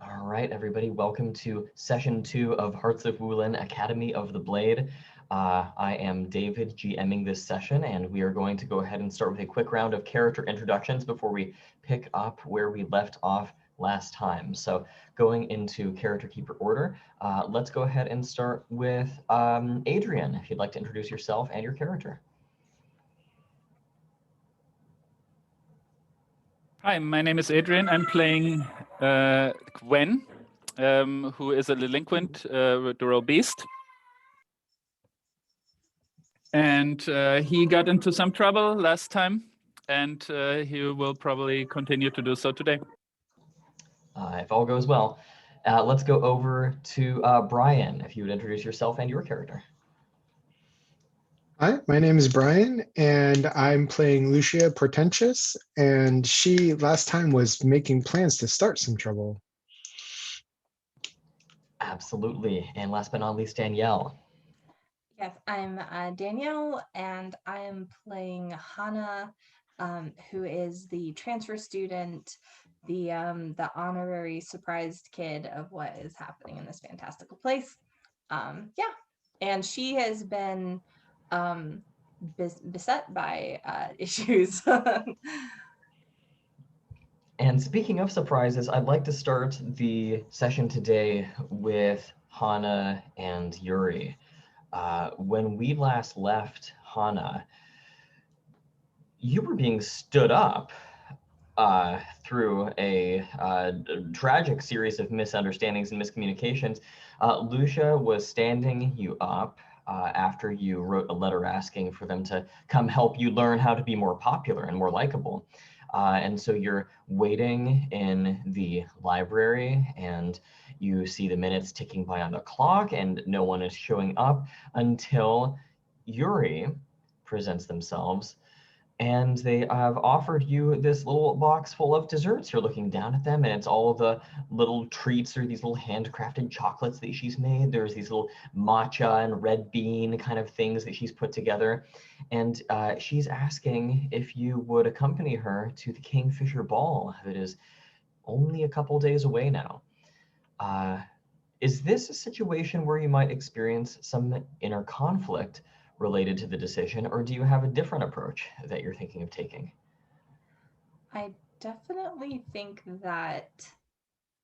All right, everybody, welcome to session 2 of Hearts of Wulin, Academy of the Blade. I am David GMing this session, and we are going to go ahead and start with a quick round of character introductions before we pick up where we left off last time. So going into character keeper order, let's go ahead and start with Adrian, if you'd like to introduce yourself and your character. Hi, my name is Adrian. I'm playing Gwen, who is a delinquent rural beast. And he got into some trouble last time, and he will probably continue to do so today. If all goes well, let's go over to Brian, if you would introduce yourself and your character. Hi, my name is Brian, and I'm playing Lucia Portentous, and she last time was making plans to start some trouble. Absolutely. And last but not least, Danielle. Yes, I'm Danielle, and I am playing Hannah, who is the transfer student, the honorary surprised kid of what is happening in this fantastical place. Yeah, and she has been beset by issues. And speaking of surprises, I'd like to start the session today with Hannah and Yuri. When we last left Hannah, you were being stood up through a tragic series of misunderstandings and miscommunications. Lucia was standing you up after you wrote a letter asking for them to come help you learn how to be more popular and more likable. And so you're waiting in the library and you see the minutes ticking by on the clock and no one is showing up until Yuri presents themselves. And they have offered you this little box full of desserts. You're looking down at them and it's all the little treats or these little handcrafted chocolates that she's made. There's these little matcha and red bean kind of things that she's put together. And she's asking if you would accompany her to the Kingfisher Ball that is only a couple days away now. Is this a situation where you might experience some inner conflict related to the decision, or do you have a different approach that you're thinking of taking? I definitely think that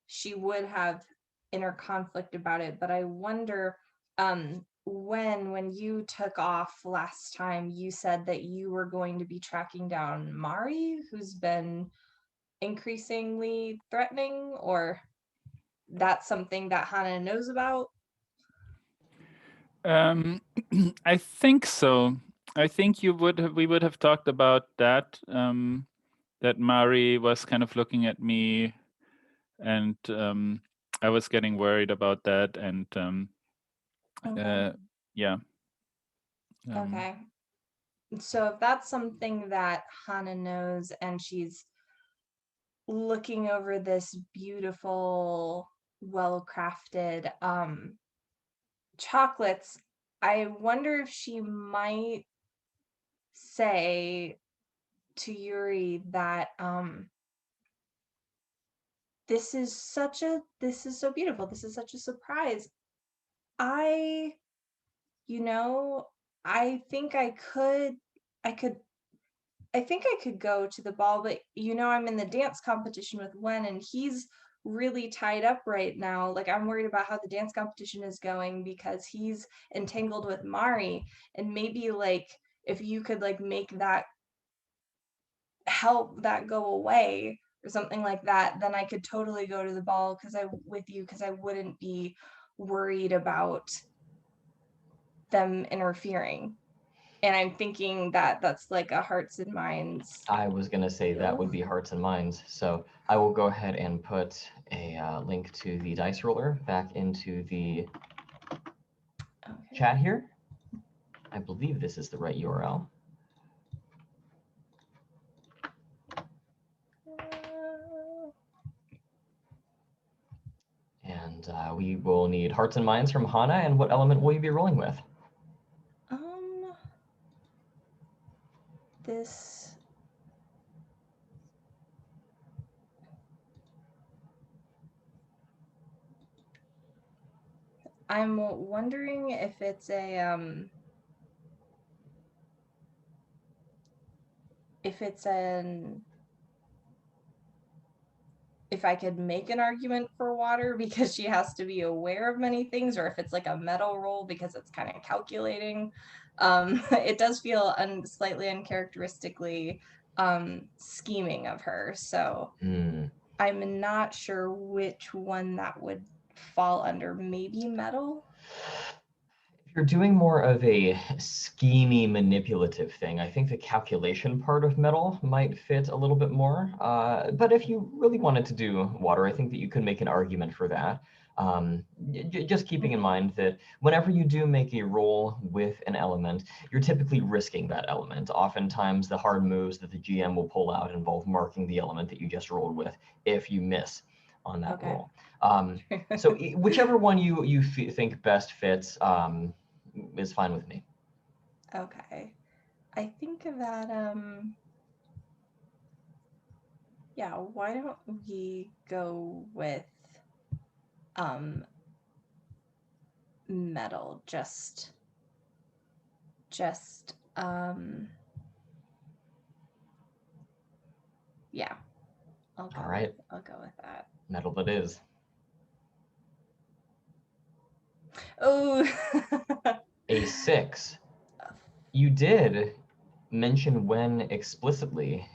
she would have inner conflict about it, but I wonder, when you took off last time, you said that you were going to be tracking down Mari, who's been increasingly threatening, or that's something that Hannah knows about? I think so. I think we would have talked about that, that Mari was kind of looking at me and I was getting worried about that. And Okay. yeah. Okay. So if that's something that Hannah knows and she's looking over this beautiful, well-crafted chocolates, I wonder if she might say to Yuri that this is so beautiful, this is such a surprise. I think I could go to the ball, but I'm in the dance competition with Wen and he's really tied up right now. Like, I'm worried about how the dance competition is going because he's entangled with Mari, and maybe like if you could like make that help that go away or something like that, then I could totally go to the ball because I wouldn't be worried about them interfering. And I'm thinking that that's like a hearts and minds. I was going to say that would be hearts and minds. So I will go ahead and put a link to the dice roller back into the chat here. I believe this is the right URL. And we will need hearts and minds from Hannah. And what element will you be rolling with? I'm wondering if it's if I could make an argument for water because she has to be aware of many things, or if it's like a metal roll because it's kind of calculating. It does feel slightly uncharacteristically scheming of her. So I'm not sure which one that would fall under. Maybe metal? If you're doing more of a schemy, manipulative thing, I think the calculation part of metal might fit a little bit more. But if you really wanted to do water, I think that you could make an argument for that. Just keeping in mind that whenever you do make a roll with an element, you're typically risking that element. Oftentimes, the hard moves that the GM will pull out involve marking the element that you just rolled with if you miss on that roll. So whichever one you think best fits is fine with me. Okay. I think that, yeah, why don't we go with metal, yeah. All right. I'll go with that. Metal it is. Oh. A 6. You did mention Wen explicitly.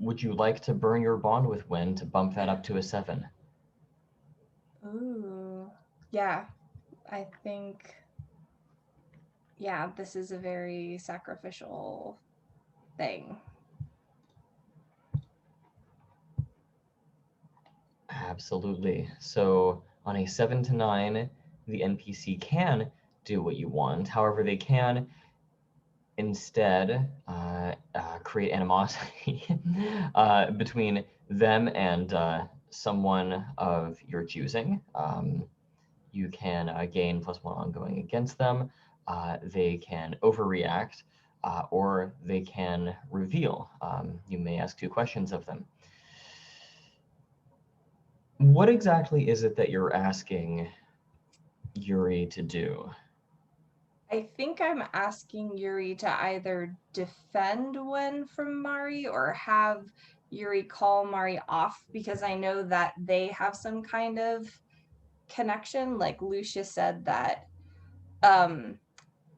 Would you like to burn your bond with Wen to bump that up to a 7? Ooh. Yeah. I think, yeah, this is a very sacrificial thing. Absolutely. So on a 7 to 9, the NPC can do what you want. However, they can instead create animosity between them and someone of your choosing. You can gain +1 ongoing against them. They can overreact, or they can reveal. You may ask 2 questions of them. What exactly is it that you're asking Yuri to do? I think I'm asking Yuri to either defend Wen from Mari or have Yuri call Mari off, because I know that they have some kind of connection. Like Lucia said that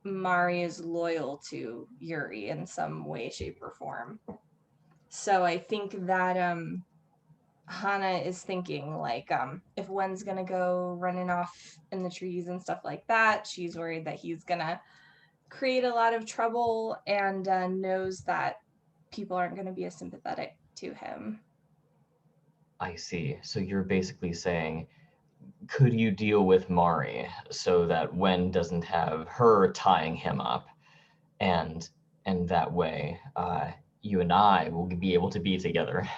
Mari is loyal to Yuri in some way, shape, or form. So I think that Hana is thinking like if Wen's gonna go running off in the trees and stuff like that, she's worried that he's gonna create a lot of trouble, and knows that people aren't going to be as sympathetic to him. I see. So you're basically saying, could you deal with Mari so that Wen doesn't have her tying him up, and that way you and I will be able to be together?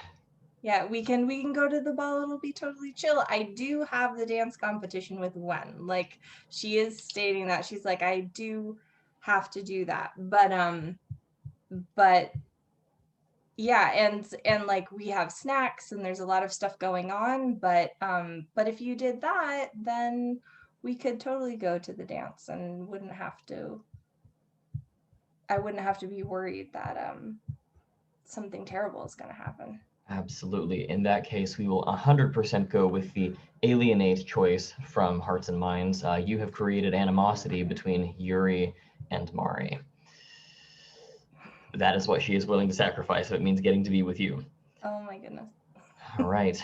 Yeah, we can go to the ball. It'll be totally chill. I do have the dance competition with Wen. Like, she is stating that. She's like, I do have to do that. But yeah, and like we have snacks and there's a lot of stuff going on, but if you did that, then we could totally go to the dance and I wouldn't have to be worried that something terrible is going to happen. Absolutely. In that case, we will 100% go with the alienate choice from Hearts and Minds. You have created animosity between Yuri and Mari. That is what she is willing to sacrifice, so it means getting to be with you. Oh my goodness. All right.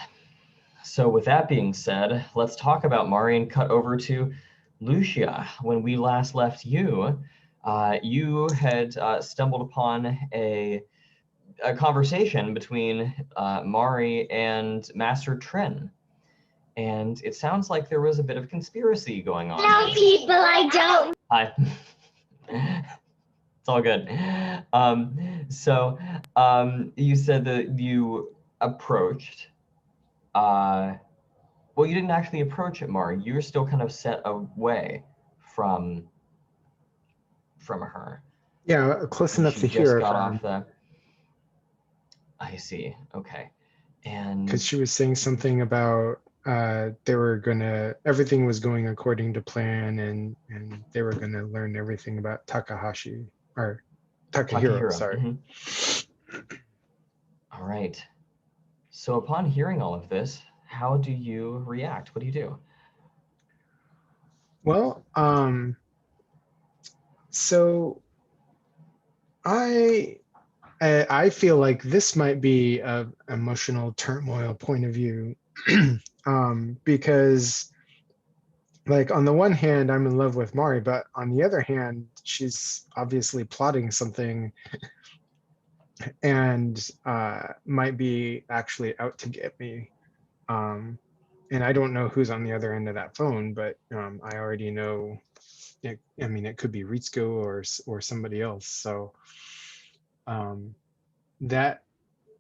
So with that being said, let's talk about Mari and cut over to Lucia. When we last left you, you had stumbled upon a conversation between Mari and Master Trin. And it sounds like there was a bit of conspiracy going on. No, people, I don't. Hi. It's all good. You said that you approached. Well, you didn't actually approach it, Mari. You were still kind of set away from her. Yeah, close enough She to just hear got her. off the. I see. Okay. And Because she was saying something about everything was going according to plan, and they were gonna learn everything about Takahashi or Takahiro, Takahiro. sorry. All right. So upon hearing all of this, how do you react? What do you do? Well, so I feel like this might be a emotional turmoil point of view, because like on the one hand, I'm in love with Mari, but on the other hand, she's obviously plotting something and might be actually out to get me. And I don't know who's on the other end of that phone, but I already know. I mean, it could be Ritsuko or somebody else. So that,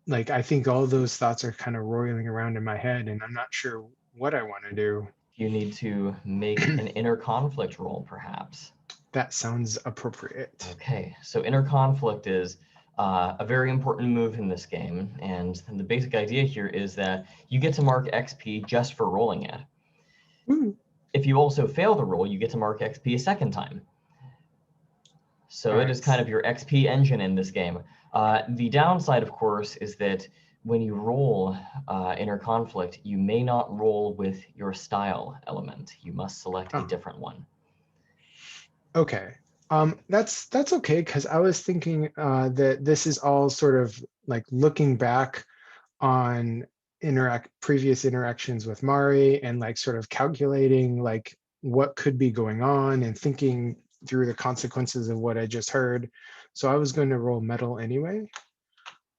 like, I think all those thoughts are kind of roiling around in my head, and I'm not sure what I want to do. You need to make an inner conflict roll, perhaps. That sounds appropriate. Okay, so inner conflict is a very important move in this game, and the basic idea here is that you get to mark XP just for rolling it. Ooh. If you also fail the roll, you get to mark XP a second time. So it is kind of your XP engine in this game. The downside, of course, is that when you roll inner conflict, you may not roll with your style element. You must select a different one. Okay. That's okay, because I was thinking that this is all sort of like looking back on previous interactions with Mari and like sort of calculating like what could be going on and thinking through the consequences of what I just heard. So I was going to roll metal anyway.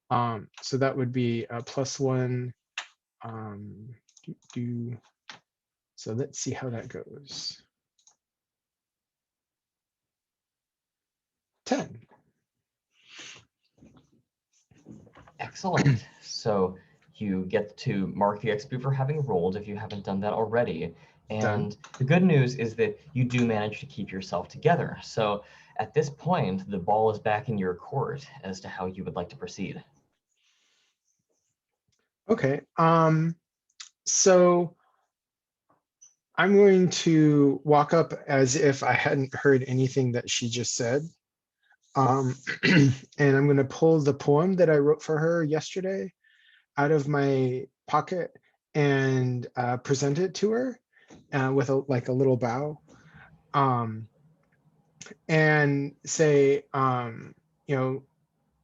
So that would be a +1. So let's see how that goes. 10. Excellent. So you get to mark the XP for having rolled if you haven't done that already. And the good news is that you do manage to keep yourself together. So at this point, the ball is back in your court as to how you would like to proceed. Okay. So I'm going to walk up as if I hadn't heard anything that she just said. And I'm going to pull the poem that I wrote for her yesterday out of my pocket and present it to her with a little bow, and say, I'm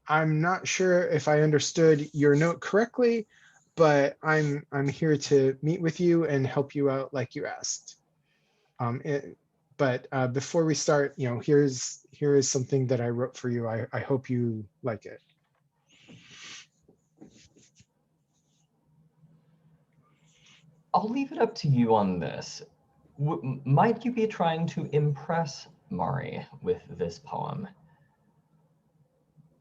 not sure if I understood your note correctly, but I'm here to meet with you and help you out like you asked. But before we start, here is something that I wrote for you. I hope you like it. I'll leave it up to you on this. Might you be trying to impress Mari with this poem?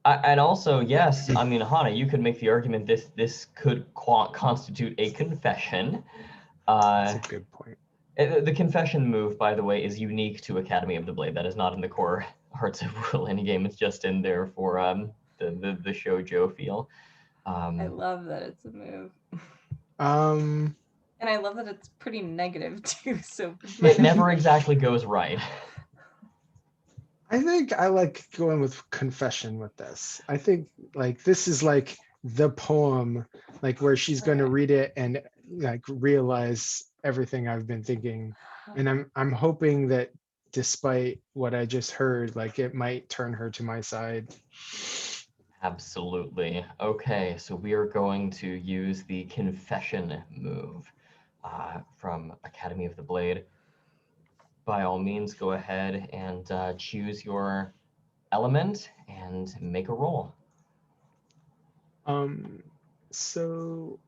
And also, yes, I mean, Hana, you could make the argument this could constitute a confession. That's a good point. The confession move, by the way, is unique to Academy of the Blade. That is not in the core Hearts of Wulin game. It's just in there for the shoujo feel. I love that it's a move. And I love that it's pretty negative too. So it never exactly goes right. I think I like going with confession with this. I think like this is like the poem, like where she's going to read it and like realize everything I've been thinking. And I'm hoping that despite what I just heard, like it might turn her to my side. Absolutely. Okay, so we are going to use the confession move from Academy of the Blade. By all means, go ahead and choose your element and make a roll. So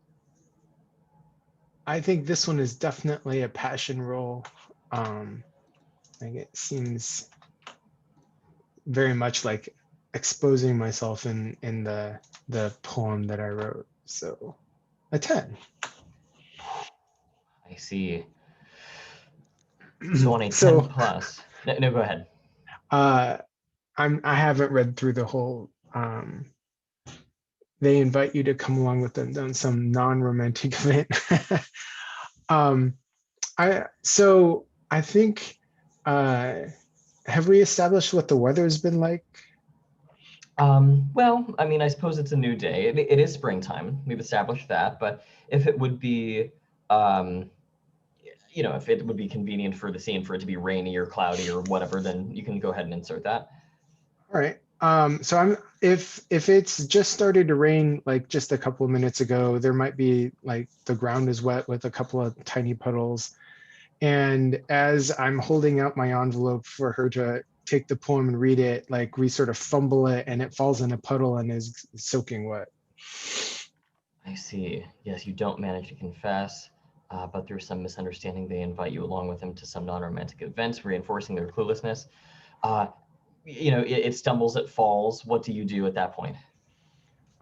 I think this one is definitely a passion roll. Like it seems very much like exposing myself in the poem that I wrote. So a 10. I see. So on a 10 plus. No, go ahead. I haven't read through the whole. They invite you to come along with them on some non-romantic event. So I think, have we established what the weather's been like? Well, I mean, I suppose it's a new day. It is springtime. We've established that. But if it would be, um, if it would be convenient for the scene for it to be rainy or cloudy or whatever, then you can go ahead and insert that. All right. So if it's just started to rain like just a couple of minutes ago, there might be like the ground is wet with a couple of tiny puddles. And as I'm holding out my envelope for her to take the poem and read it, like we sort of fumble it and it falls in a puddle and is soaking wet. I see. Yes, you don't manage to confess, but through some misunderstanding, they invite you along with them to some non-romantic events, reinforcing their cluelessness. It stumbles, it falls. What do you do at that point?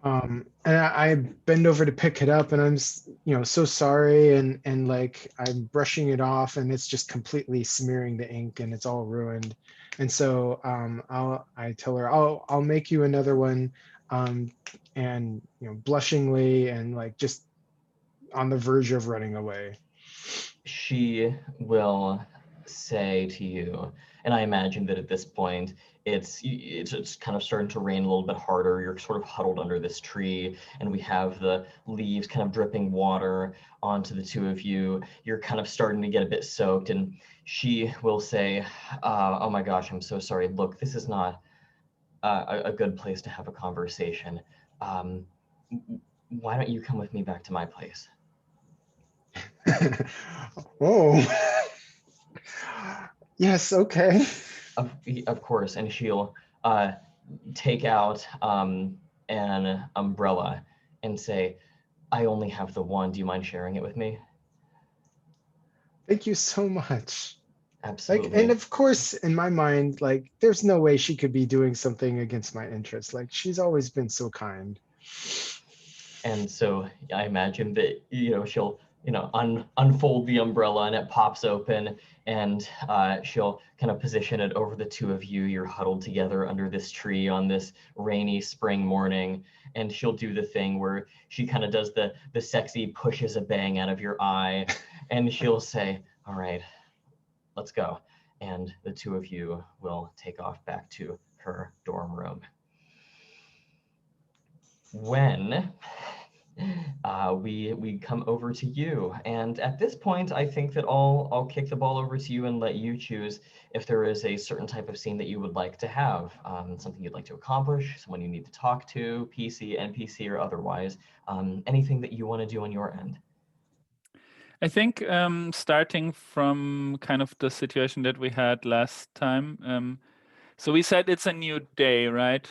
And I bend over to pick it up and I'm, so sorry. And like, I'm brushing it off and it's just completely smearing the ink and it's all ruined. And so I tell her, I'll make you another one. And, blushingly and like just on the verge of running away. She will say to you, and I imagine that at this point, it's kind of starting to rain a little bit harder. You're sort of huddled under this tree, and we have the leaves kind of dripping water onto the two of you. You're kind of starting to get a bit soaked, and she will say, "Oh my gosh, I'm so sorry. Look, this is not a good place to have a conversation. Um, why don't you come with me back to my place?" Oh, yes, okay. Of course, and she'll take out an umbrella and say, "I only have the one. Do you mind sharing it with me?" Thank you so much. Absolutely. Like, and of course, in my mind, like, there's no way she could be doing something against my interests. Like, she's always been so kind. And so I imagine that, she'll, unfold the umbrella and it pops open, and she'll kind of position it over the two of you. You're huddled together under this tree on this rainy spring morning. And she'll do the thing where she kind of does the sexy pushes a bang out of your eye. And she'll say, "All right, let's go." And the two of you will take off back to her dorm room. When we come over to you, and at this point, I think that I'll kick the ball over to you and let you choose if there is a certain type of scene that you would like to have, something you'd like to accomplish, someone you need to talk to, PC, NPC, or otherwise, anything that you want to do on your end. I think starting from kind of the situation that we had last time. So we said it's a new day, right?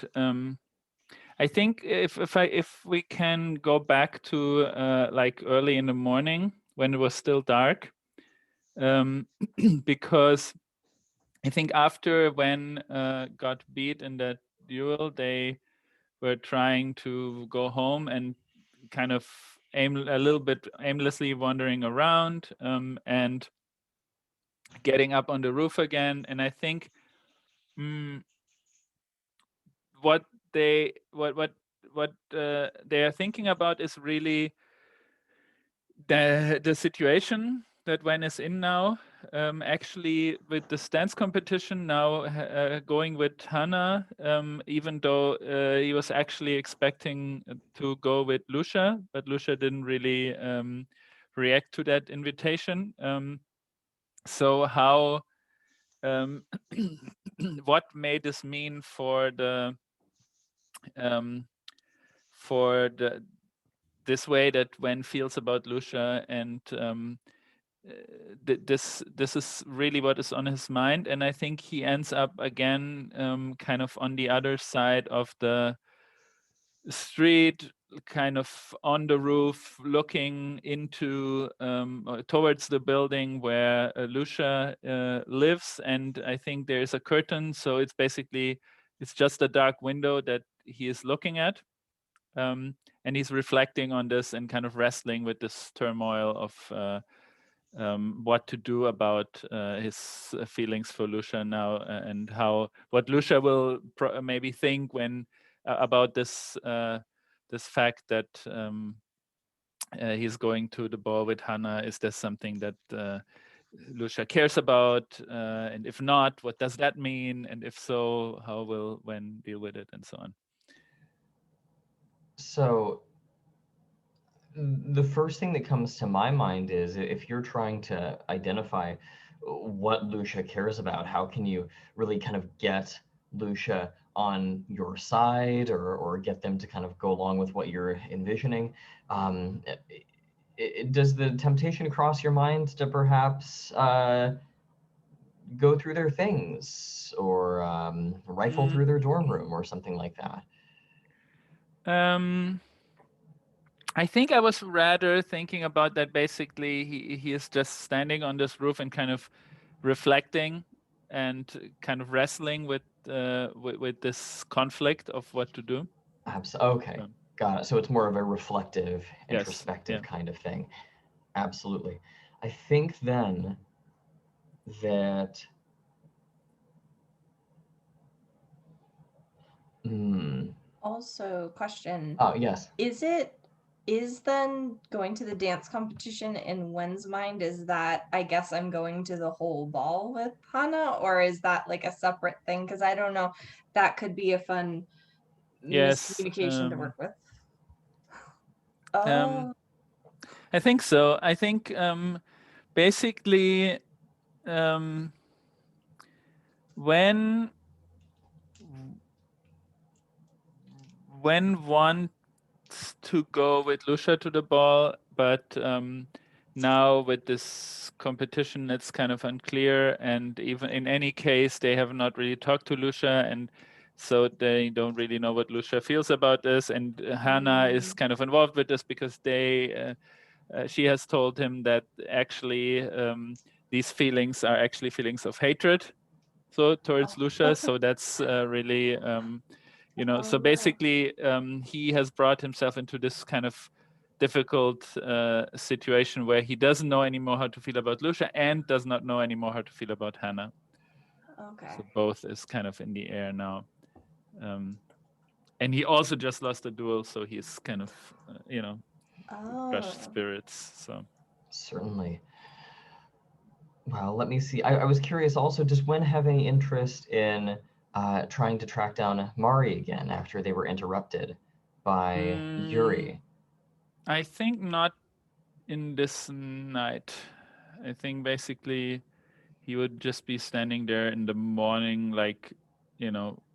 I think if we can go back to like early in the morning when it was still dark, because I think after when got beat in that duel, they were trying to go home and kind of a little bit aimlessly wandering around and getting up on the roof again. And I think what they are thinking about is really the situation that Wen is in now. Actually, with the stance competition now going with Hannah, even though he was actually expecting to go with Lucia, but Lucia didn't really react to that invitation. So how what may this mean for the this way that Wen feels about Lucia, and this is really what is on his mind. And I think he ends up again kind of on the other side of the street, kind of on the roof, looking into towards the building where Lucia lives. And I think there's a curtain, so it's just a dark window that he is looking at. And he's reflecting on this and kind of wrestling with this turmoil of what to do about his feelings for Lucia now, and what Lucia will maybe think when about this this fact that he's going to the ball with Hannah. Is this something that Lucia cares about? And if not, what does that mean? And if so, how will Wen deal with it, and so on? So the first thing that comes to my mind is, if you're trying to identify what Lucia cares about, how can you really kind of get Lucia on your side, or get them to kind of go along with what you're envisioning? Does the temptation cross your mind to perhaps go through their things, or rifle through their dorm room, or something like that? I think I was rather thinking about that. Basically, he is just standing on this roof and kind of reflecting and kind of wrestling with this conflict of what to do. Okay, got it. So it's more of a reflective, introspective Yes, kind of thing. Absolutely. I think then that Also, question. Oh, yes. Is then going to the dance competition in Wen's mind, is that, I guess I'm going to the whole ball with Hannah, or is that like a separate thing? Because I don't know, that could be a fun miscommunication to work with. Oh. I think so. I think basically when wants to go with Lucia to the ball, but now with this competition, it's kind of unclear. And even in any case, they have not really talked to Lucia, and so they don't really know what Lucia feels about this. And Hannah is kind of involved with this because she has told him that actually these feelings are actually feelings of hatred, so towards Lucia. So that's really so basically he has brought himself into this kind of difficult situation where he doesn't know anymore how to feel about Lucia and does not know anymore how to feel about Hannah. Okay. So both is kind of in the air now. And he also just lost a duel, so he's kind of crushed spirits. So certainly. Well, let me see. I was curious also, does Wen have any interest in trying to track down Mari again after they were interrupted by Yuri? I think not in this night. I think basically he would just be standing there in the morning, like,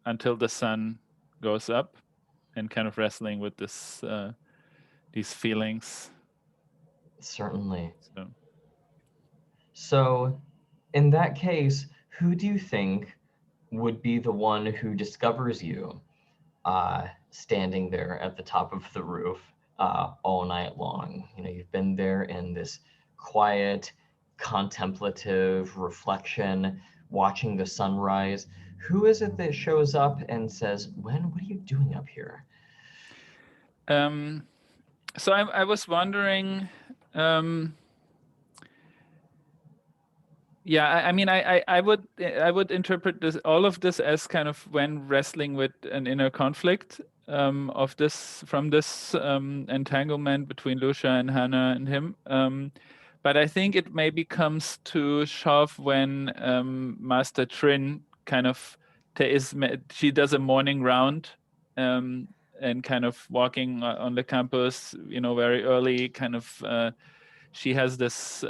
until the sun goes up, and kind of wrestling with these feelings. Certainly. So in that case, who do you think would be the one who discovers you standing there at the top of the roof all night long? You've been there in this quiet, contemplative reflection, watching the sunrise. Who is it that shows up and says, "Wen, what are you doing up here?" So I was wondering. I mean, I would interpret all of this as kind of Wen wrestling with an inner conflict from this entanglement between Lucia and Hannah and him. But I think it maybe comes to shove when Master Trin kind of she does a morning round and kind of walking on the campus, very early. Kind of she has this.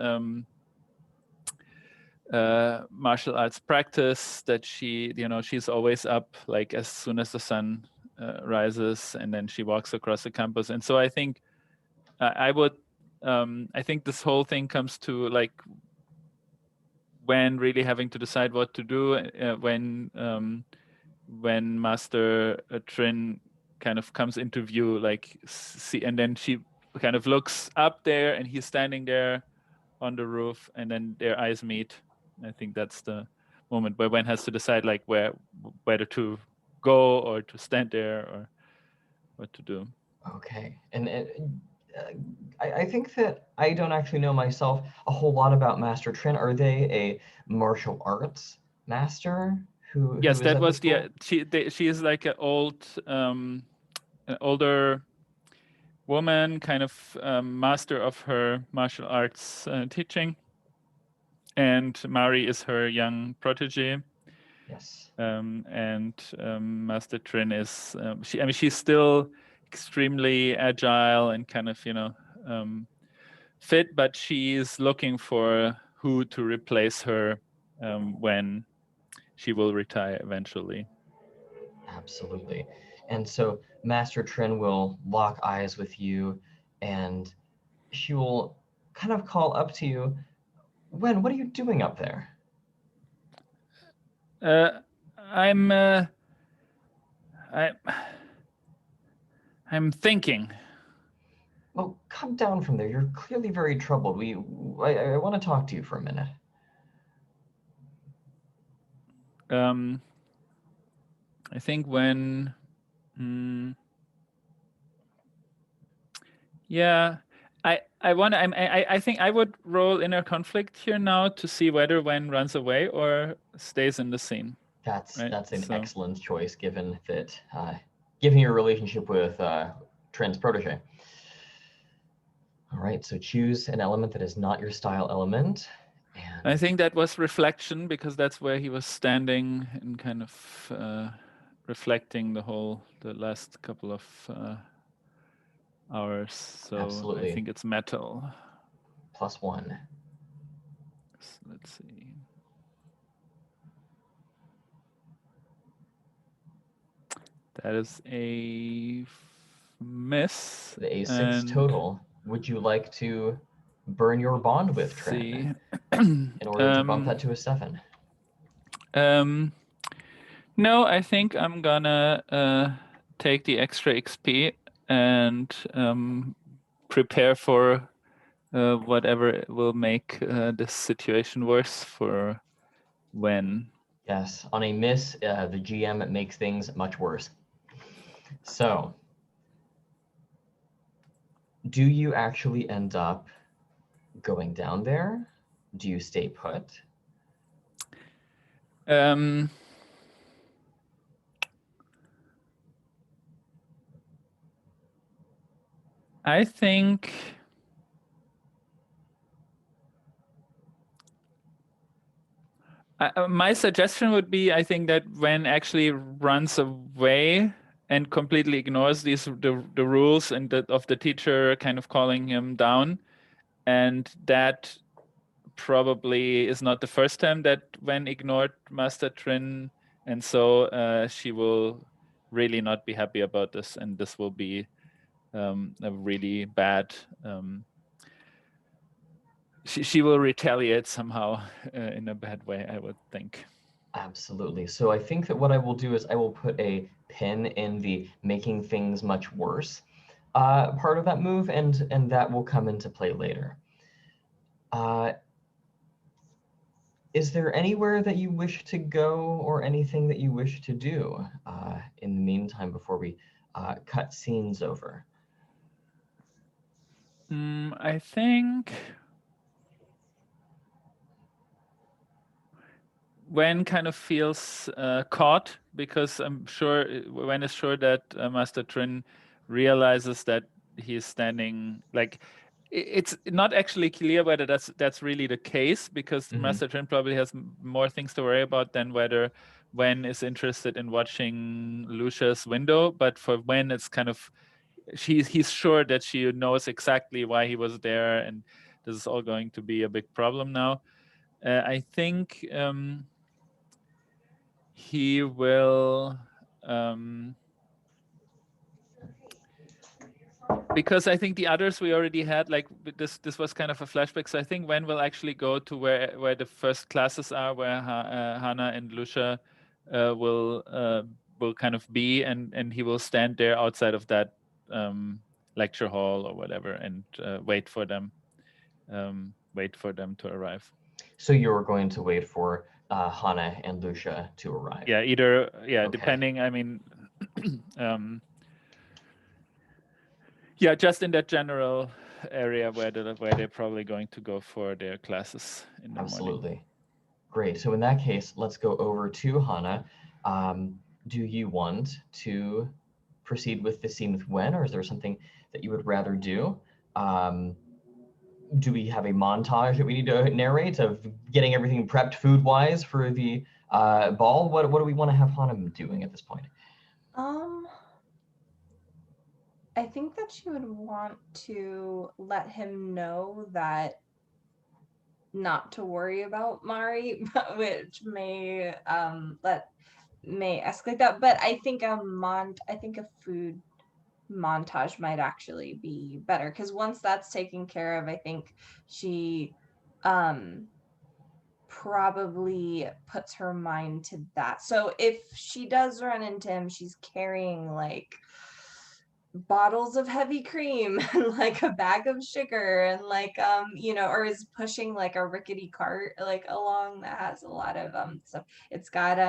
Martial arts practice that she's always up, like as soon as the sun rises, and then she walks across the campus. And so I think I think this whole thing comes to like when really having to decide what to do when Master Trin kind of comes into view, and then she kind of looks up there and he's standing there on the roof, and then their eyes meet. I think that's the moment where Wen has to decide like whether to go or to stand there or what to do. Okay, and I think that I don't actually know myself a whole lot about Master Trin. Are they a martial arts master? Yes, that was she is like an older woman, kind of master of her martial arts teaching, and Mari is her young protege. Yes. And Master Trin is she's still extremely agile and kind of fit, but she's looking for who to replace her when she will retire eventually. Absolutely. And so Master Trin will lock eyes with you, and she will kind of call up to you. Wen, what are you doing up there? I'm thinking. Well, come down from there. You're clearly very troubled. I want to talk to you for a minute. I think when, yeah, I think I would roll inner conflict here now to see whether Wen runs away or stays in the scene. That's an So- excellent choice, given that given your relationship with Trin's protege. All right, so choose an element that is not your style element. And I think that was reflection, because that's where he was standing and kind of reflecting the last couple of hours. So Absolutely. I think it's metal. +1. So let's see. That is a miss. The A6 and total. Would you like to burn your bond with Trin in order to bump that to a 7? No, I think I'm gonna take the extra XP and prepare for whatever will make this situation worse for Wen. Yes, on a miss, the GM makes things much worse. So, do you actually end up going down there? Do you stay put? I think my suggestion would be, I think that Wen actually runs away and completely ignores the rules and of the teacher kind of calling him down, and that probably is not the first time that Wen ignored Master Trin, and so she will really not be happy about this, and this will be a really bad. She will retaliate somehow in a bad way, I would think. Absolutely. So I think that what I will do is I will put a pin in the making things much worse part of that move, and that will come into play later. Is there anywhere that you wish to go or anything that you wish to do in the meantime before we cut scenes over? I think Wen kind of feels caught, because I'm sure Wen is sure that Master Trin realizes that he's standing, like, it's not actually clear whether that's really the case, because Master Trin probably has more things to worry about than whether Wen is interested in watching Lucia's window. But for Wen, it's kind of, he's sure that she knows exactly why he was there, and this is all going to be a big problem now. I think he will, because I think the others we already had, like this was kind of a flashback. So I think Wen will actually go to where the first classes are, where Hannah and Lucia will kind of be, and he will stand there outside of that lecture hall or whatever, and wait for them to arrive. So you're going to wait for Hannah and Lucia to arrive? Yeah, either, yeah, Okay. depending, I mean, yeah, just in that general area where they're probably going to go for their classes in the morning. Absolutely. Great. So in that case, let's go over to Hannah. Do you want to proceed with the scene with Wen, or is there something that you would rather do? Do we have a montage that we need to narrate of getting everything prepped food-wise for the ball? What do we want to have Hana doing at this point? I think that she would want to let him know that not to worry about Mari, which may escalate that. But I think a food montage might actually be better, because once that's taken care of, I think she probably puts her mind to that. So if she does run into him, she's carrying like bottles of heavy cream and like a bag of sugar and like or is pushing like a rickety cart like along that has a lot of stuff. It's got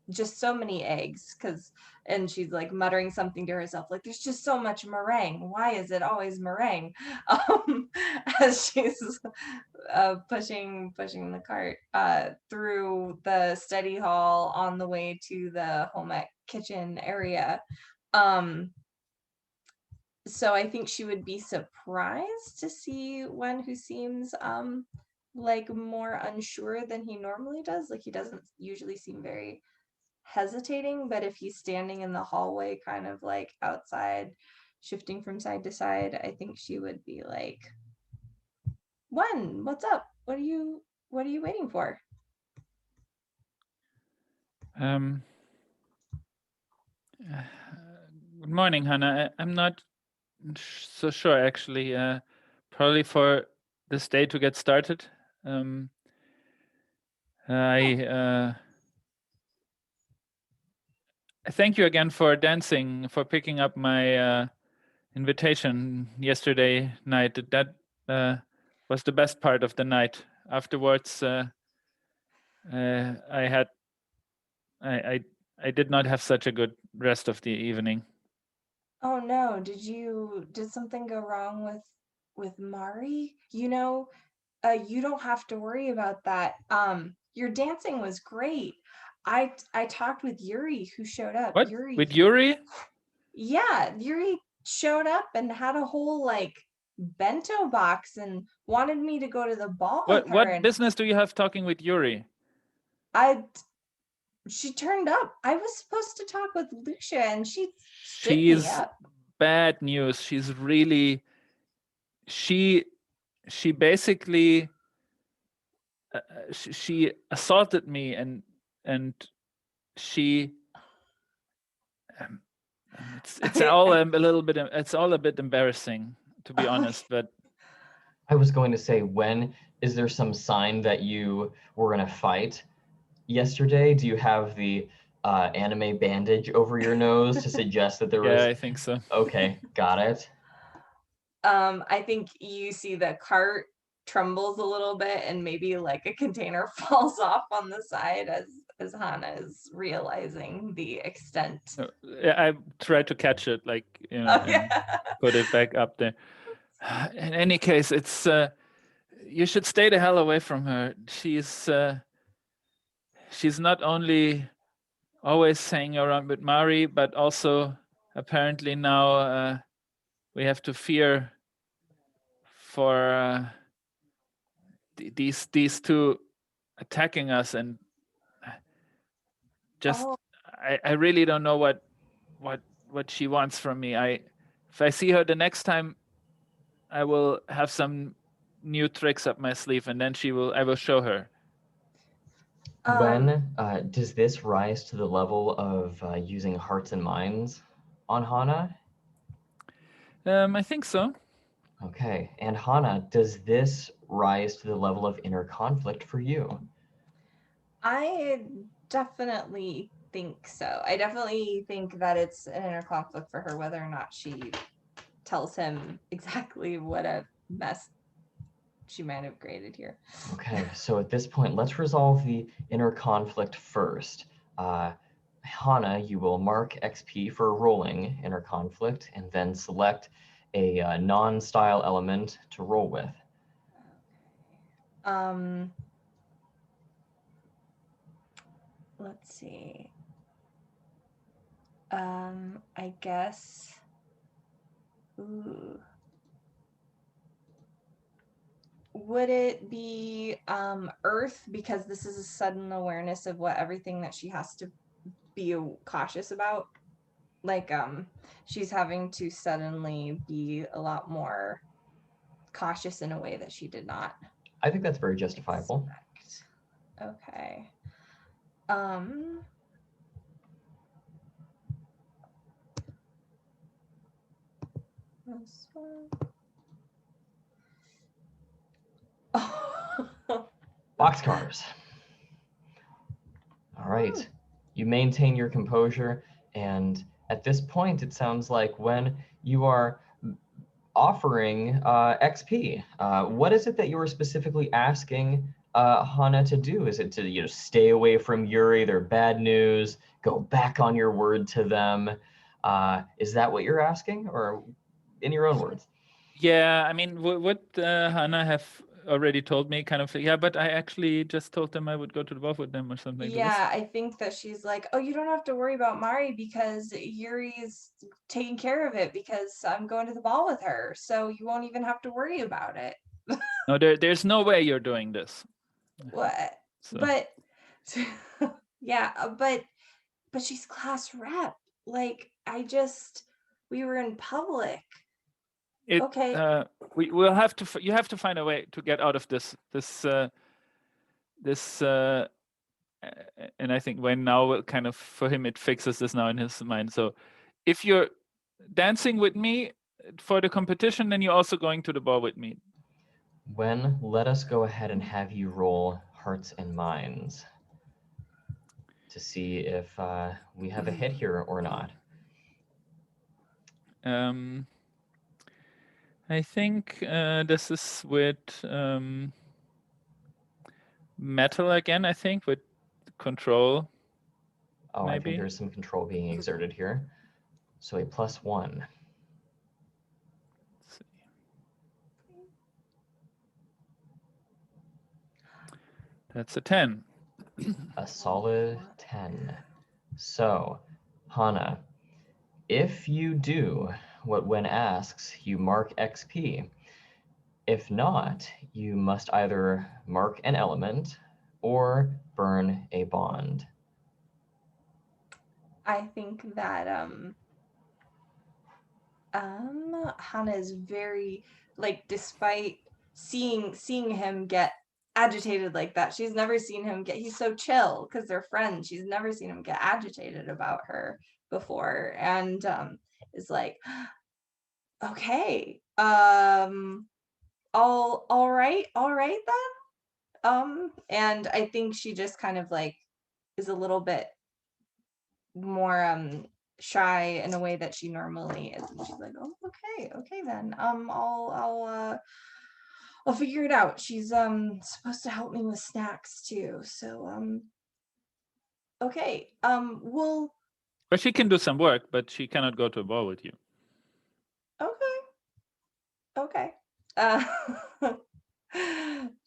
just so many eggs, and she's like muttering something to herself like, there's just so much meringue, why is it always meringue? As she's pushing the cart through the study hall on the way to the home ec kitchen area. So I think she would be surprised to see Wen, who seems like more unsure than he normally does. Like, he doesn't usually seem very hesitating, but if he's standing in the hallway kind of like outside shifting from side to side, I think she would be like, Wen, what's up? What are you waiting for? Good morning, Hannah. I'm not so sure, actually. Probably for this day to get started. I thank you again for dancing, for picking up my invitation yesterday night. That was the best part of the night. Afterwards, I did not have such a good rest of the evening. Oh no, did something go wrong with Mari? You don't have to worry about that. Your dancing was great. I talked with Yuri, who showed up. What? With Yuri? Yeah, Yuri showed up and had a whole like bento box and wanted me to go to the ball with her. What business do you have talking with Yuri? She turned up. I was supposed to talk with Lucia, and she stood me up. Bad news. She's really, she basically she assaulted me, and she it's all a little bit, it's all a bit embarrassing, to be honest. But I was going to say, is there some sign that you were in a fight yesterday? Do you have the anime bandage over your nose to suggest that there was? Yeah, I think so. Okay, got it. I think you see the cart trembles a little bit, and maybe like a container falls off on the side as Hana is realizing the extent. I tried to catch it, like, and put it back up there. In any case, it's you should stay the hell away from her. She's not only always hanging around with Mari, but also apparently now we have to fear for these two attacking us, and just I really don't know what she wants from me. If I see her the next time, I will have some new tricks up my sleeve, and then I will show her. When does this rise to the level of using hearts and minds on Hana? I think so. Okay, and Hana, does this rise to the level of inner conflict for you? I definitely think so. I definitely think that it's an inner conflict for her, whether or not she tells him exactly what a mess she might have created here. Okay, so at this point, let's resolve the inner conflict first. Hana, you will mark XP for rolling inner conflict, and then select a non-style element to roll with. Let's see. I guess. Ooh. Would it be Earth, because this is a sudden awareness of what everything that she has to be cautious about? Like she's having to suddenly be a lot more cautious in a way that she did not I think that's very justifiable. expect. Okay. This one. Boxcars. All right. You maintain your composure, and at this point, it sounds like when you are offering XP, what is it that you were specifically asking Hana to do? Is it to stay away from Yuri, their bad news, go back on your word to them? Is that what you're asking, or in your own words? Yeah, I mean, what Hannah have already told me, kind of, yeah, but I actually just told them I would go to the ball with them or something. Yeah, I think that she's like, oh, you don't have to worry about Mari because Yuri's taking care of it because I'm going to the ball with her. So you won't even have to worry about it. No, there's no way you're doing this. What? So. But yeah, but she's class rep. Like we were in public. Okay. We'll have to. You have to find a way to get out of this. And I think when now kind of for him it fixes this now in his mind. So if you're dancing with me for the competition, then you're also going to the ball with me. When, let us go ahead and have you roll Hearts and Minds to see if we have a hit here or not. I think this is with metal again, I think, with control. Oh, maybe. I think there's some control being exerted here. So a +1. Let's see. That's a 10. A solid 10. So, Hana, if you do what when asks, you mark XP. If not, you must either mark an element or burn a bond. I think that Hana is very, like, despite seeing him get agitated like that, she's never seen him get, he's so chill because they're friends, she's never seen him get agitated about her before, and is like, okay, all right then, and I think she just kind of like is a little bit more shy in a way that she normally is, and she's like, oh, okay then, I'll figure it out. She's supposed to help me with snacks too, so okay, well, but she can do some work, but she cannot go to a ball with you. Okay.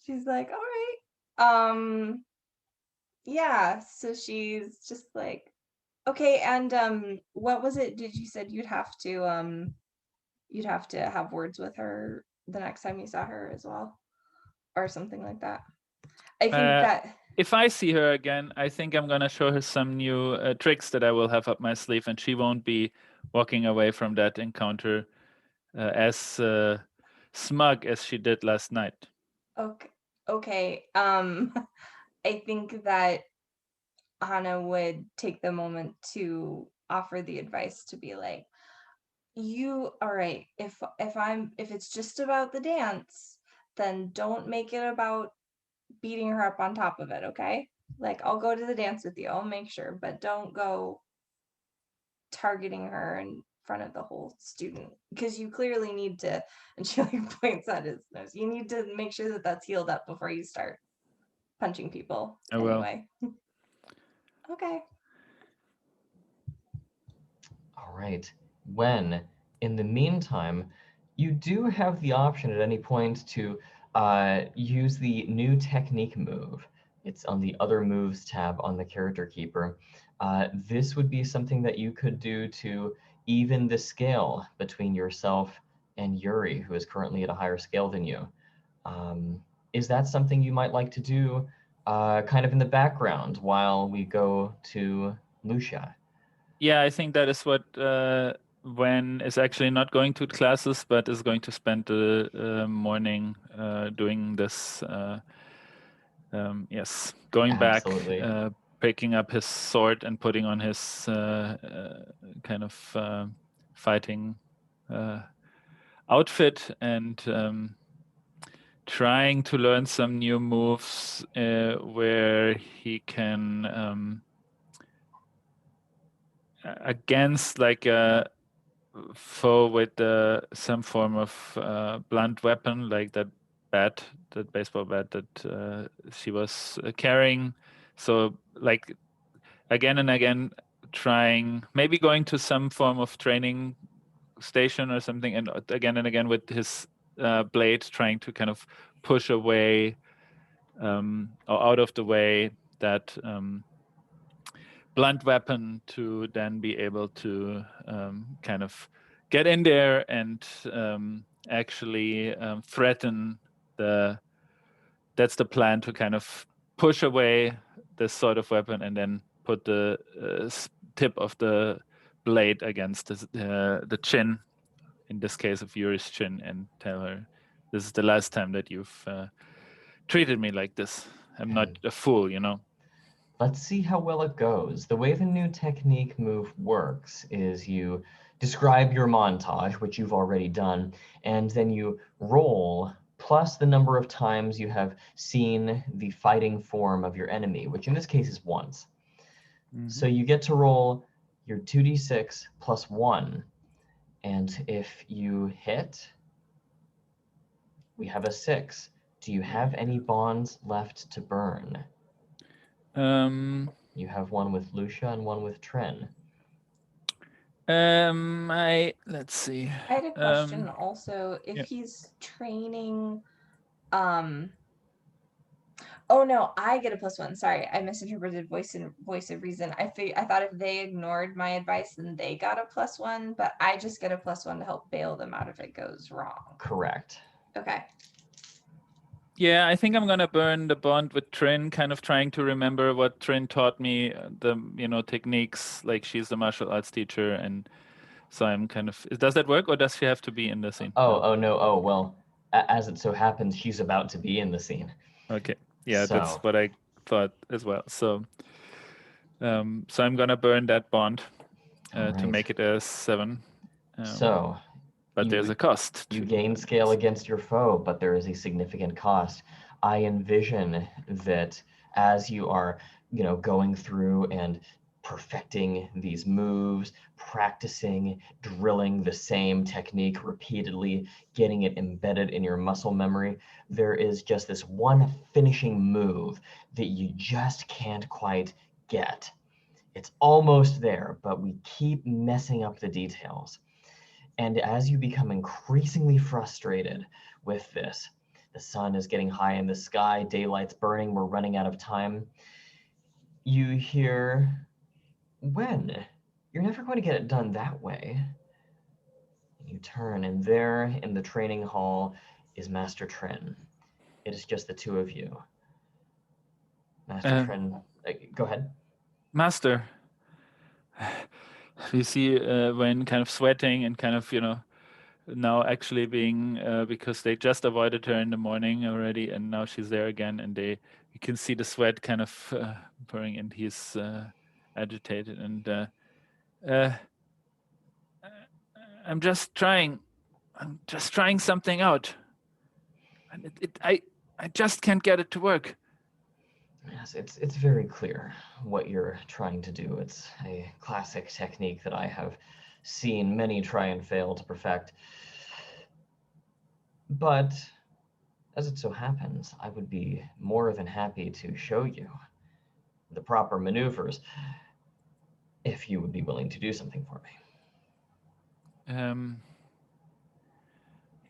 She's like, all right, yeah, so she's just like, okay, and what was it, did you said you'd have to have words with her the next time you saw her as well, or something like that? I think that if I see her again, I think I'm gonna show her some new tricks that I will have up my sleeve, and she won't be walking away from that encounter as smug as she did last night. Okay. I think that Hana would take the moment to offer the advice to be like, all right, if it's just about the dance, then don't make it about beating her up on top of it, okay? Like, I'll go to the dance with you, I'll make sure, but don't go targeting her in front of the whole student, because you clearly need to, and she like points at his nose, you need to make sure that that's healed up before you start punching people. Anyway. Okay. All right. When, in the meantime, you do have the option at any point to use the new technique move. It's on the other moves tab on the character keeper. This would be something that you could do to even the scale between yourself and Yuri, who is currently at a higher scale than you. Is that something you might like to do kind of in the background while we go to Lucia? Yeah, I think that is what Wen is actually not going to classes, but is going to spend the morning doing this. Yes, going Absolutely. back, picking up his sword and putting on his kind of fighting outfit, and trying to learn some new moves where he can against like a foe with some form of blunt weapon, like that baseball bat that she was carrying. So like again and again, trying, maybe going to some form of training station or something, and again with his blade, trying to kind of push away or out of the way that blunt weapon, to then be able to kind of get in there and actually threaten that's the plan, to kind of push away this sort of weapon and then put the tip of the blade against the chin, in this case of Yuri's chin, and tell her, this is the last time that you've treated me like this. I'm not a fool, you know. Let's see how well it goes. The way the new technique move works is you describe your montage, which you've already done, and then you roll plus the number of times you have seen the fighting form of your enemy, which in this case is once. Mm-hmm. So you get to roll your 2d6 plus 1, and if you hit, we have a 6. Do you have any bonds left to burn? You have one with Lucia and one with Tren. Let's see. I had a question also. If yeah. he's training, oh no, I get a +1. Sorry, I misinterpreted voice of reason. I thought if they ignored my advice, then they got a +1, but I just get a +1 to help bail them out if it goes wrong. Correct. Okay. Yeah, I think I'm gonna burn the bond with Trin, kind of trying to remember what Trin taught me, the techniques, like she's the martial arts teacher, and so I'm kind of, does that work, or does she have to be in the scene? No. Well, as it so happens, she's about to be in the scene. Okay. Yeah, So, that's what I thought as well. So so I'm gonna burn that bond to make it a 7. So, but there's a cost. You gain scale against your foe, but there is a significant cost. I envision that as you are, going through and perfecting these moves, practicing, drilling the same technique repeatedly, getting it embedded in your muscle memory, there is just this one finishing move that you just can't quite get. It's almost there, but we keep messing up the details. And as you become increasingly frustrated with this, the sun is getting high in the sky, daylight's burning, we're running out of time, you hear, "When? You're never going to get it done that way." And you turn, and there in the training hall is Master Tren. It is just the two of you. Master Tren, go ahead. Master, you see when kind of sweating and kind of, now actually being, because they just avoided her in the morning already, and now she's there again, and you can see the sweat kind of pouring, and he's agitated, and I'm just trying something out, and I just can't get it to work. Yes, it's very clear what you're trying to do. It's a classic technique that I have seen many try and fail to perfect. But as it so happens, I would be more than happy to show you the proper maneuvers if you would be willing to do something for me.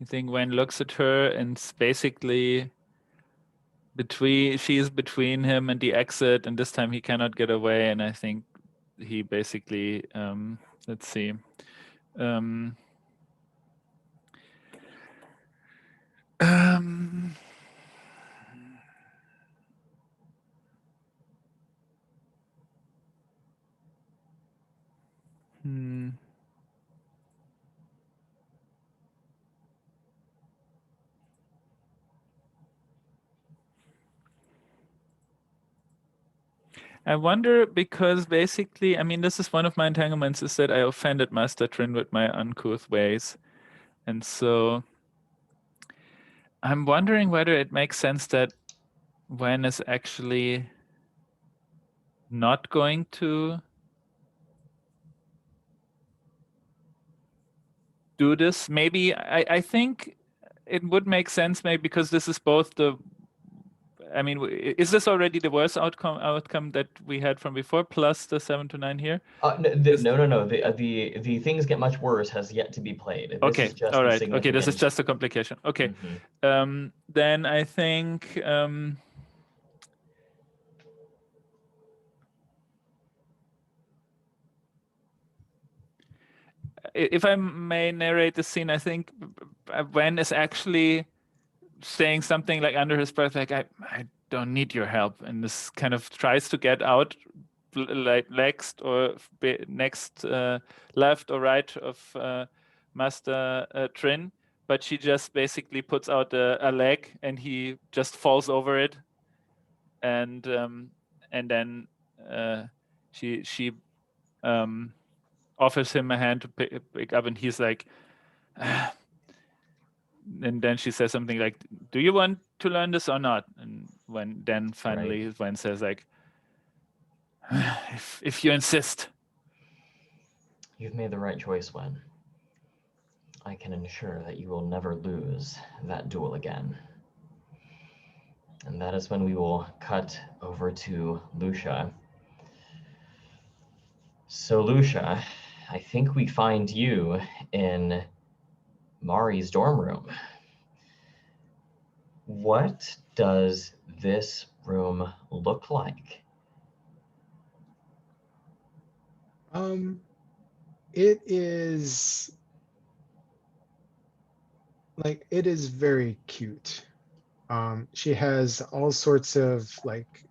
I think Wen looks at her and basically she is between him and the exit, and this time he cannot get away. And I think he basically, let's see. I wonder, because basically, I mean, this is one of my entanglements, is that I offended Master Trin with my uncouth ways. And so I'm wondering whether it makes sense that Wen is actually not going to do this. Maybe I think it would make sense, maybe because this is both the, I mean, is this already the worst outcome that we had from before, plus the 7 to 9 here? No. The things get much worse has yet to be played. This Okay, is just all the right. Okay, this is significant- just a complication. Okay, then I think if I may narrate the scene, I think Wen is actually saying something like under his breath, like, I don't need your help. And this kind of tries to get out, like next left or right of Master Trin. But she just basically puts out a leg and he just falls over it. And then she offers him a hand to pick up, and he's like, and then she says something like, do you want to learn this or not? And then finally Wen says like, if you insist. You've made the right choice, Wen. I can ensure that you will never lose that duel again. And that is when we will cut over to Lucia. So Lucia, I think we find you in Mari's dorm room. What does this room look like? It is like, it is very cute. She has all sorts of like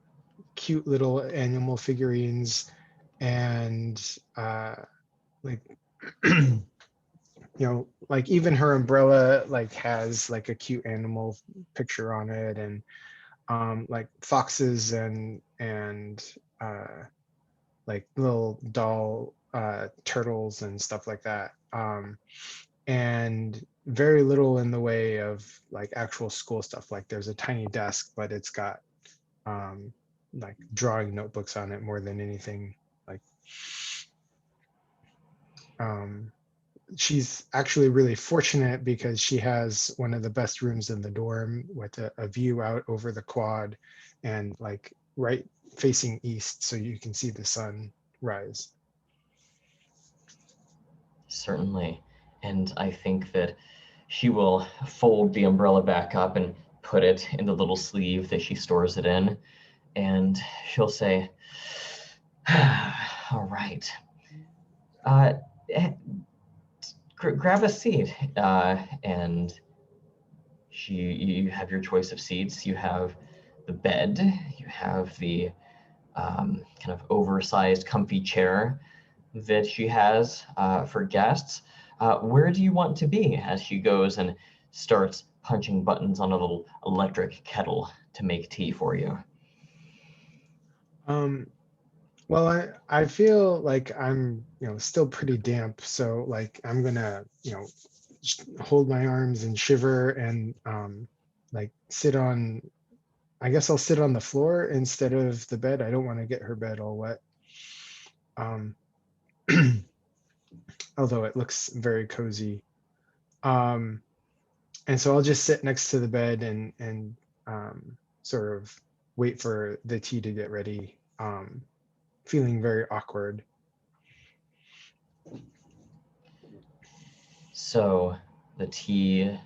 cute little animal figurines, and like you know, like even her umbrella like has like a cute animal picture on it, and like foxes and like little doll turtles and stuff like that. And very little in the way of like actual school stuff. Like there's a tiny desk, but it's got like drawing notebooks on it more than anything. Like she's actually really fortunate because she has one of the best rooms in the dorm with a view out over the quad and like right facing east, so you can see the sun rise. Certainly. And I think that she will fold the umbrella back up and put it in the little sleeve that she stores it in. And she'll say, all right. Grab a seat. And you have your choice of seats. You have the bed. You have the kind of oversized, comfy chair that she has for guests. Where do you want to be? As she goes and starts punching buttons on a little electric kettle to make tea for you. Well, I feel like I'm, still pretty damp, so like I'm gonna, hold my arms and shiver and like sit on, I guess I'll sit on the floor instead of the bed. I don't want to get her bed all wet. Although it looks very cozy. And so I'll just sit next to the bed and sort of wait for the tea to get ready, feeling very awkward. So the tea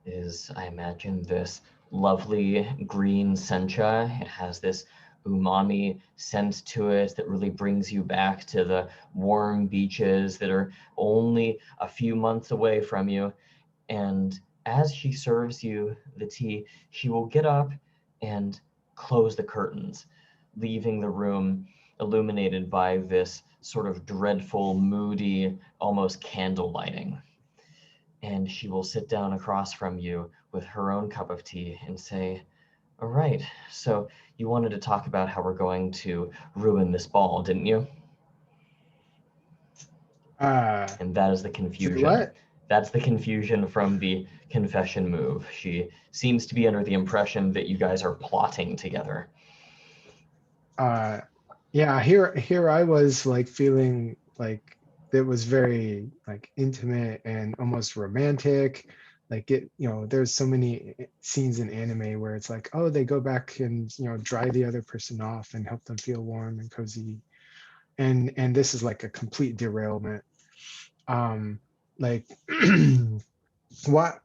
is, I imagine, this lovely green sencha. It has this umami scent to it that really brings you back to the warm beaches that are only a few months away from you. And as she serves you the tea, she will get up and close the curtains, leaving the room illuminated by this sort of dreadful, moody, almost candle lighting. And she will sit down across from you with her own cup of tea and say, all right, so you wanted to talk about how we're going to ruin this ball, didn't you? And that is the confusion. What? That's the confusion from the confession move. She seems to be under the impression that you guys are plotting together. Yeah, here I was like feeling like it was very like intimate and almost romantic. Like it, there's so many scenes in anime where it's like, oh, they go back and dry the other person off and help them feel warm and cozy. And this is like a complete derailment. Like why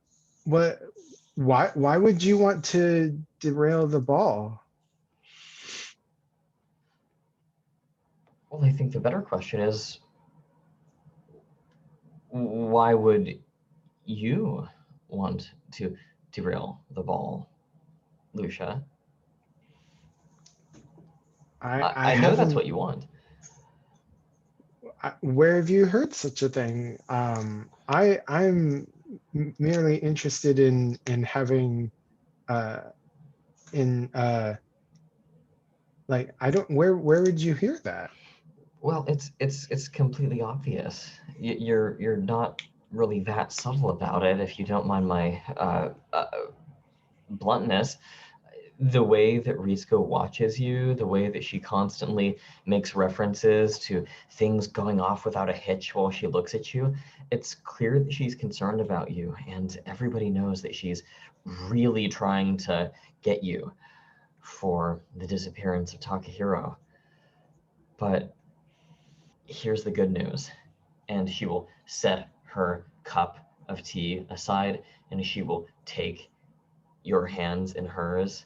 would you want to derail the ball? Well, I think the better question is, why would you want to derail the ball, Lucia? I know that's what you want. Where have you heard such a thing? I'm merely interested in having like I don't where would you hear that? Well, it's completely obvious. You're not really that subtle about it, if you don't mind my bluntness. The way that Rizko watches you, the way that she constantly makes references to things going off without a hitch while she looks at you, it's clear that she's concerned about you, and everybody knows that she's really trying to get you for the disappearance of Takahiro. But here's the good news. And she will set her cup of tea aside, and she will take your hands in hers.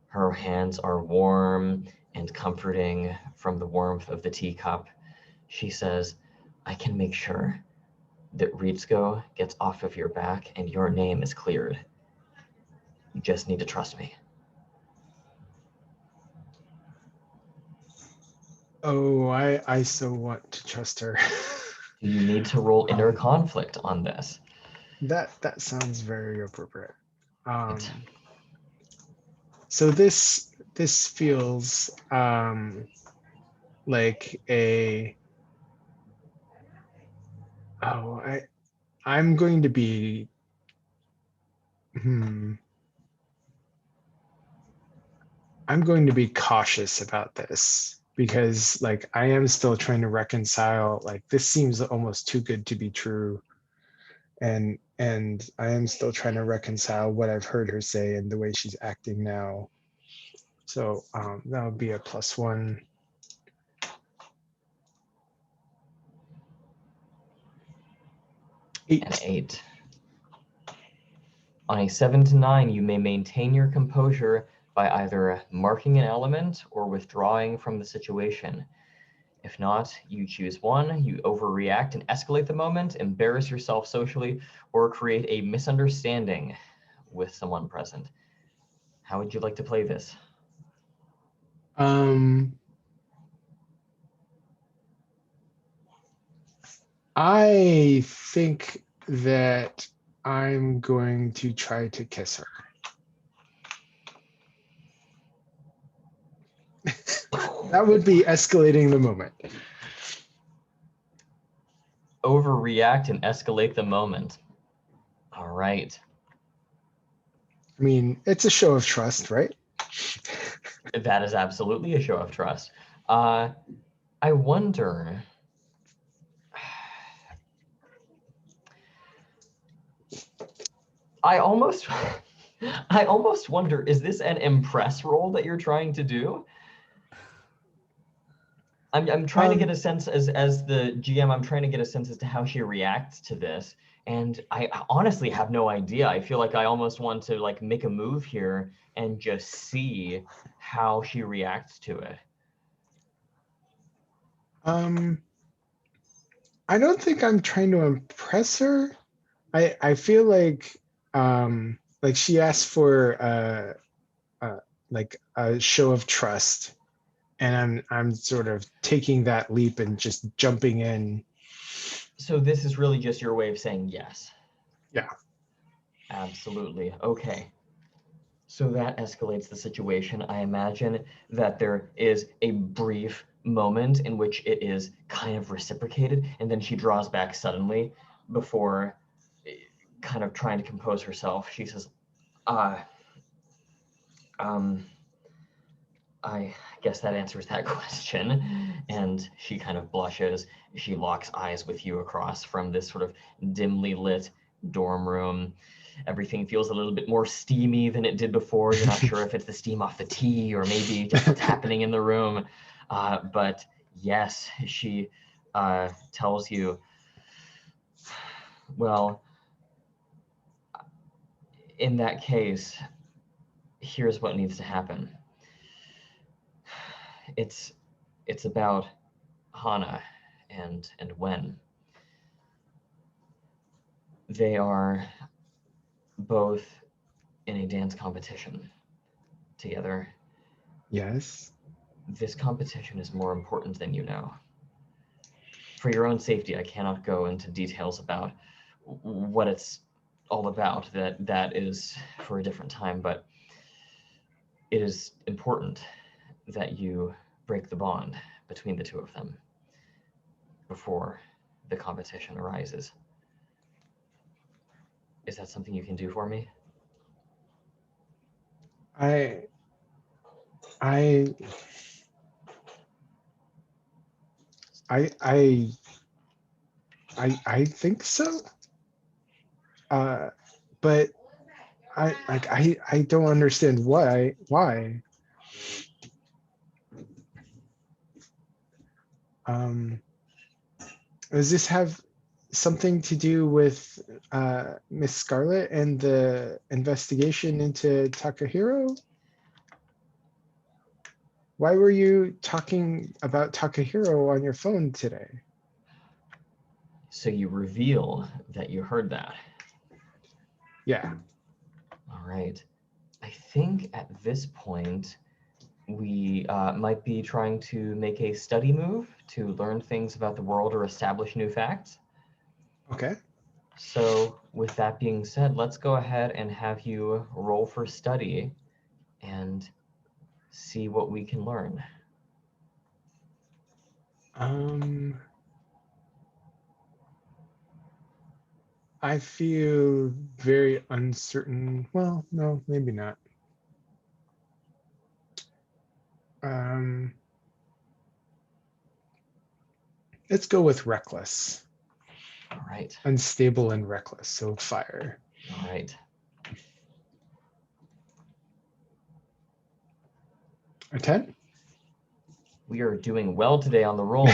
Her hands are warm and comforting from the warmth of the teacup. She says, I can make sure that Rizko gets off of your back and your name is cleared. You just need to trust me. Oh, I so want to trust her. Do you need to roll inner conflict on this? That sounds very appropriate. So this feels like a I'm going to be I'm going to be cautious about this because like I am still trying to reconcile, like this seems almost too good to be true. And I am still trying to reconcile what I've heard her say and the way she's acting now. So that would be a +1. An 8. On a 7 to 9, you may maintain your composure by either marking an element or withdrawing from the situation. If not, you choose one, you overreact and escalate the moment, embarrass yourself socially, or create a misunderstanding with someone present. How would you like to play this? I think that I'm going to try to kiss her. That would be escalating the moment. Overreact and escalate the moment. All right. I mean, it's a show of trust, right? That is absolutely a show of trust. I wonder... I almost wonder, is this an impress roll that you're trying to do? I'm trying to get a sense as the GM, I'm trying to get a sense as to how she reacts to this. And I honestly have no idea. I feel like I almost want to like make a move here and just see how she reacts to it. I don't think I'm trying to impress her. I feel like she asked for like a show of trust, and I'm sort of taking that leap and just jumping in. So this is really just your way of saying yes. Yeah. Absolutely. Okay. So that escalates the situation. I imagine that there is a brief moment in which it is kind of reciprocated, and then she draws back suddenly before kind of trying to compose herself. She says, I guess that answers that question. And she kind of blushes. She locks eyes with you across from this sort of dimly lit dorm room. Everything feels a little bit more steamy than it did before. You're not sure if it's the steam off the tea or maybe just what's happening in the room. But yes, she tells you, well, in that case, here's what needs to happen. It's about Hana and Wen. They are both in a dance competition together. Yes. This competition is more important than you know. For your own safety, I cannot go into details about what it's all about. That is for a different time, but it is important that you break the bond between the two of them before the competition arises. Is that something you can do for me? I think so. But I don't understand why. Does this have something to do with Miss Scarlet and the investigation into Takahiro? Why were you talking about Takahiro on your phone today? So you reveal that you heard that. Yeah. All right. I think at this point, we might be trying to make a study move to learn things about the world or establish new facts. Okay. So with that being said, let's go ahead and have you roll for study and see what we can learn. I feel very uncertain. Well, no, maybe not. Let's go with reckless. All right. Unstable and reckless, so fire. All right. A 10? We are doing well today on the roll.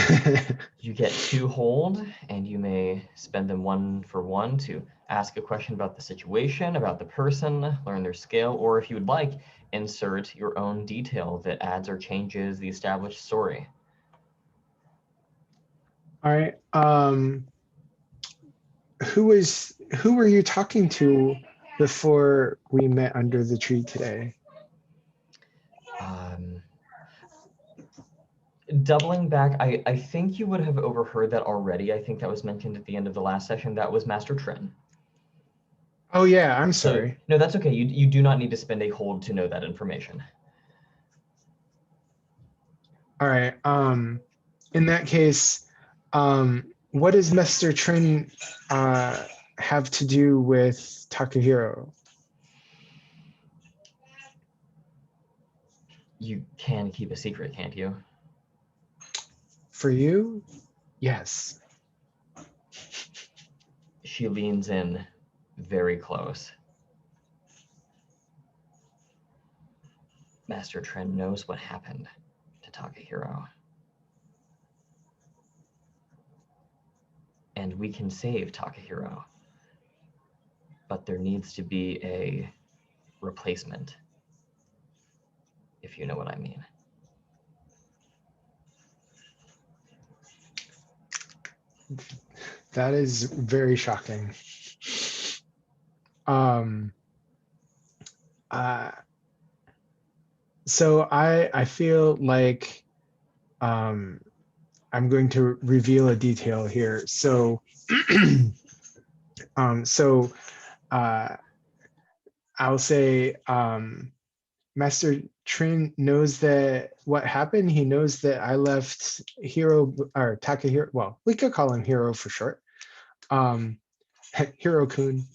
You get 2 hold, and you may spend them 1 for 1 to ask a question about the situation, about the person, learn their scale, or if you would like, insert your own detail that adds or changes the established story. All right. Who were you talking to before we met under the tree today? Doubling back, I think you would have overheard that already. I think that was mentioned at the end of the last session. That was Master Trin. Oh yeah, I'm So, sorry. no, that's okay. You do not need to spend a hold to know that information. All right. In that case, what does Master Trin have to do with Takahiro? You can keep a secret, can't you? For you? Yes. She leans in very close. Master Trin knows what happened to Takahiro. And we can save Takahiro. but there needs to be a replacement, if you know what I mean. That is very shocking. So I feel like I'm going to reveal a detail here. So I'll say Master Trin knows that what happened. He knows that I left Hiro or Takahiro. Well, we could call him Hiro for short. Hiro-kun.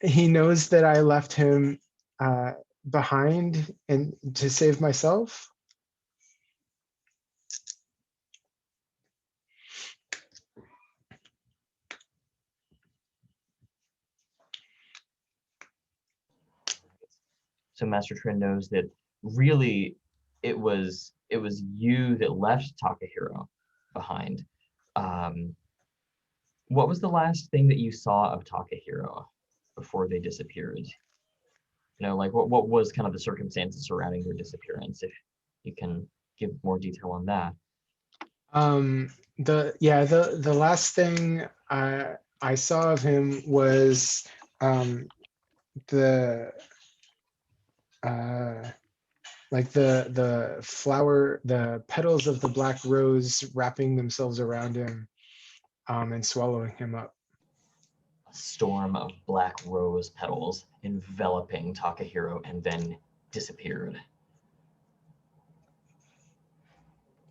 He knows that I left him behind and to save myself. So Master Trin knows that really it was you that left Takahiro behind. What was the last thing that you saw of Takahiro before they disappeared? You know, like what was kind of the circumstances surrounding their disappearance, if you can give more detail on that. The last thing I saw of him was the like the flower, the petals of the black rose wrapping themselves around him and swallowing him up. A storm of black rose petals enveloping Takahiro and then disappeared.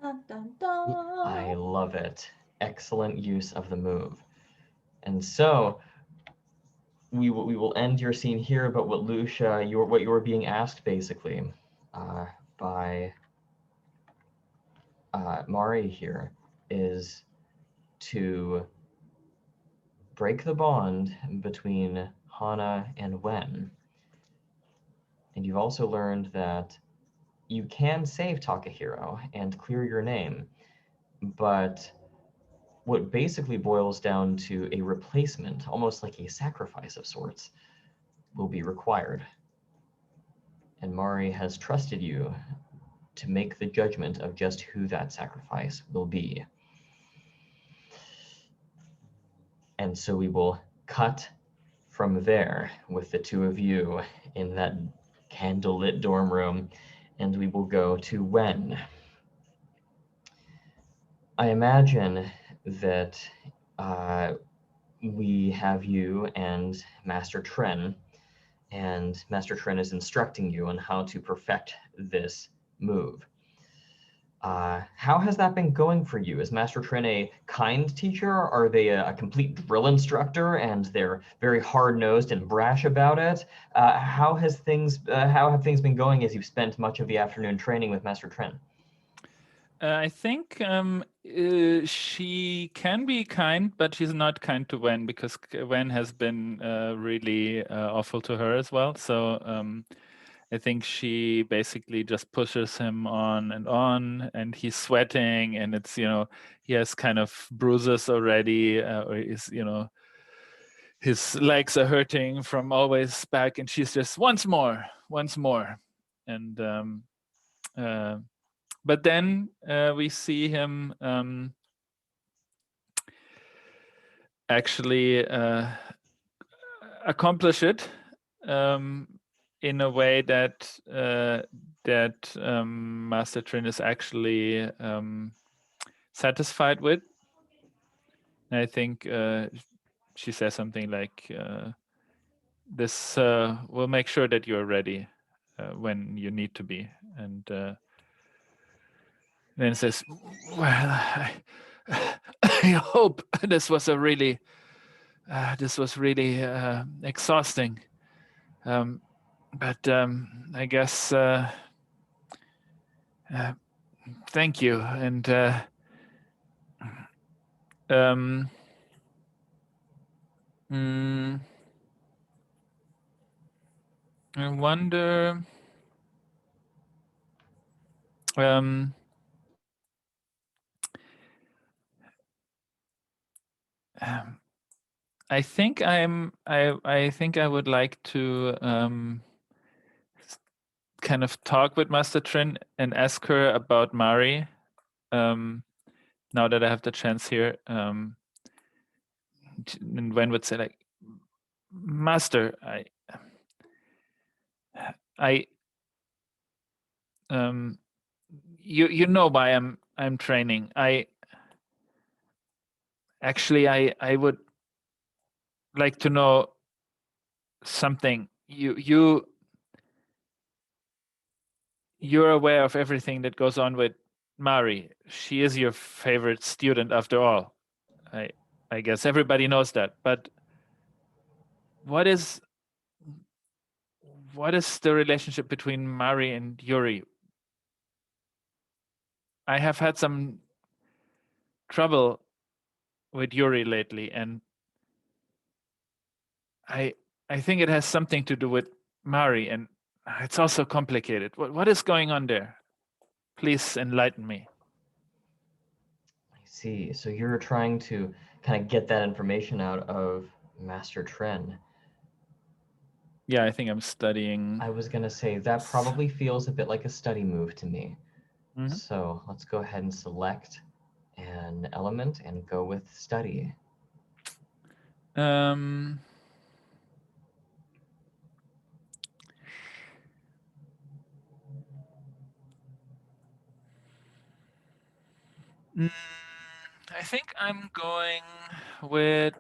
Dun, dun, dun. I love it. Excellent use of the move. And so we will end your scene here, but what Lucia, what you were being asked basically by Mari here is to break the bond between Hana and Wen. And you've also learned that you can save Takahiro and clear your name, but what basically boils down to a replacement, almost like a sacrifice of sorts, will be required. And Mari has trusted you to make the judgment of just who that sacrifice will be. And so we will cut from there with the two of you in that candlelit dorm room, and we will go to Wen. I imagine that we have you and Master Tren, and Master Tren is instructing you on how to perfect this move. How has that been going for you? Is Master Tren a kind teacher? Are they a complete drill instructor and they're very hard-nosed and brash about it? How have things been going as you've spent much of the afternoon training with Master Tren? I think she can be kind, but she's not kind to Wen because Wen has been really awful to her as well. So I think she basically just pushes him on, and he's sweating, and it's, he has kind of bruises already, or his legs are hurting from always back, and she's just once more, and but then we see him actually accomplish it in a way that Master Trin is actually satisfied with. And I think she says something like, "This will make sure that you're ready when you need to be." And then says, "Well, I hope this was really exhausting, but I guess thank you." And I wonder. I think I think I would like to kind of talk with Master Trin and ask her about Mari. Now that I have the chance here, and Wen would say like, Master, you know why I'm training. I would like to know something. You're aware of everything that goes on with Mari. She is your favorite student after all. I guess everybody knows that. But what is the relationship between Mari and Yuri? I have had some trouble with Yuri lately, and I think it has something to do with Mari, and it's also complicated. What is going on there? Please enlighten me. I see. So you're trying to kind of get that information out of Master Tren. Yeah, I think I'm studying. I was going to say that probably feels a bit like a study move to me. Mm-hmm. So let's go ahead and select an element and go with study. I think I'm going with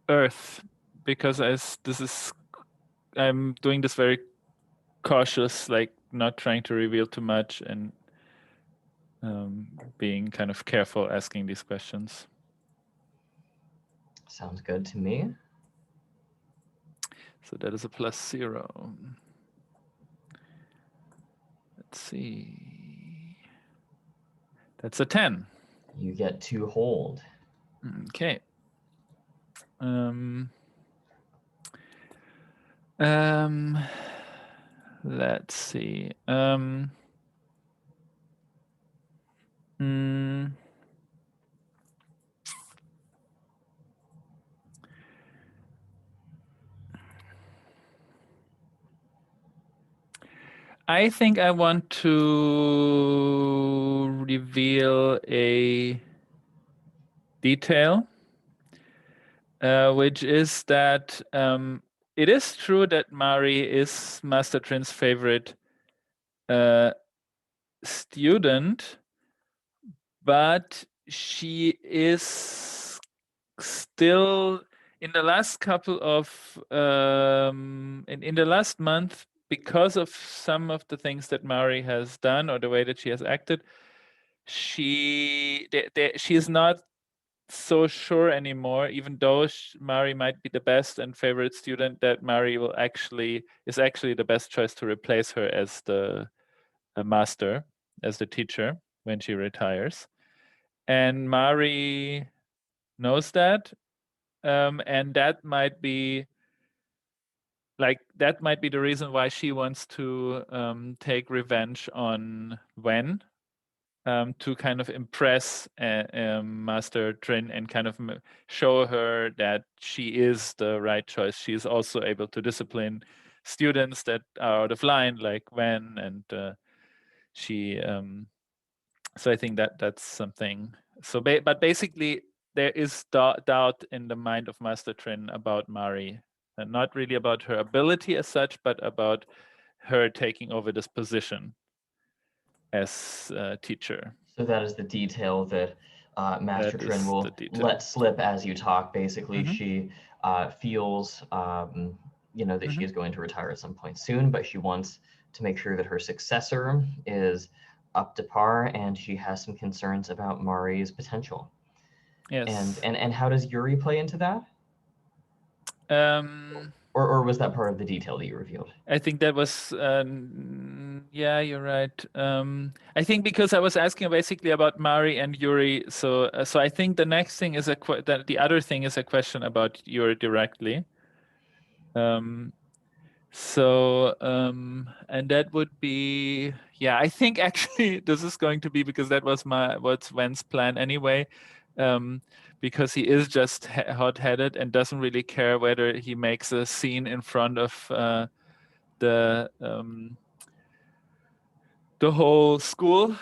Earth because I'm doing this very cautious, like not trying to reveal too much and being kind of careful asking these questions. Sounds good to me. So that is a +0. Let's see. That's a 10. You get to hold. Okay. Let's see. I think I want to reveal a detail, which is that it is true that Mari is Master Trin's favorite student, but she is still in the last couple of in the last month, because of some of the things that Mari has done or the way that she has acted, she is not so sure anymore, even though Mari might be the best and favorite student, that Mari is actually the best choice to replace her as the master, as the teacher when she retires. And Mari knows that, and that might be the reason why she wants to take revenge on Wen, to kind of impress Master Trin and kind of show her that she is the right choice. She is also able to discipline students that are out of line, like Wen, and she. So I think that's something. So, but basically, there is doubt in the mind of Master Trin about Mari, and not really about her ability as such, but about her taking over this position as teacher. So that is the detail that Master That Trin is will the detail. let slip as you talk. Basically, Mhm. she feels, that she Mhm. is going to retire at some point soon, but she wants to make sure that her successor is up to par, and she has some concerns about Mari's potential. Yes. And how does Yuri play into that? Or was that part of the detail that you revealed? I think that was, yeah, you're right. I think because I was asking basically about Mari and Yuri, so I think the next thing is the other thing is a question about Yuri directly. And that would be, yeah, I think actually this is going to be, because that was what's Wen's plan anyway. because he is just hot-headed and doesn't really care whether he makes a scene in front of the whole school,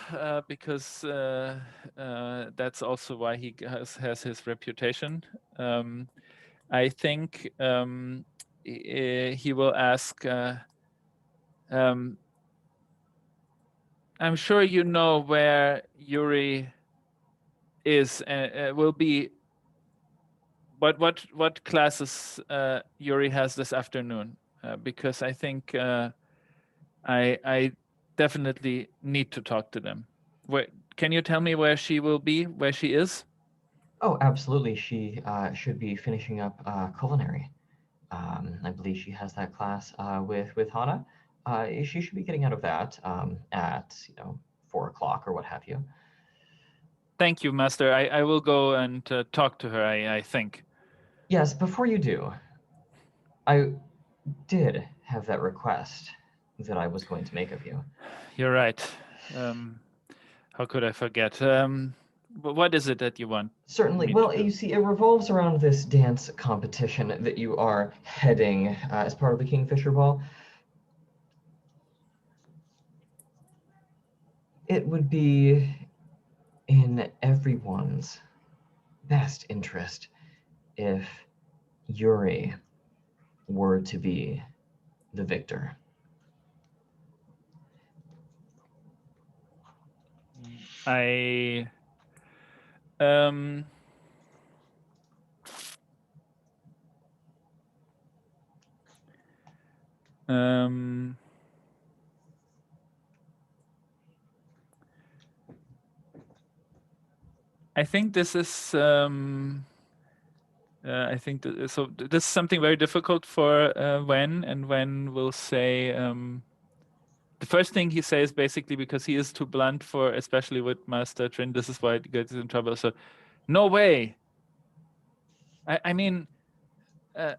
because that's also why he has his reputation. I think he will ask, I'm sure you know where Yuri is, will be, what classes Yuri has this afternoon, because I think I definitely need to talk to them. Can you tell me where she will be, where she is? Oh, absolutely. She should be finishing up culinary. I believe she has that class with Hana. She should be getting out of that at 4 o'clock or what have you. Thank you, Master. I will go and talk to her, I think. Yes, before you do, I did have that request that I was going to make of you. You're right. How could I forget? What is it that you want? Certainly. Well, you see, it revolves around this dance competition that you are heading as part of the Kingfisher Ball. It would be in everyone's best interest if Yuri were to be the victor. I think this is I think so. This is something very difficult for Wen, and Wen will say the first thing he says, basically, because he is too blunt for, especially with Master Trin. This is why he gets in trouble. So, no way. I mean, but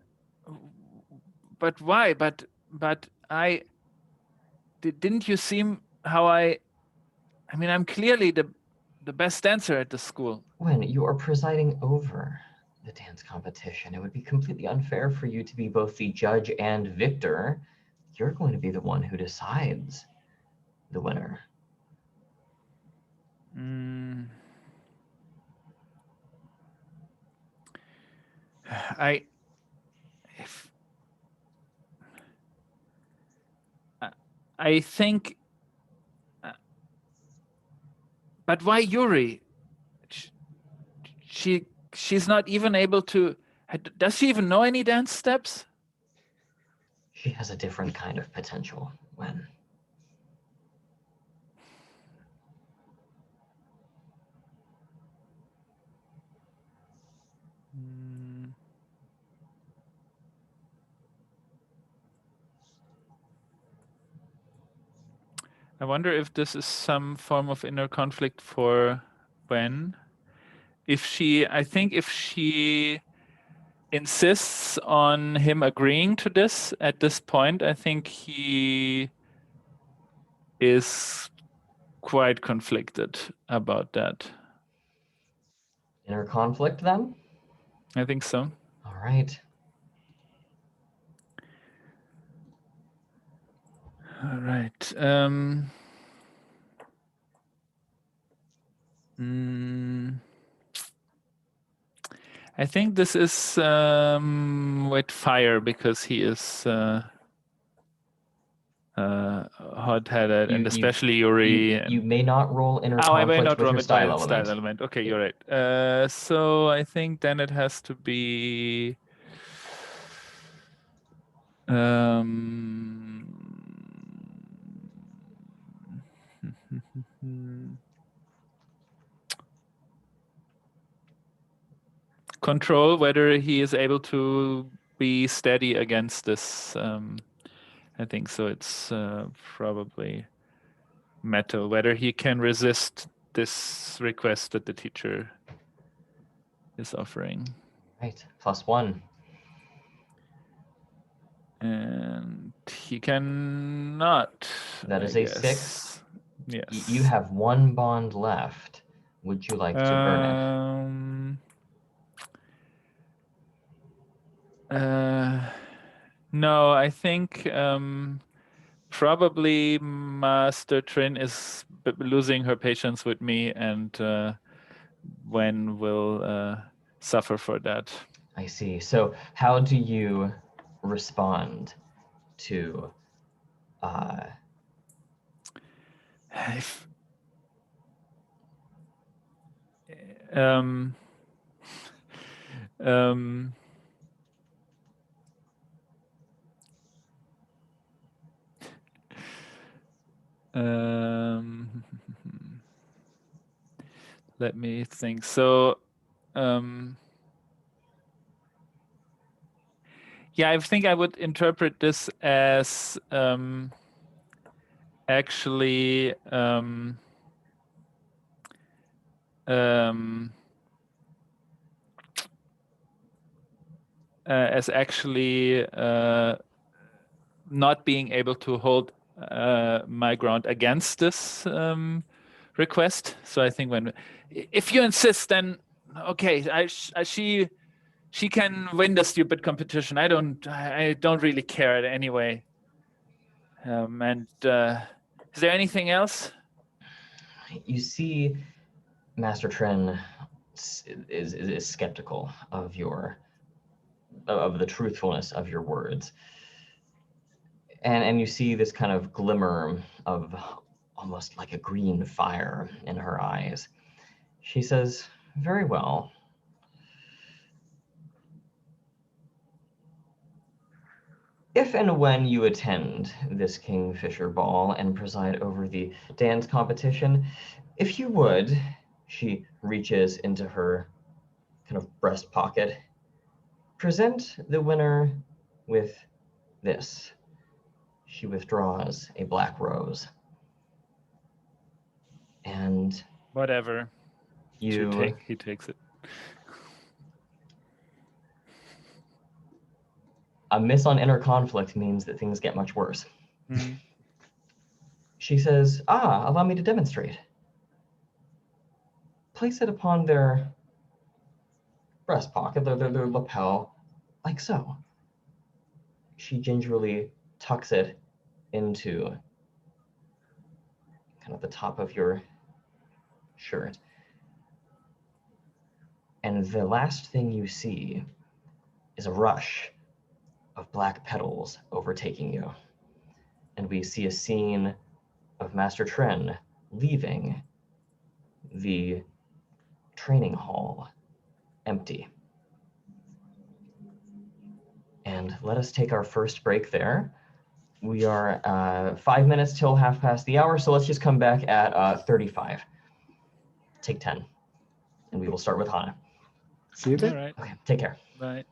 why? But I didn't you see how I mean, I'm clearly the best dancer at the school. When you are presiding over the dance competition, it would be completely unfair for you to be both the judge and victor. You're going to be the one who decides the winner. I think, but why Yuri? She's not even able to. Does she even know any dance steps? She has a different kind of potential. When I wonder if this is some form of inner conflict for Wen. I think if she insists on him agreeing to this at this point, I think he is quite conflicted about that. Inner conflict, then? I think so. All right. All right. I think this is with fire, because he is hot-headed, and especially Yuri. You may not roll inner I may conflict not with roll your it style by element. style element. Okay, you're right. So I think then it has to be control, whether he is able to be steady against this. I think so. It's probably metal, whether he can resist this request that the teacher is offering. Right, +1. And he cannot. That is a 6. Yes. You have 1 bond left. Would you like to burn it? No, I think probably Master Trin is losing her patience with me, and Wen will suffer for that. I see. So how do you respond to If, um, um, let me think. So, yeah, I think I would interpret this as actually as actually not being able to hold my ground against this request. So I think if you insist, then okay, she can win the stupid competition. I don't really care anyway. And is there anything else? you see Master Trin is skeptical of the truthfulness of your words. And you see this kind of glimmer of almost like a green fire in her eyes. She says, very well. If and when you attend this Kingfisher Ball and preside over the dance competition, if you would, she reaches into her kind of breast pocket, present the winner with this. She withdraws a black rose. And whatever. he takes it. A miss on inner conflict means that things get much worse. Mm. She says, allow me to demonstrate. Place it upon their breast pocket, their lapel, like so. She gingerly tucks it into kind of the top of your shirt. And the last thing you see is a rush of black petals overtaking you. And we see a scene of Master Trin leaving the training hall empty. And let us take our first break there. We are 5 minutes till 1:30, so let's just come back at 35. Take 10, and we will start with Hana. See you then. All right. Okay, take care. Bye.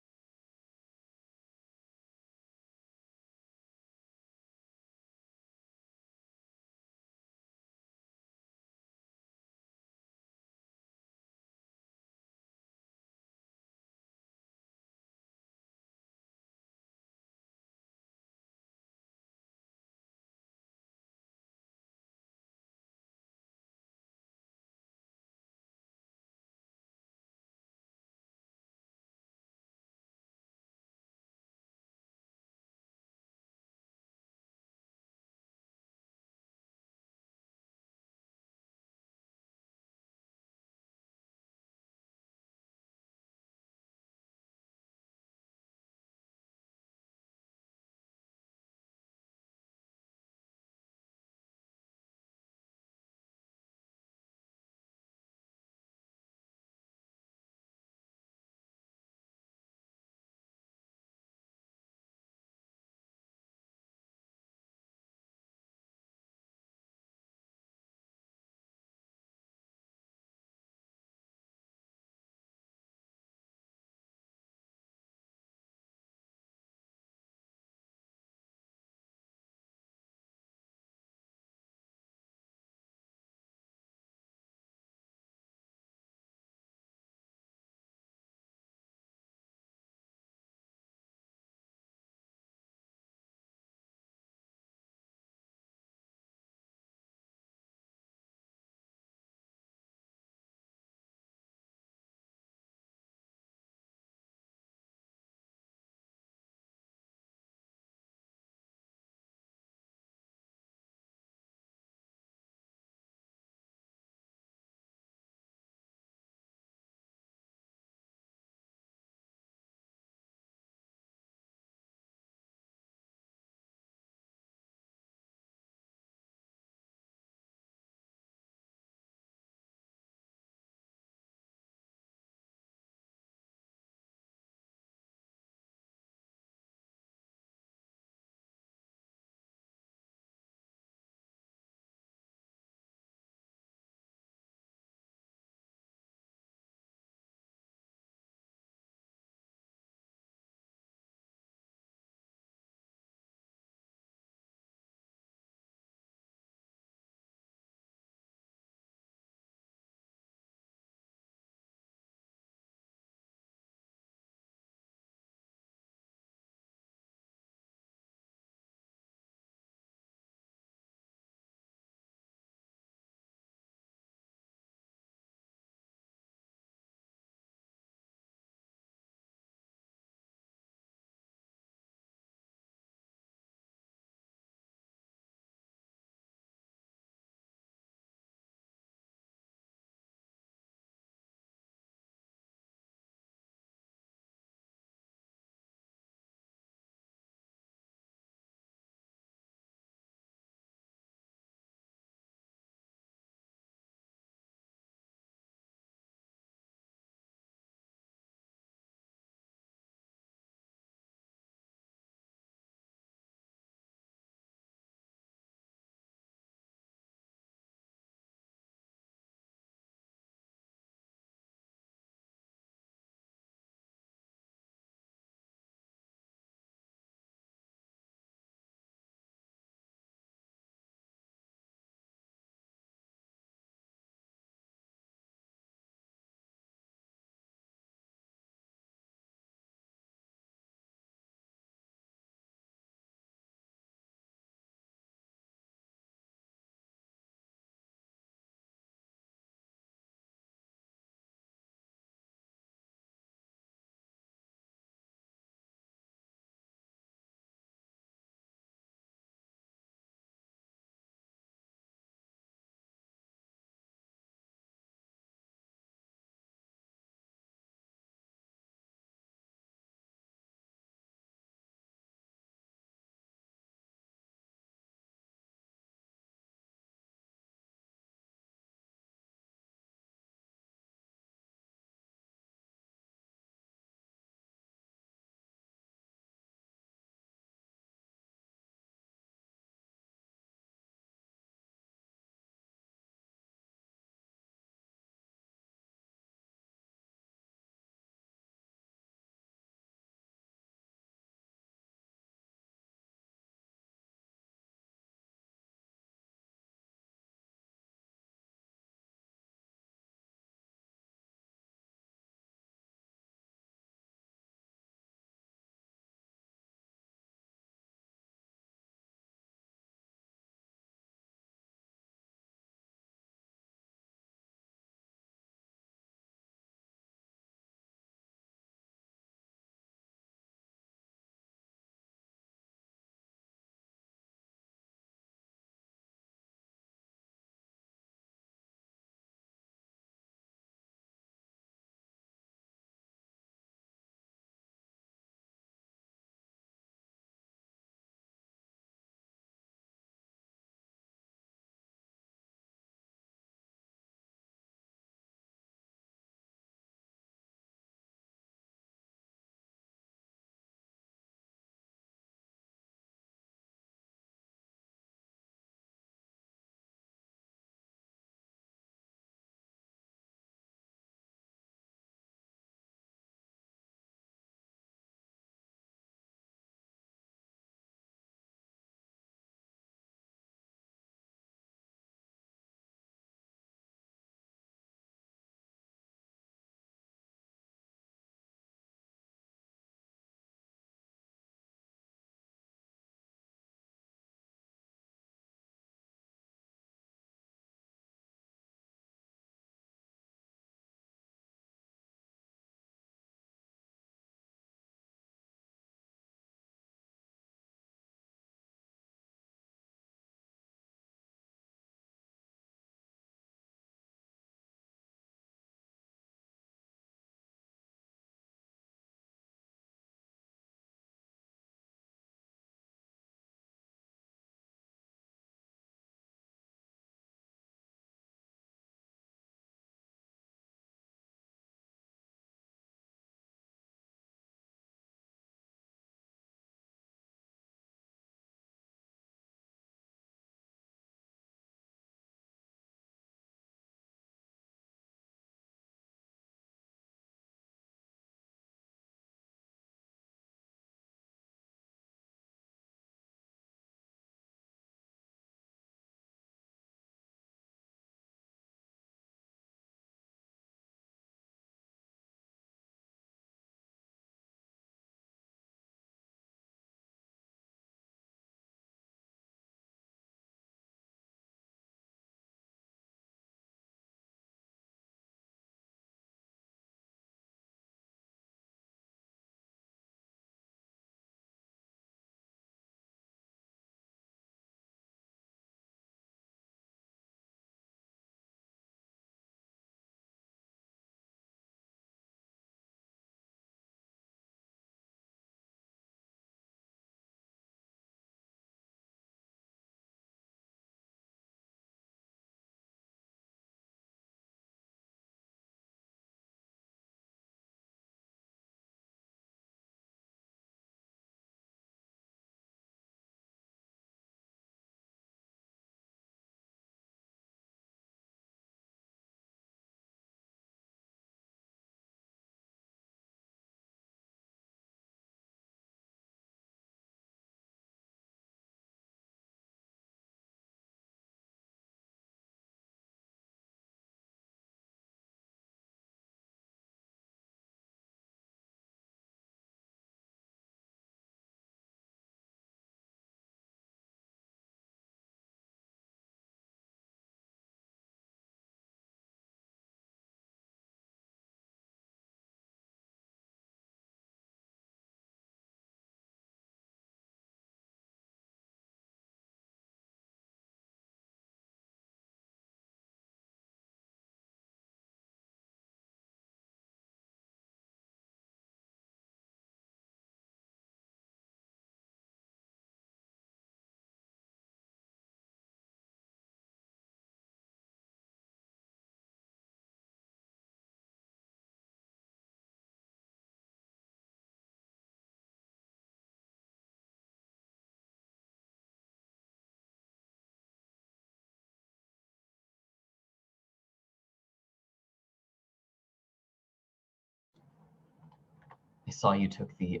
saw you took the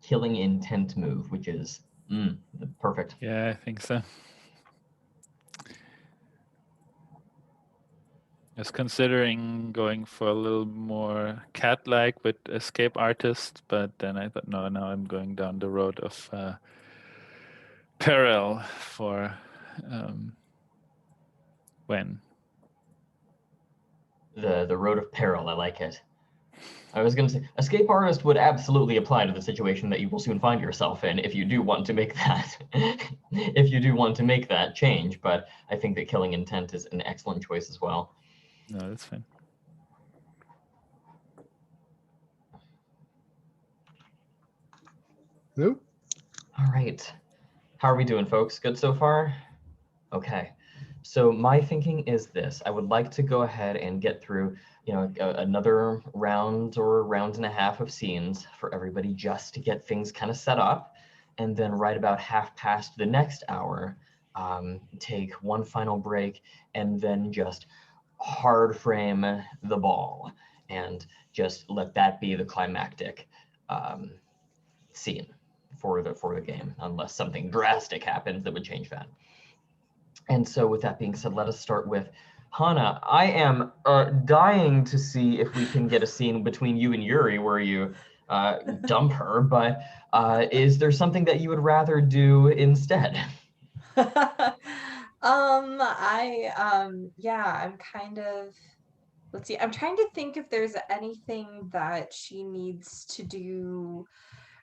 killing intent move, which is perfect. Yeah, I think so. I was considering going for a little more cat-like with escape artist, but then I thought, no, now I'm going down the road of peril for when. The road of peril, I like it. I was going to say, escape artist would absolutely apply to the situation that you will soon find yourself in if you do want to make that, if you do want to make that change. But I think that killing intent is an excellent choice as well. No, that's fine. Nope. All right. How are we doing, folks? Good so far? Okay. So my thinking is this. I would like to go ahead and get through, another round or round and a half of scenes for everybody just to get things kind of set up. And then right about half past the next hour, take one final break and then just hard frame the ball and just let that be the climactic scene for the game, unless something drastic happens that would change that. And so with that being said, let us start with Hana. I am dying to see if we can get a scene between you and Yuri where you dump her, but is there something that you would rather do instead? I'm kind of, let's see, I'm trying to think if there's anything that she needs to do,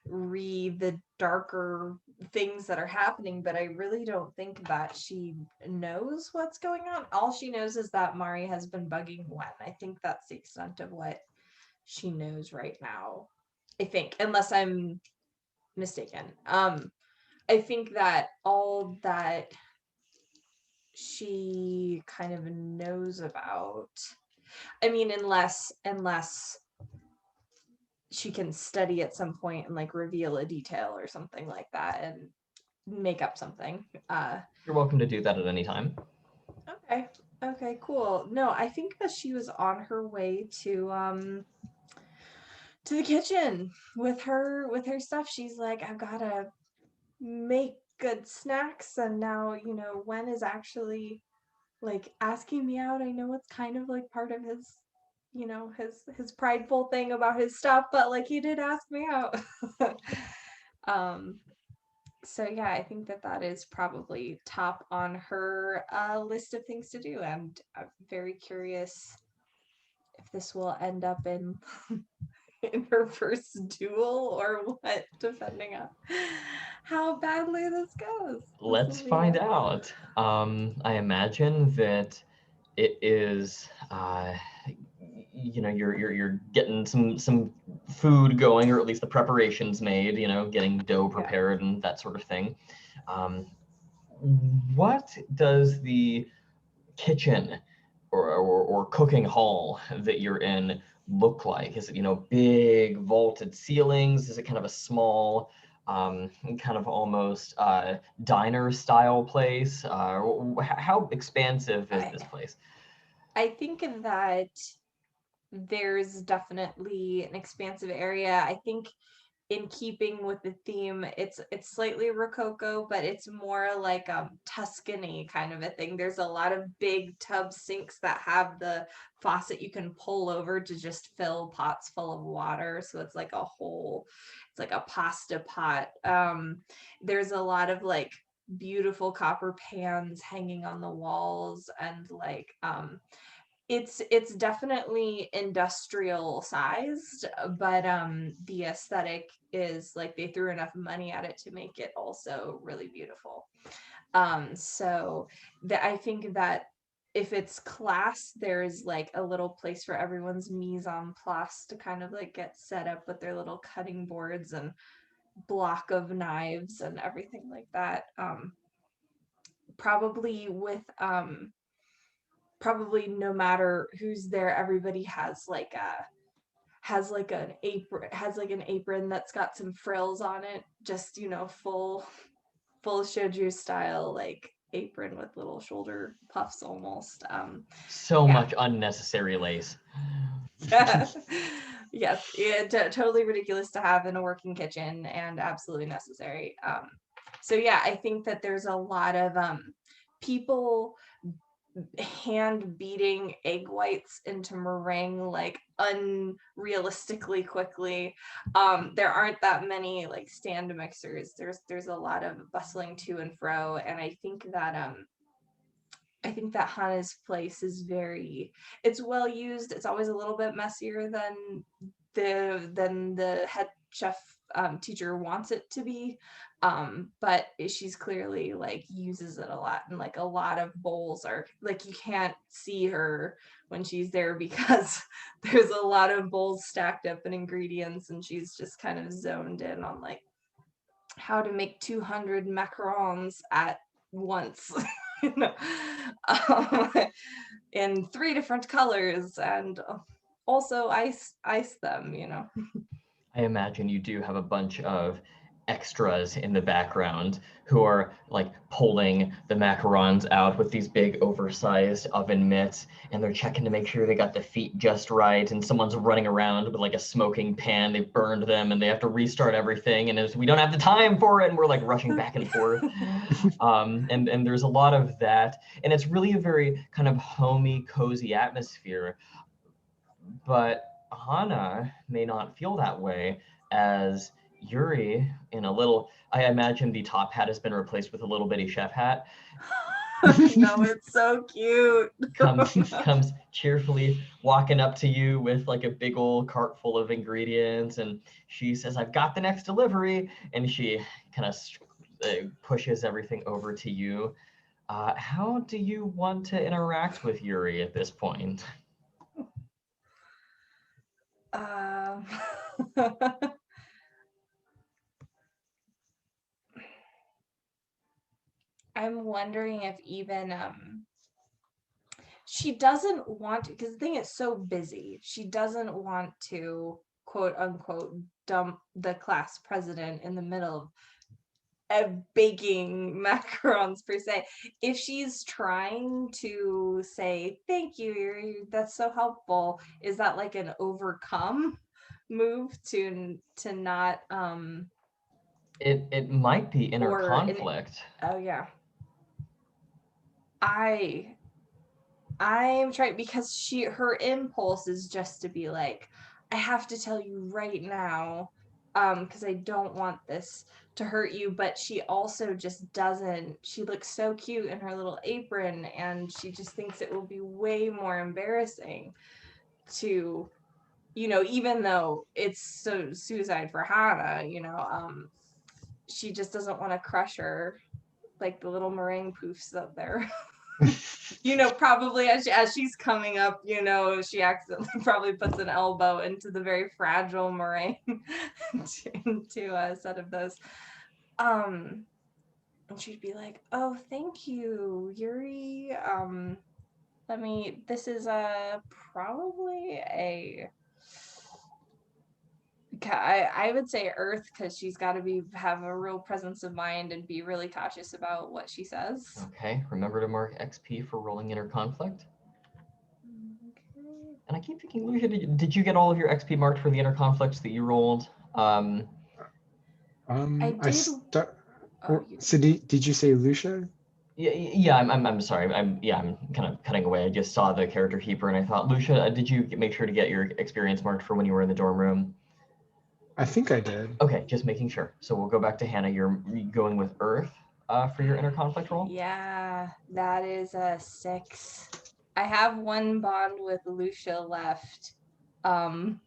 read the darker things that are happening, but I really don't think that she knows what's going on. All she knows is that Mari has been bugging Gwen. I think that's the extent of what she knows right now. I think, unless I'm mistaken. I think that all that she kind of knows about, I mean, unless she can study at some point and like reveal a detail or something like that and make up something. You're welcome to do that at any time. Okay, cool. No, I think that she was on her way to the kitchen with her stuff. She's like, I've gotta make good snacks, and now Wen is actually like asking me out. I know it's kind of like part of his his prideful thing about his stuff, but like he did ask me out. So yeah, I think that is probably top on her list of things to do, and I'm very curious if this will end up in in her first duel or what, depending on how badly this goes. Let's find out. I imagine that it is you're getting some food going, or at least the preparations made, getting dough prepared and that sort of thing. What does the kitchen or cooking hall that you're in look like? Is it big vaulted ceilings? Is it kind of a small kind of almost diner style place? How expansive is this place? I think that there's definitely an expansive area. I think in keeping with the theme, it's slightly Rococo, but it's more like Tuscany kind of a thing. There's a lot of big tub sinks that have the faucet you can pull over to just fill pots full of water. So it's like it's like a pasta pot. There's a lot of like beautiful copper pans hanging on the walls, and like it's definitely industrial sized, but the aesthetic is like they threw enough money at it to make it also really beautiful. So I think that if it's class, there's like a little place for everyone's mise en place to kind of like get set up with their little cutting boards and block of knives and everything like that. Probably with probably no matter who's there, everybody has like an apron that's got some frills on it, just full shoju style like apron with little shoulder puffs almost. So much unnecessary lace. Yes, totally ridiculous to have in a working kitchen and absolutely necessary. So yeah, I think that there's a lot of people hand beating egg whites into meringue like unrealistically quickly. There aren't that many like stand mixers. There's a lot of bustling to and fro, and I think that Hannah's place is it's well used. It's always a little bit messier than the head chef teacher wants it to be. But she's clearly like uses it a lot, and like a lot of bowls are like, you can't see her when she's there because there's a lot of bowls stacked up and ingredients, and she's just kind of zoned in on like how to make 200 macarons at once. You know, in 3 different colors, and also ice them, you know. I imagine you do have a bunch of extras in the background who are like pulling the macarons out with these big oversized oven mitts, and they're checking to make sure they got the feet just right, and someone's running around with like a smoking pan. They've burned them and they have to restart everything, and we don't have the time for it, and we're like rushing back and forth. And there's a lot of that, and it's really a very kind of homey, cozy atmosphere. But Hana may not feel that way, as Yuri, in a little, I imagine the top hat has been replaced with a little bitty chef hat, No, it's so cute. comes cheerfully walking up to you with like a big old cart full of ingredients, and she says, "I've got the next delivery," and she kind of pushes everything over to you. How do you want to interact with Yuri at this point? I'm wondering if even she doesn't want to, because the thing is so busy, she doesn't want to quote unquote dump the class president in the middle of baking macarons per se. If she's trying to say thank you, that's so helpful, is that like an overcome move to not It might be inner conflict. Oh yeah, I'm trying, because her impulse is just to be like, I have to tell you right now, because I don't want this to hurt you, but she also just doesn't. She looks so cute in her little apron, and she just thinks it will be way more embarrassing to, you know, even though it's so suicide for Hannah, you know, she just doesn't want to crush her like the little meringue poofs up there. You know, probably as she's coming up, you know, she accidentally probably puts an elbow into the very fragile meringue into a set of those. And she'd be like, "Oh, thank you, Yuri. This is probably a, I would say Earth, because she's got to have a real presence of mind and be really cautious about what she says." Okay, remember to mark XP for rolling inner conflict. Okay. And I keep thinking, Lucia, did you get all of your XP marked for the inner conflicts that you rolled? I did. So did you say Lucia? Yeah. I'm sorry. I'm kind of cutting away. I just saw the character heaper and I thought, Lucia, did you make sure to get your experience marked for when you were in the dorm room? I think I did. Okay, just making sure. So we'll go back to Hannah. You're going with Earth for your inner conflict roll? Yeah, that is a 6. I have one bond with Lucia left. That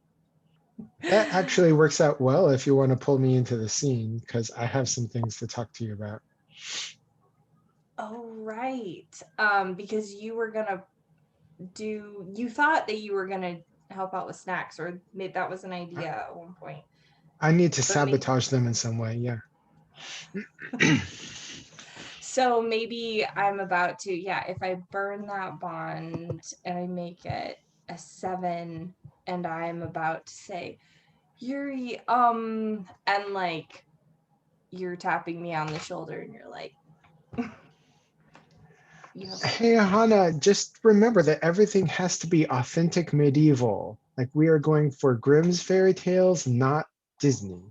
actually works out well if you want to pull me into the scene, because I have some things to talk to you about. Oh, right. Because you were gonna you thought that you were gonna help out with snacks, or maybe that was an idea at one point. I need to sabotage them in some way, yeah. So maybe I'm about to, if I burn that bond and I make it a 7, and I'm about to say, Yuri, and like you're tapping me on the shoulder and you're like, Hey, Hannah, just remember that everything has to be authentic medieval. Like we are going for Grimm's fairy tales, not Disney.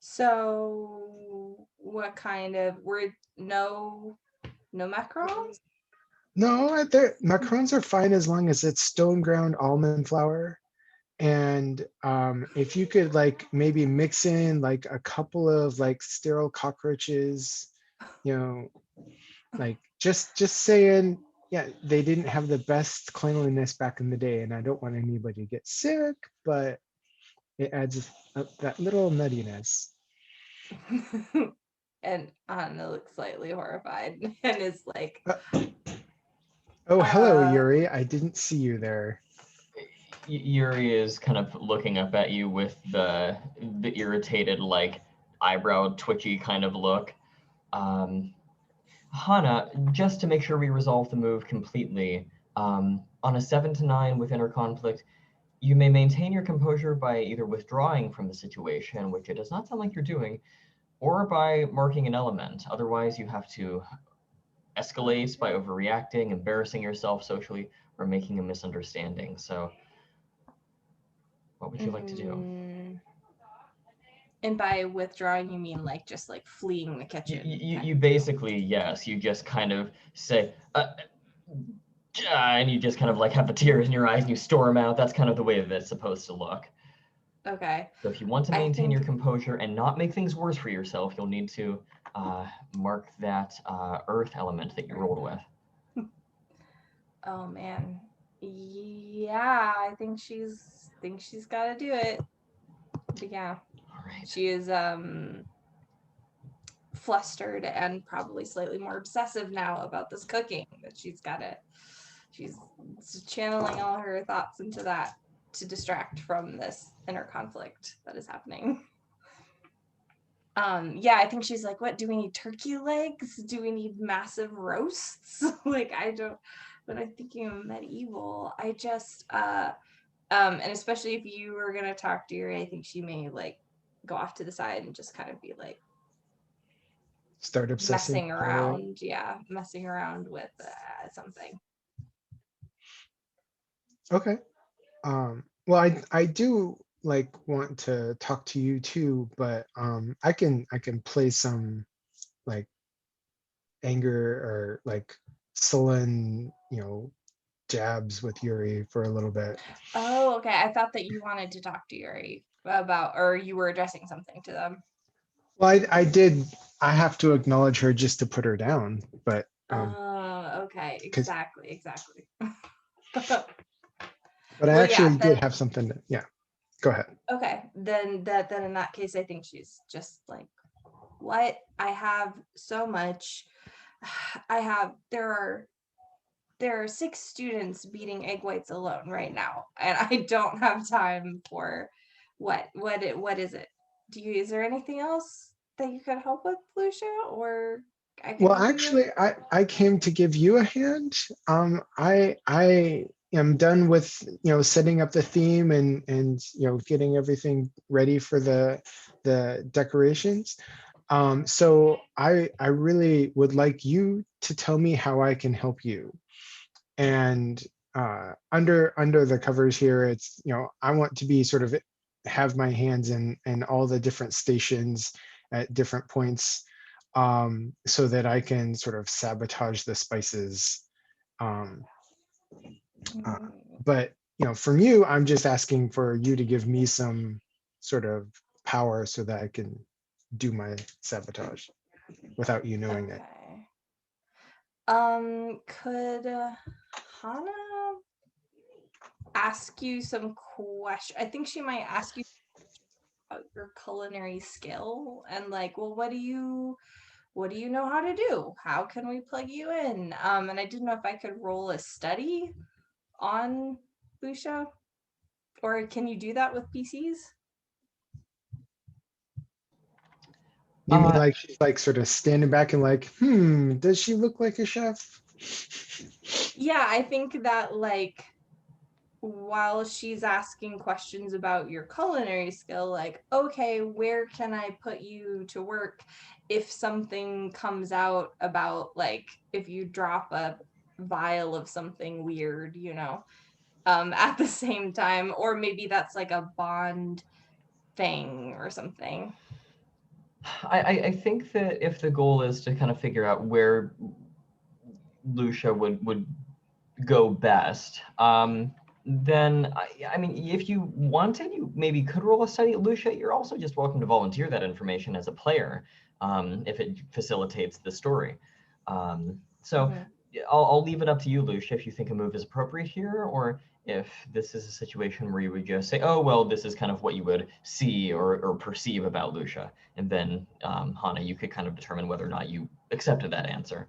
So what kind of no macarons? No, macarons are fine as long as it's stone ground almond flour. And if you could like maybe mix in like a couple of like sterile cockroaches, you know, like just saying, yeah, they didn't have the best cleanliness back in the day, and I don't want anybody to get sick, but it adds that little nuttiness. And Anna looks slightly horrified and is like, Oh, hello, Yuri. I didn't see you there. Yuri is kind of looking up at you with the irritated, like, eyebrow twitchy kind of look. Hana, just to make sure we resolve the move completely, on a 7 to 9 with inner conflict, you may maintain your composure by either withdrawing from the situation, which it does not sound like you're doing, or by marking an element. Otherwise, you have to escalate by overreacting, embarrassing yourself socially, or making a misunderstanding. So, what would you like to do? And by withdrawing, you mean like just like fleeing the kitchen? You basically, yes, you just kind of say, and you just kind of like have the tears in your eyes and you storm out. That's kind of the way that it's supposed to look. Okay. So if you want to maintain your composure and not make things worse for yourself, you'll need to mark that earth element that you rolled with. Oh man. Yeah, I think she's got to do it. But yeah. All right. She is flustered and probably slightly more obsessive now about this cooking, that she's channeling all her thoughts into that to distract from this inner conflict that is happening. Yeah, I think she's like, what, do we need turkey legs? Do we need massive roasts? Like, when I'm thinking of medieval, I just and especially if you were gonna talk to Yuri, I think she may like go off to the side and just kind of be like start obsessing, messing around. Yeah, messing around with something. Okay. Well, I do like want to talk to you too, but I can play some like anger or like sullen, jabs with Yuri for a little bit. Oh, okay. I thought that you wanted to talk to Yuri about, or you were addressing something to them. Well, I did. I have to acknowledge her just to put her down, but okay, exactly. But I actually did have something to, yeah. Go ahead. Okay, then in that case, I think she's just like, what? I have so much. There are 6 students beating egg whites alone right now, and I don't have time for what is it? Is there anything else that you could help with, Lucia? Or well, actually, I came to give you a hand. I am done with setting up the theme and getting everything ready for the decorations. So I really would like you to tell me how I can help you. And under the covers here, it's I want to be sort of have my hands in all the different stations at different points, so that I can sort of sabotage the spices. But from you, I'm just asking for you to give me some sort of power so that I can do my sabotage without you knowing it. Could Hana ask you some questions? I think she might ask you about your culinary skill and like, well, what do you know how to do? How can we plug you in? And I didn't know if I could roll a study on Lucia, or can you do that with PCs? You mean like she's like sort of standing back and like, does she look like a chef? Yeah, I think that like while she's asking questions about your culinary skill, like, okay, where can I put you to work if something comes out about like if you drop a vial of something weird, at the same time, or maybe that's like a bond thing or something. I think that if the goal is to kind of figure out where Lucia would go best, then I mean, if you wanted, you maybe could roll a study at Lucia. You're also just welcome to volunteer that information as a player, if it facilitates the story. So I'll leave it up to you, Lucia, if you think a move is appropriate here, or if this is a situation where you would just say, oh, well, this is kind of what you would see or perceive about Lucia. And then, Hana, you could kind of determine whether or not you accepted that answer,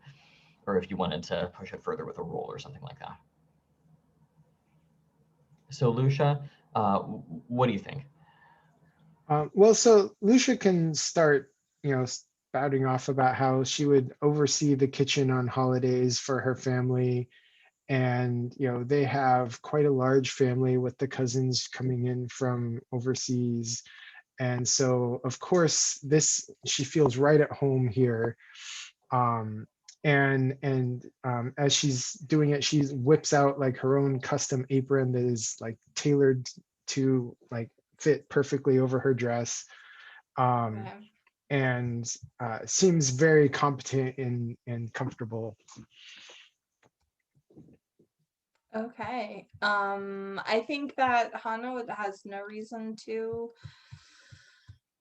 or if you wanted to push it further with a roll or something like that. So Lucia, what do you think? Well, so Lucia can start, spouting off about how she would oversee the kitchen on holidays for her family. And, they have quite a large family with the cousins coming in from overseas. And so, of course, she feels right at home here. As she's doing it, she whips out like her own custom apron that is like tailored to like fit perfectly over her dress, and seems very competent and comfortable. Okay. I think that Hana has no reason to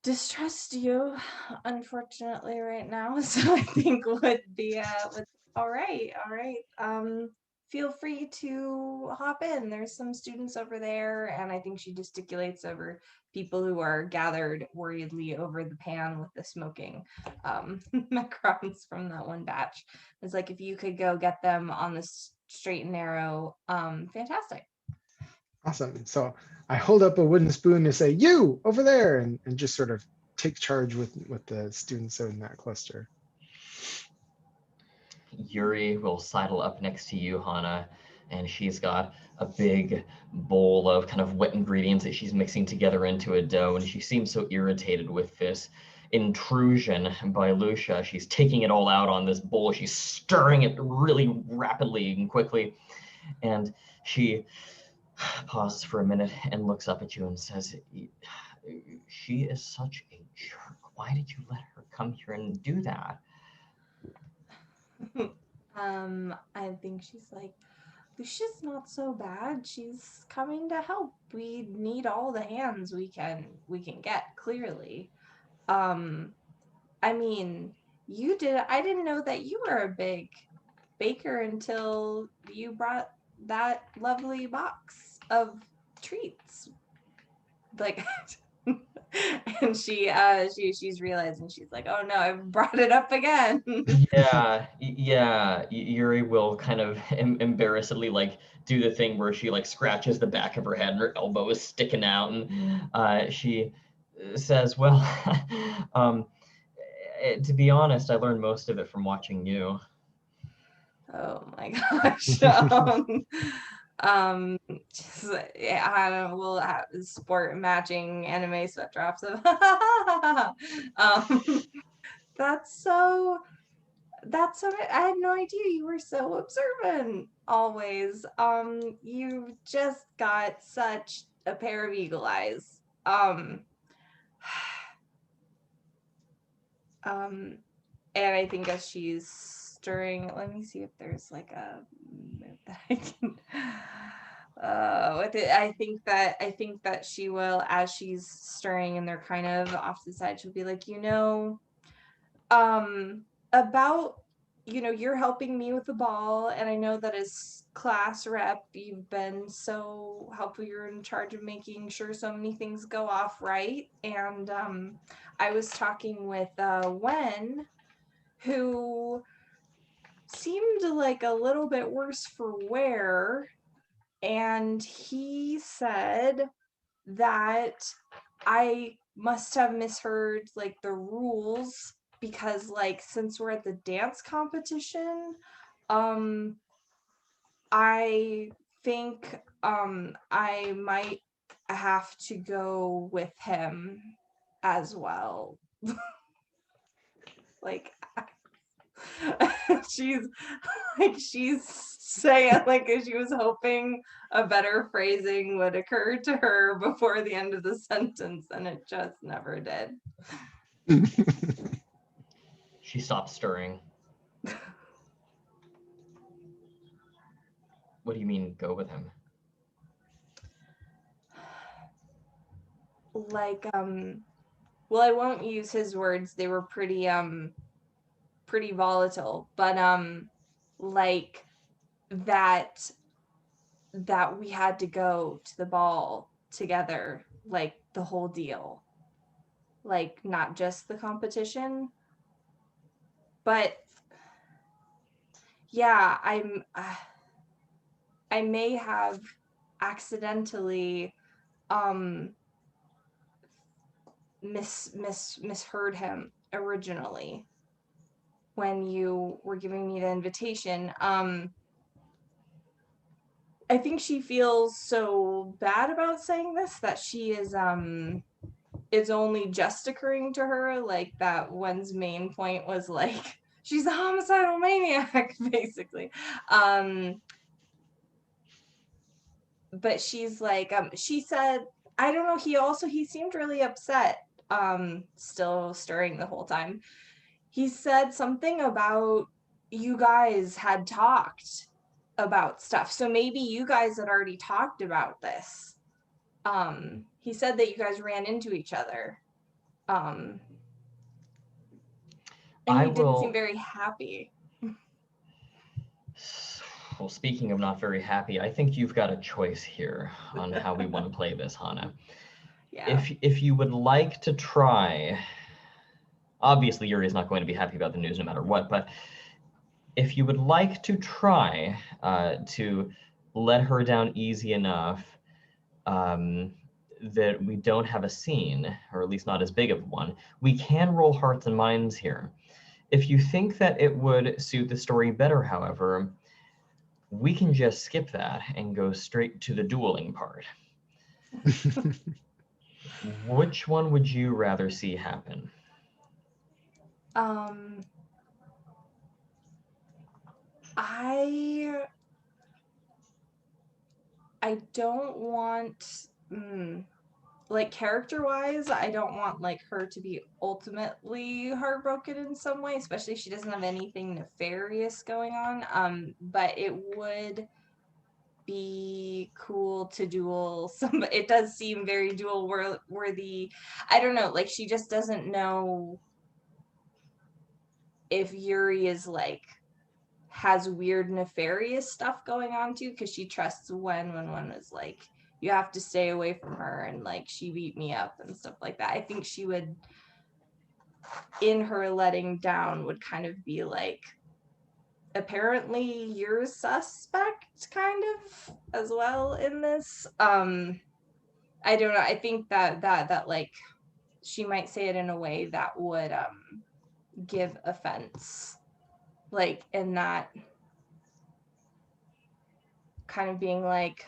distrust you, unfortunately, right now. So I think would be all right. Feel free to hop in. There's some students over there, and I think she gesticulates over people who are gathered worriedly over the pan with the smoking macarons from that one batch. It's like, if you could go get them on the straight and narrow, fantastic. Awesome. So I hold up a wooden spoon to say, you over there, and just sort of take charge with the students in that cluster. Yuri will sidle up next to you, Hana, and she's got a big bowl of kind of wet ingredients that she's mixing together into a dough, and she seems so irritated with this intrusion by Lucia. She's taking it all out on this bowl. She's stirring it really rapidly and quickly, and she pauses for a minute and looks up at you and says, she is such a jerk. Why did you let her come here and do that? I think she's like, Lucia's not so bad. She's coming to help. We need all the hands we can get, clearly. I mean, I didn't know that you were a big baker until you brought that lovely box of treats. Like and she's realizing, she's like, oh no, I brought it up again. Yeah. Yuri will kind of embarrassedly like do the thing where she like scratches the back of her head and her elbow is sticking out, and she says, well, to be honest, I learned most of it from watching you. Oh my gosh. Yeah, I don't know, we'll have sport matching anime sweat drops of that's so I had no idea you were so observant always. You just got such a pair of eagle eyes. And I think as she's stirring, let me see if there's like a move that I can with it. I think that she will, as she's stirring and they're kind of off to the side, she'll be like, about, you're helping me with the ball, and I know that as class rep, you've been so helpful. You're in charge of making sure so many things go off right. And I was talking with Wen, who seemed like a little bit worse for wear, and he said that I must have misheard like the rules, because like, since we're at the dance competition, I think I might have to go with him as well. Like, she's she's saying like she was hoping a better phrasing would occur to her before the end of the sentence, and it just never did. She stopped stirring. What do you mean, go with him? Like, well, I won't use his words. They were pretty volatile, but like that we had to go to the ball together, like the whole deal, like not just the competition. But yeah, I may have accidentally misheard him originally when you were giving me the invitation. I think she feels so bad about saying this that she is it's only just occurring to her, like that one's main point was like she's a homicidal maniac, basically. But she's like, she said, I don't know, he seemed really upset, still stirring the whole time. He said something about you guys had talked about stuff. So maybe you guys had already talked about this. He said that you guys ran into each other. And he didn't seem very happy. Well, speaking of not very happy, I think you've got a choice here on how we want to play this, Hana. Yeah. If you would like to try, obviously Yuri is not going to be happy about the news no matter what, but if you would like to try to let her down easy enough that we don't have a scene, or at least not as big of one, we can roll hearts and minds here. If you think that it would suit the story better, however, we can just skip that and go straight to the dueling part. Which one would you rather see happen? I don't want, like character-wise, I don't want like her to be ultimately heartbroken in some way, especially if she doesn't have anything nefarious going on. But it would be cool to duel some. It does seem very duel worthy. I don't know, like she just doesn't know if Yuri is like has weird nefarious stuff going on too, because she trusts when one is like, you have to stay away from her, and like she beat me up and stuff like that. I think she would, in her letting down, would kind of be like, apparently you're suspect kind of as well in this. I don't know, I think that like she might say it in a way that would give offense, like in that kind of being like,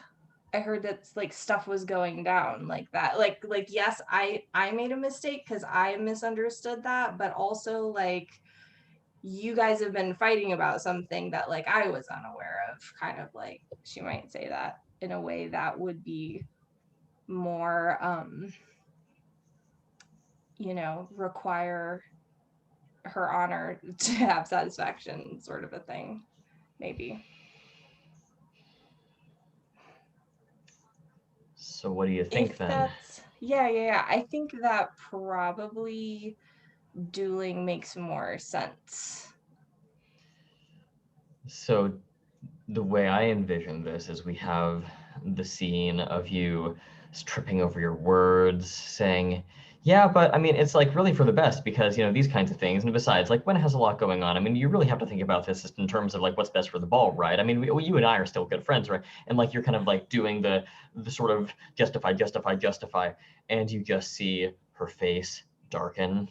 I heard that like stuff was going down like that, like yes, I made a mistake because I misunderstood that, but also like you guys have been fighting about something that like I was unaware of, kind of like she might say that in a way that would be more require her honor to have satisfaction, sort of a thing, maybe. So what do you think If then? that's, yeah, I think that probably dueling makes more sense. So the way I envision this is we have the scene of you tripping over your words, saying, yeah, but I mean, it's like really for the best because, these kinds of things. And besides, like Gwen has a lot going on. I mean, you really have to think about this in terms of like what's best for the ball, right? I mean, you and I are still good friends, right? And like you're kind of like doing the sort of justify. And you just see her face darken.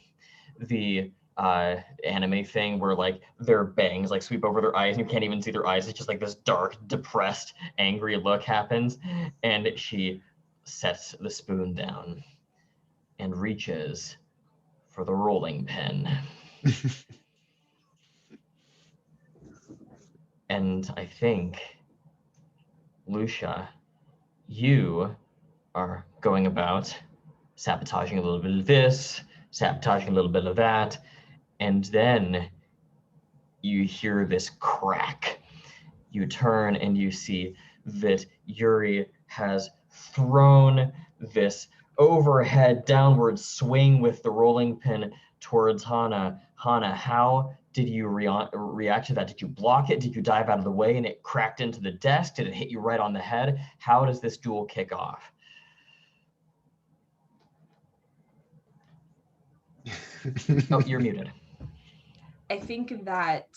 The anime thing where like their bangs like sweep over their eyes and you can't even see their eyes. It's just like this dark, depressed, angry look happens, and she sets the spoon down and reaches for the rolling pin. And I think, Lucia, you are going about sabotaging a little bit of this, sabotaging a little bit of that, and then you hear this crack. You turn and you see that Yuri has thrown this overhead downward swing with the rolling pin towards Hana. Hana, how did you react to that? Did you block it? Did you dive out of the way and it cracked into the desk? Did it hit you right on the head? How does this duel kick off? Oh, you're muted. I think that,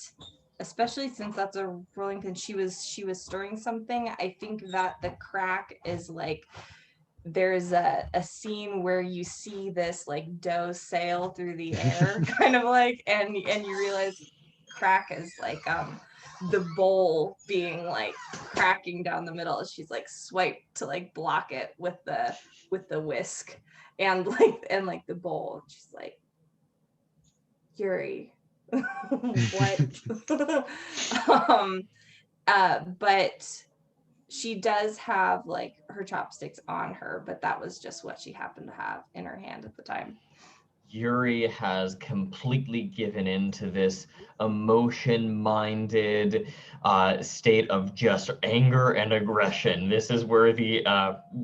especially since that's a rolling pin, she was stirring something. I think that the crack is like, there's a scene where you see this like dough sail through the air, kind of like, and you realize crack is like the bowl being like cracking down the middle. She's like swiped to like block it with the whisk and like the bowl. She's like, Yuri, what? But she does have like her chopsticks on her, but that was just what she happened to have in her hand at the time. Yuri has completely given into this emotion-minded state of just anger and aggression. This is where the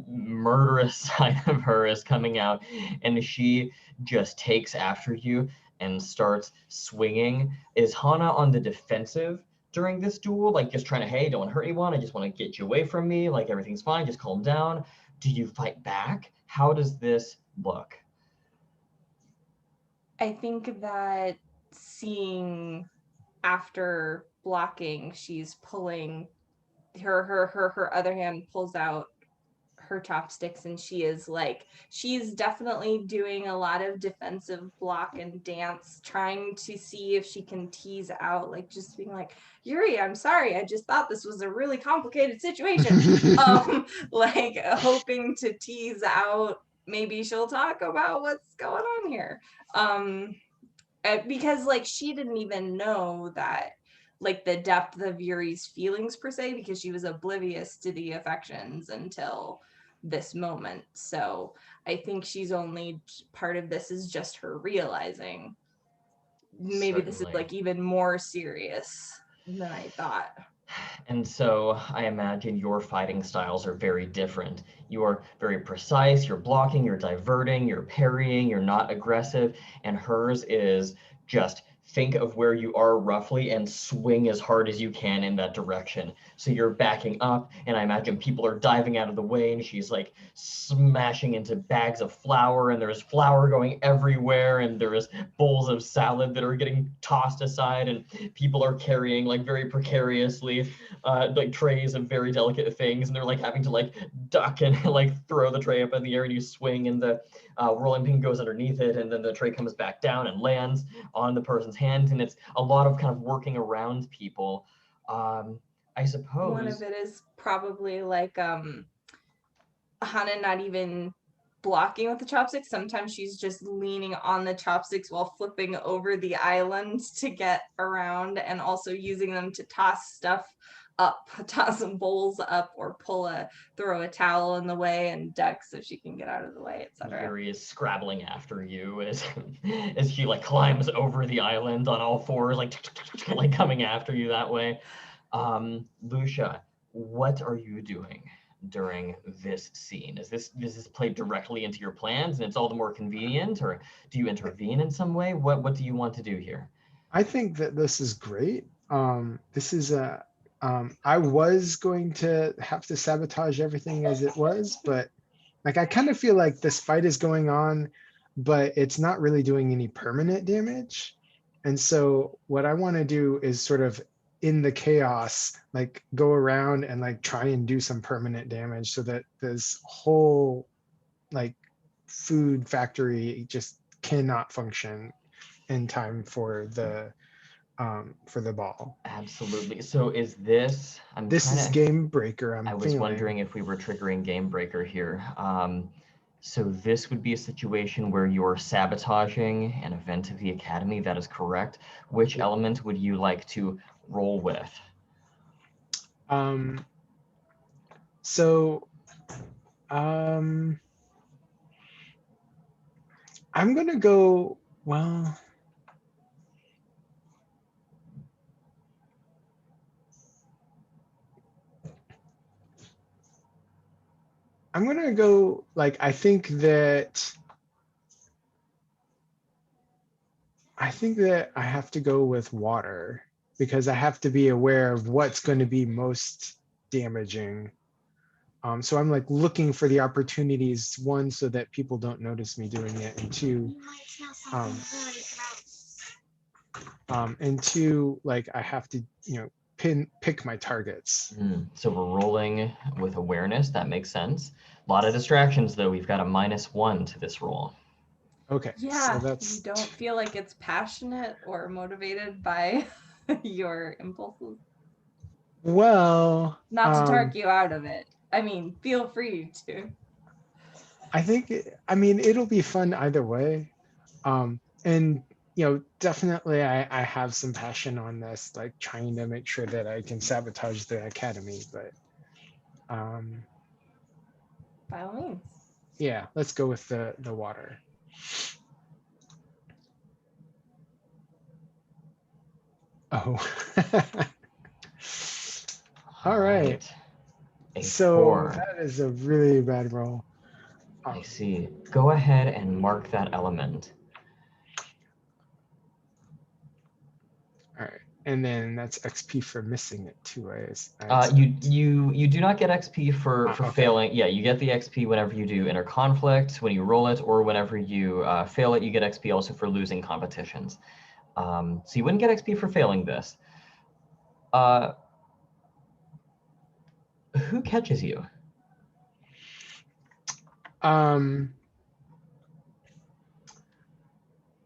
murderous side of her is coming out, and she just takes after you and starts swinging. Is Hana on the defensive during this duel? Like just trying to, hey, don't want to hurt anyone. I just want to get you away from me. Like everything's fine. Just calm down. Do you fight back? How does this look? I think that seeing after blocking, she's pulling her other hand pulls out her chopsticks, and she's definitely doing a lot of defensive block and dance, trying to see if she can tease out, like just being like, Yuri, I'm sorry, I just thought this was a really complicated situation. Like hoping to tease out, maybe she'll talk about what's going on here. Because like she didn't even know that like the depth of Yuri's feelings per se, because she was oblivious to the affections until this moment. So I think she's only part of this is just her realizing maybe this is like even more serious than I thought. And so I imagine your fighting styles are very different. You're very precise, you're blocking, you're diverting, you're parrying, you're not aggressive, and hers is just think of where you are roughly and swing as hard as you can in that direction. So you're backing up, and I imagine people are diving out of the way, and she's like smashing into bags of flour, and there's flour going everywhere, and there's bowls of salad that are getting tossed aside, and people are carrying like very precariously like trays of very delicate things, and they're like having to like duck and like throw the tray up in the air, and you swing, and the rolling pin goes underneath it, and then the tray comes back down and lands on the person's hand, and it's a lot of kind of working around people. I suppose one of it is probably like Hana not even blocking with the chopsticks. Sometimes she's just leaning on the chopsticks while flipping over the island to get around, and also using them to toss stuff up, toss some bowls up, or throw a towel in the way and duck so she can get out of the way, etc. Yuri is scrabbling after you as she like climbs over the island on all fours, like coming after you that way. Lucia, what are you doing during this scene? Does this play directly into your plans and it's all the more convenient, or do you intervene in some way? What do you want to do here? I think that this is great. This is a I was going to have to sabotage everything as it was, but like I kind of feel like this fight is going on, but it's not really doing any permanent damage. And so what I want to do is sort of in the chaos, like go around and like try and do some permanent damage so that this whole like food factory just cannot function in time for the ball. Absolutely. So is this? This is game breaker. I was wondering if we were triggering game breaker here. So this would be a situation where you're sabotaging an event of the academy. That is correct. Which element would you like to roll with? So I'm gonna go, well, I'm gonna go, like, I think that I have to go with water, because I have to be aware of what's going to be most damaging. So I'm like looking for the opportunities, one, so that people don't notice me doing it, and two, like I have to, pick my targets. So we're rolling with awareness. That makes sense. A lot of distractions, though. We've got a -1 to this roll. Okay. Yeah, So that's, you don't feel like it's passionate or motivated by your impulses. well, Not to talk you out of it. I mean, feel free to. I think, I mean, it'll be fun either way. And definitely I have some passion on this, like trying to make sure that I can sabotage the academy, but By all means. yeah, let's go with the water. Oh. All right. So 4. that is a really bad roll. I see. Go ahead and mark that element. All right. And then that's XP for missing it too, You do not get XP for okay. failing. Yeah, you get the XP whenever you do inner conflict, when you roll it, or whenever you fail it. You get XP also for losing competitions. So you wouldn't get XP for failing this. Who catches you? I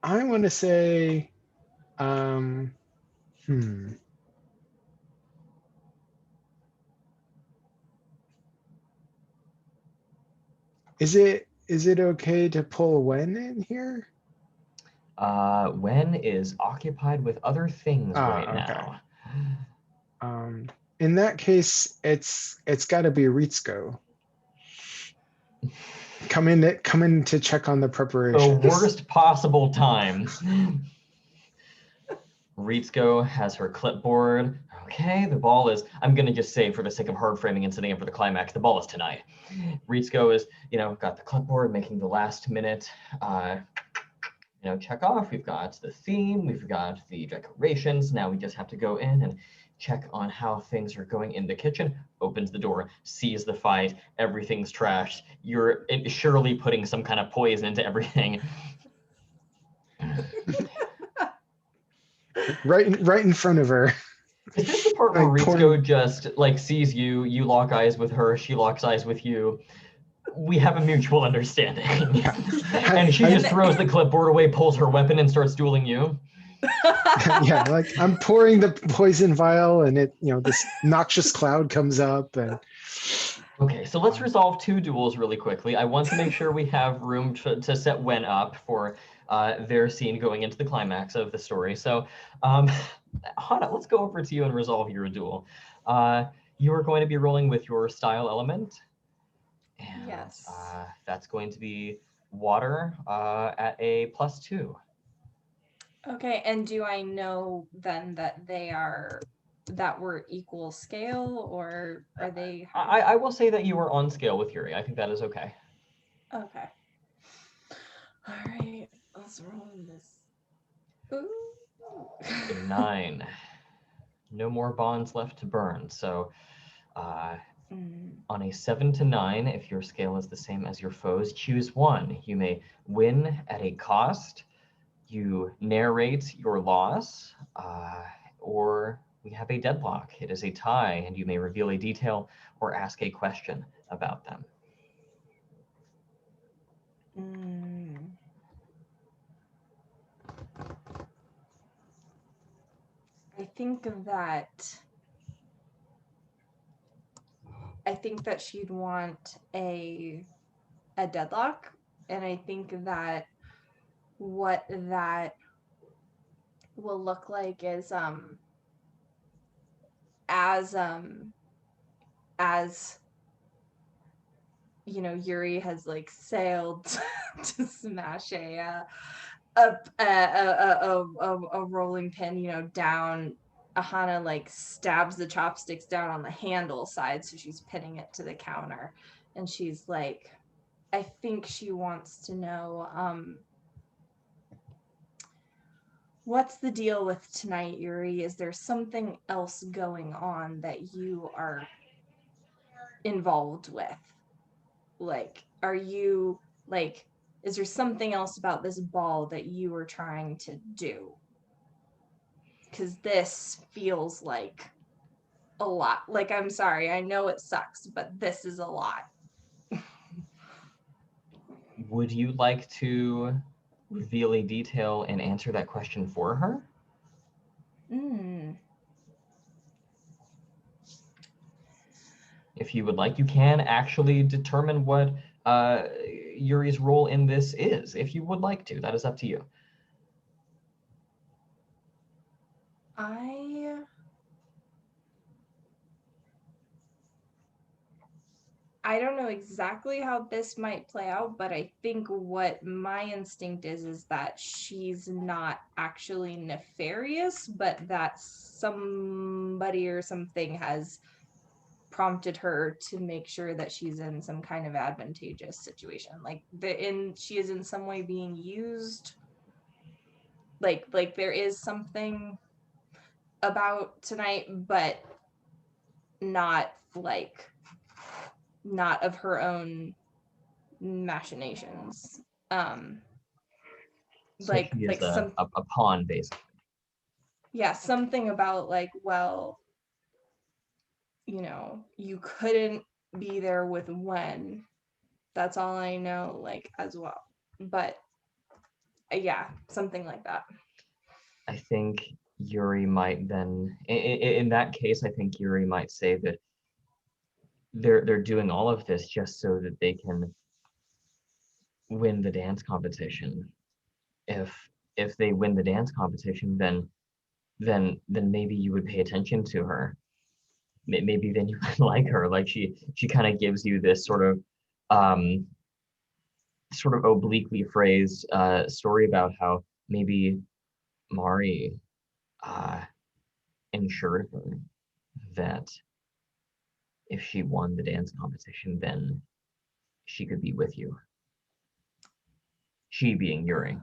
want to say, Is it okay to pull Wen in here? Wen is occupied with other things right Okay. now. In that case, it's got to be Ritsuko. Come in to check on the preparations. The worst possible time. Ritsuko has her clipboard. Okay, the ball is, I'm going to just say for the sake of hard framing and setting up for the climax, the ball is tonight. Ritsuko is, got the clipboard, making the last minute, check off. We've got the theme, we've got the decorations. Now we just have to go in and check on how things are going in the kitchen. Opens the door, sees the fight, everything's trashed. You're surely putting some kind of poison into everything. right in front of her. Is this the part where Ritsuko just sees you, you lock eyes with her, she locks eyes with you? We have a mutual understanding. Yeah. And she just throws the clipboard away, pulls her weapon, and starts dueling you. Yeah, like I'm pouring the poison vial, and it, this noxious cloud comes up. And okay, so let's resolve 2 duels really quickly. I want to make sure we have room to set Wen up for their scene going into the climax of the story. So, Hana, let's go over to you and resolve your duel. You are going to be rolling with your style element. And yes. That's going to be water at a +2. Okay, and do I know then that that we're equal scale, or are they? I will say that you were on scale with Yuri. I think that is okay. Okay. All right, let's roll this. Ooh. A 9. No more bonds left to burn. So on a 7 to 9, if your scale is the same as your foes, choose one. You may win at a cost. You narrate your loss, or we have a deadlock. It is a tie, and you may reveal a detail or ask a question about them. I think that she'd want a deadlock, and I think that what that will look like is as as you know, Yuri has like sailed to smash a rolling pin, you know, down. Ahana like stabs the chopsticks down on the handle side, so she's pinning it to the counter, and she's like, I think she wants to know, what's the deal with tonight, Yuri? Is there something else going on that you are involved with? Like, are you like, is there something else about this ball that you were trying to do? Because this feels like a lot. Like, I'm sorry, I know it sucks, but this is a lot. Would you like to reveal a detail and answer that question for her? If you would like, you can actually determine what Yuri's role in this is. If you would like to, that is up to you. I don't know exactly how this might play out, but I think what my instinct is that she's not actually nefarious, but that somebody or something has prompted her to make sure that she's in some kind of advantageous situation. Like she is in some way being used. Like there is something about tonight, but not of her own machinations. So she is a pawn, basically. Yeah, something about like, well, you know, you couldn't be there with Wen. That's all I know, like, as well. But yeah, something like that. I think Yuri might then, in that case, I think Yuri might say that they're doing all of this just so that they can win the dance competition. If they win the dance competition, then maybe you would pay attention to her. Maybe then you would like her. Like she kind of gives you this sort of obliquely phrased story about how maybe Mari ensured her that if she won the dance competition, then she could be with you. She being Yuri.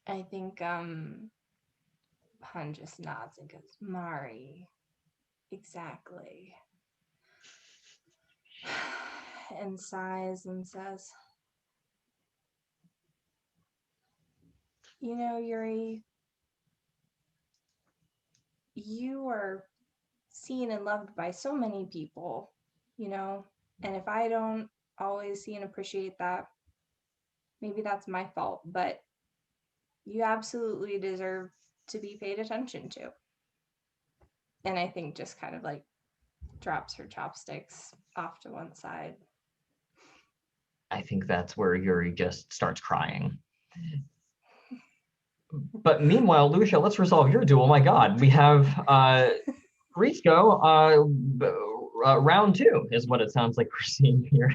I think Han just nods and goes, Mari, exactly. And sighs and says, you know, Yuri, you are seen and loved by so many people, you know, and if I don't always see and appreciate that, maybe that's my fault, but you absolutely deserve to be paid attention to. And I think just kind of like drops her chopsticks off to one side. I think that's where Yuri just starts crying. But meanwhile, Lucia, let's resolve your duel. My God, we have Risco. Round 2 is what it sounds like we're seeing here.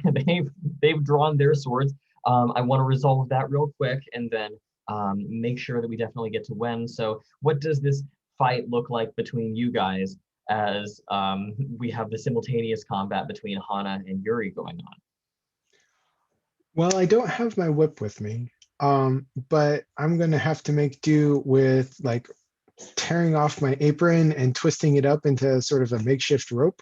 They've drawn their swords. I want to resolve that real quick and then make sure that we definitely get to win. So what does this fight look like between you guys as we have the simultaneous combat between Hana and Yuri going on? Well, I don't have my whip with me, but I'm gonna have to make do with like tearing off my apron and twisting it up into sort of a makeshift rope.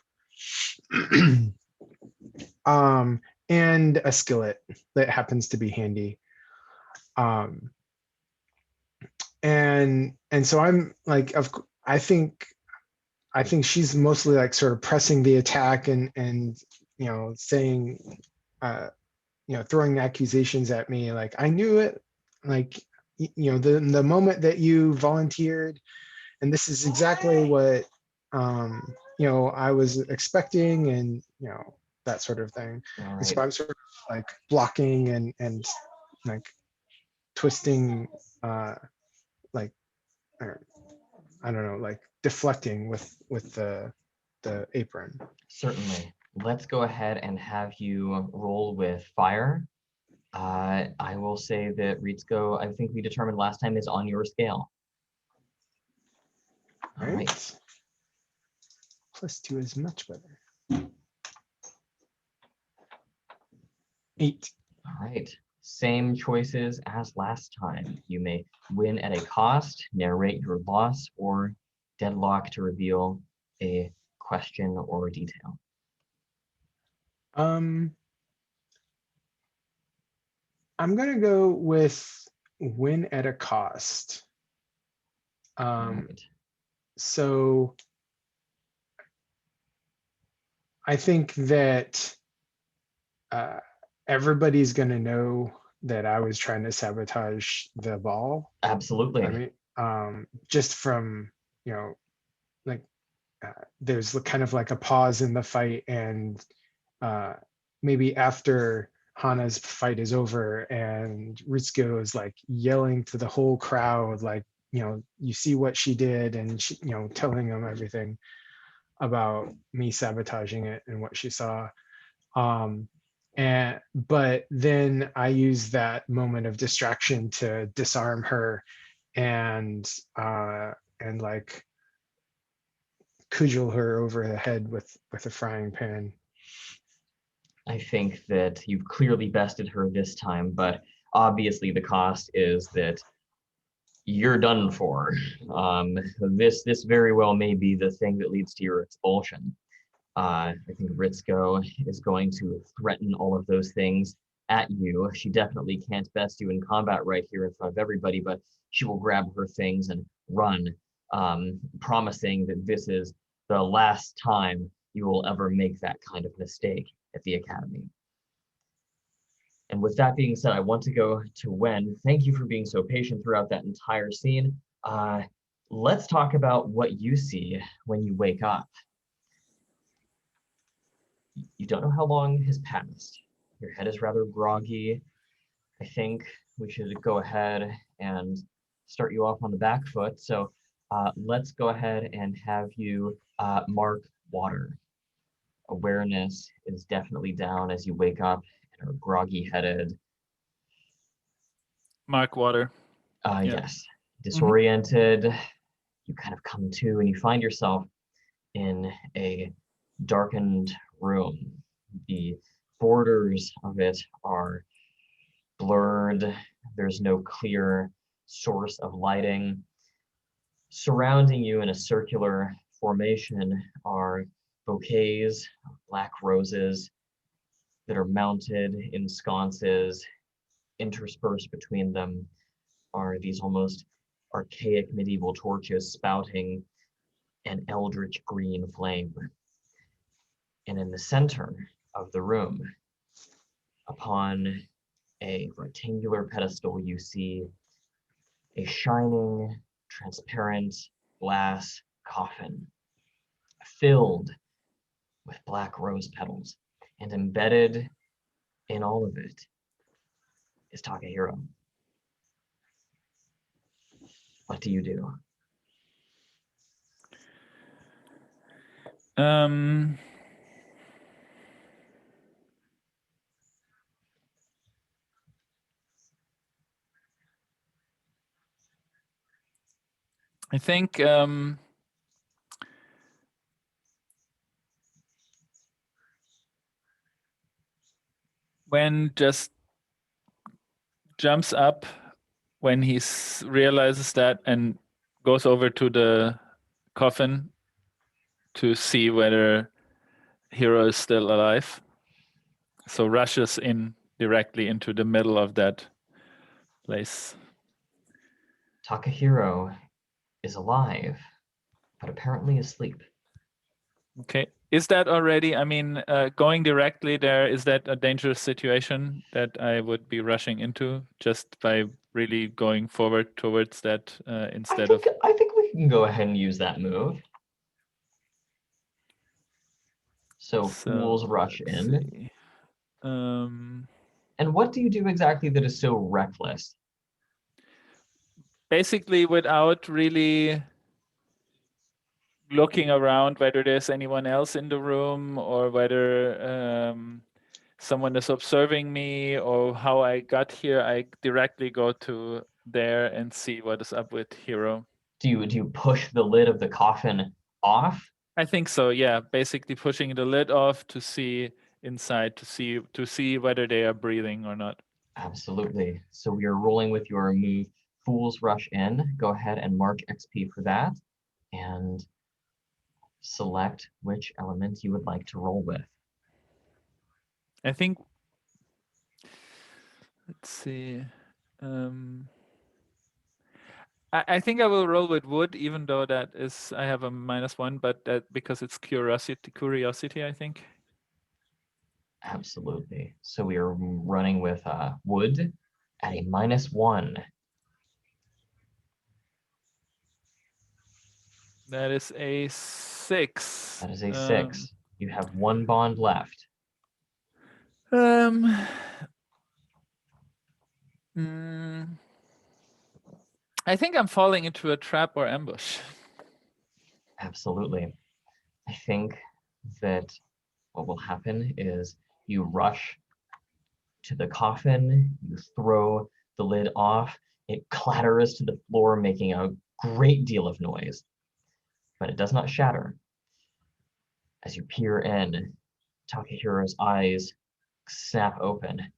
And a skillet that happens to be handy. And so I'm like, I think she's mostly like sort of pressing the attack and you know, saying, you know, throwing accusations at me like, I knew it, like, you know, the moment that you volunteered, and this is exactly what you know, I was expecting, and you know, that sort of thing. Right. And so I'm sort of like blocking and like twisting like, I don't know, like deflecting with the apron. Certainly. Let's go ahead and have you roll with fire. I will say that Ritsuko, I think we determined last time, is on your scale. All Right. right. +2 is much better. 8. All right. Same choices as last time. You may win at a cost, narrate your loss, or deadlock to reveal a question or detail. I'm gonna go with win at a cost. Right. So I think that everybody's gonna know that I was trying to sabotage the ball. Absolutely. I mean, just from, you know, like there's kind of like a pause in the fight, and maybe after Hana's fight is over and Ritsuko is like yelling to the whole crowd, like, you know, you see what she did, and she, you know, telling them everything about me sabotaging it and what she saw. But then I use that moment of distraction to disarm her and like cudgel her over the head with a frying pan. I think that you've clearly bested her this time, but obviously the cost is that you're done for. This very well may be the thing that leads to your expulsion. I think Ritsuko is going to threaten all of those things at you. She definitely can't best you in combat right here in front of everybody, but she will grab her things and run, promising that this is the last time you will ever make that kind of mistake at the academy. And with that being said, I want to go to Wen. Thank you for being so patient throughout that entire scene. Let's talk about what you see when you wake up. You don't know how long has passed. Your head is rather groggy. I think we should go ahead and start you off on the back foot. So let's go ahead and have you mark water. Awareness is definitely down as you wake up and are groggy-headed. Mark water. Yeah. Yes. Disoriented. You kind of come to and you find yourself in a darkened room. The borders of it are blurred. There's no clear source of lighting. Surrounding you in a circular formation are bouquets of black roses that are mounted in sconces. Interspersed between them are these almost archaic medieval torches spouting an eldritch green flame. And in the center of the room, upon a rectangular pedestal, you see a shining, transparent glass coffin filled with black rose petals, and embedded in all of it is Takahiro. What do you do? I think Wen just jumps up when he realizes that and goes over to the coffin to see whether Hero is still alive. So rushes in directly into the middle of that place. Takahiro is alive, but apparently asleep. Okay. Is that already, I mean, going directly there, is that a dangerous situation that I would be rushing into just by really going forward towards that instead of... I think we can go ahead and use that move. So fools rush in. And what do you do exactly that is so reckless? Basically, without really looking around whether there's anyone else in the room or whether someone is observing me or how I got here, I directly go to there and see what is up with Hero. Do you push the lid of the coffin off? I think so, yeah. Basically pushing the lid off to see inside, to see whether they are breathing or not. Absolutely. So we are rolling with your move, Fool's Rush In. Go ahead and mark XP for that, and select which element you would like to roll with. I think, let's see. I think I will roll with wood, even though that is, I have a -1, but that because it's curiosity, I think. Absolutely. So we are running with wood at a -1. That is a 6. That is a 6. You have 1 bond left. I think I'm falling into a trap or ambush. Absolutely. I think that what will happen is you rush to the coffin, you throw the lid off, it clatters to the floor, making a great deal of noise, but it does not shatter. As you peer in, Takahiro's eyes snap open.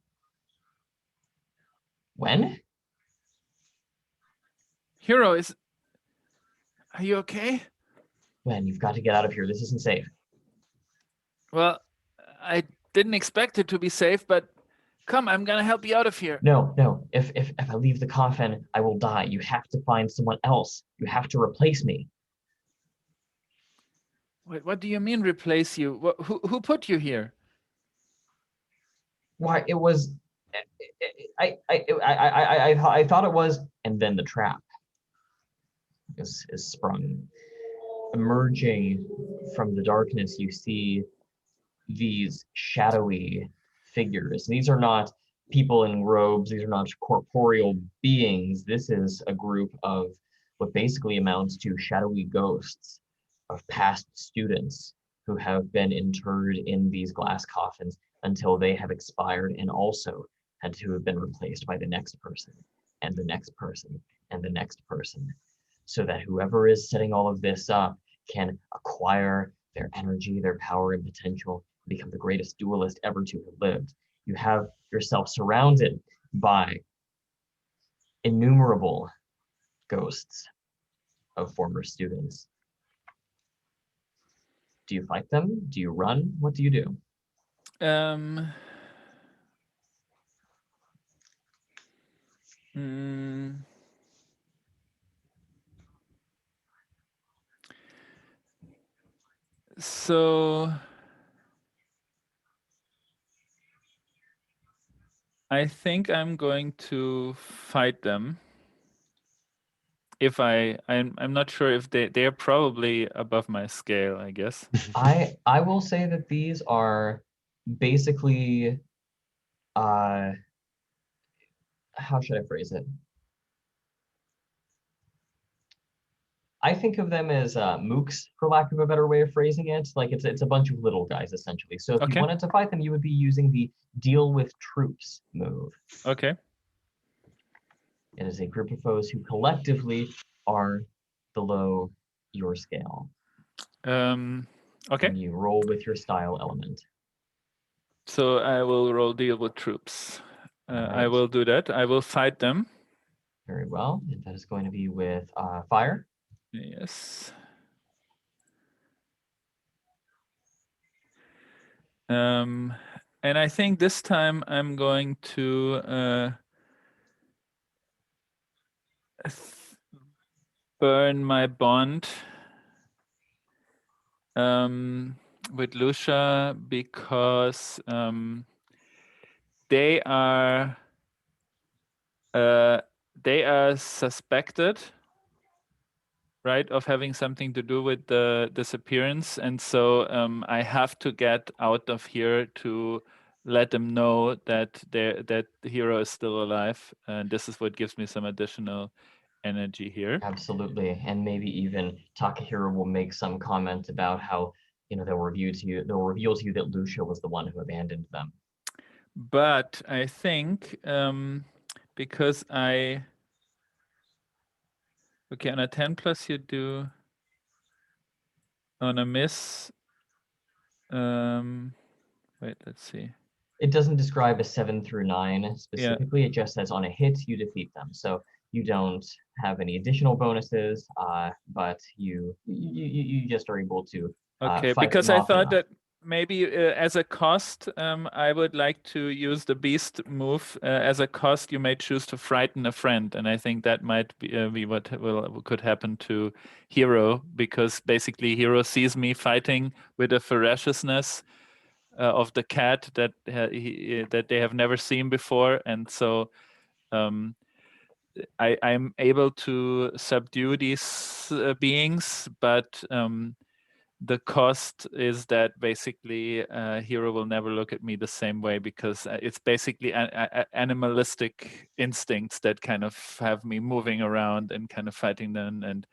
When? Hero, are you okay? When? You've got to get out of here. This isn't safe. Well, I didn't expect it to be safe, but come, I'm gonna help you out of here. No. If I leave the coffin, I will die. You have to find someone else. You have to replace me. Wait, what do you mean replace you? Who put you here? Why, it was... I thought it was... And then the trap is sprung. Emerging from the darkness, you see these shadowy figures. These are not people in robes. These are not corporeal beings. This is a group of what basically amounts to shadowy ghosts of past students who have been interred in these glass coffins until they have expired and also had to have been replaced by the next person and the next person and the next person, so that whoever is setting all of this up can acquire their energy, their power and potential, become the greatest duelist ever to have lived. You have yourself surrounded by innumerable ghosts of former students. Do you fight them? Do you run? What do you do? So I think I'm going to fight them. If I'm not sure if they're probably above my scale, I guess. I will say that these are basically how should I phrase it? I think of them as mooks, for lack of a better way of phrasing it. Like it's a bunch of little guys essentially. So if you wanted to fight them, you would be using the deal with troops move. Okay. It is a group of foes who collectively are below your scale. Okay. And you roll with your style element. So I will roll deal with troops. Right. I will do that. I will fight them. Very well. And that is going to be with fire. Yes. And I think this time I'm going to burn my bond with Lucia because they are suspected, right, of having something to do with the disappearance, and so I have to get out of here to let them know that the hero is still alive, and this is what gives me some additional energy here. Absolutely, and maybe even Takahiro will make some comment about how, they'll reveal to you that Lucia was the one who abandoned them. But I think because okay, on a 10 plus you do, on a miss, wait, let's see. It doesn't describe a 7 through 9 specifically. It just says on a hit you defeat them. So you don't have any additional bonuses, but you just are able to Okay, fight because them I off thought enough. that maybe as a cost, I would like to use the beast move. As a cost, you may choose to frighten a friend, and I think that might be what could happen to Hero, because basically Hero sees me fighting with a ferociousness of the cat that that they have never seen before, and so I'm able to subdue these beings, but the cost is that basically Hero will never look at me the same way, because it's basically animalistic instincts that kind of have me moving around and kind of fighting them. And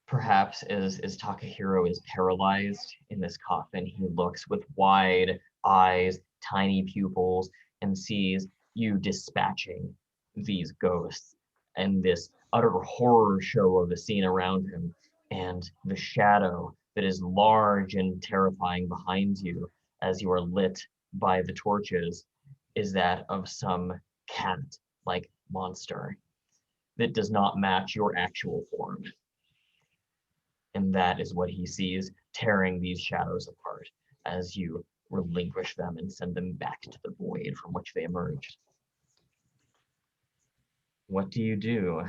perhaps as Takahiro is paralyzed in this coffin, he looks with wide eyes, tiny pupils, and sees you dispatching these ghosts and this utter horror show of the scene around him, and the shadow that is large and terrifying behind you as you are lit by the torches is that of some cat-like monster that does not match your actual form. And that is what he sees, tearing these shadows apart as you relinquish them and send them back to the void from which they emerged. What do you do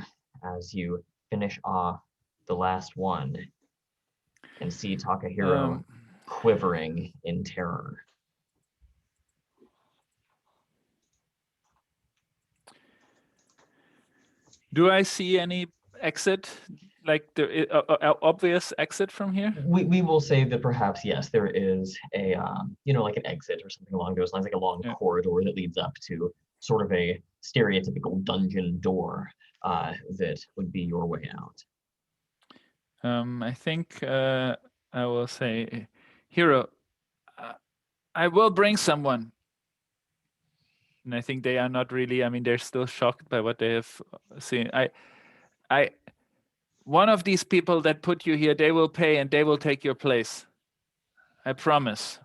as you finish off the last one and see Takahiro quivering in terror? Do I see any exit, like the obvious exit from here? We will say that perhaps, yes, there is a, like an exit or something along those lines, like a long corridor that leads up to sort of a stereotypical dungeon door that would be your way out. I think I will say, Hero, I will bring someone. And I think they are not really, I mean, they're still shocked by what they have seen. One of these people that put you here, they will pay and they will take your place. I promise.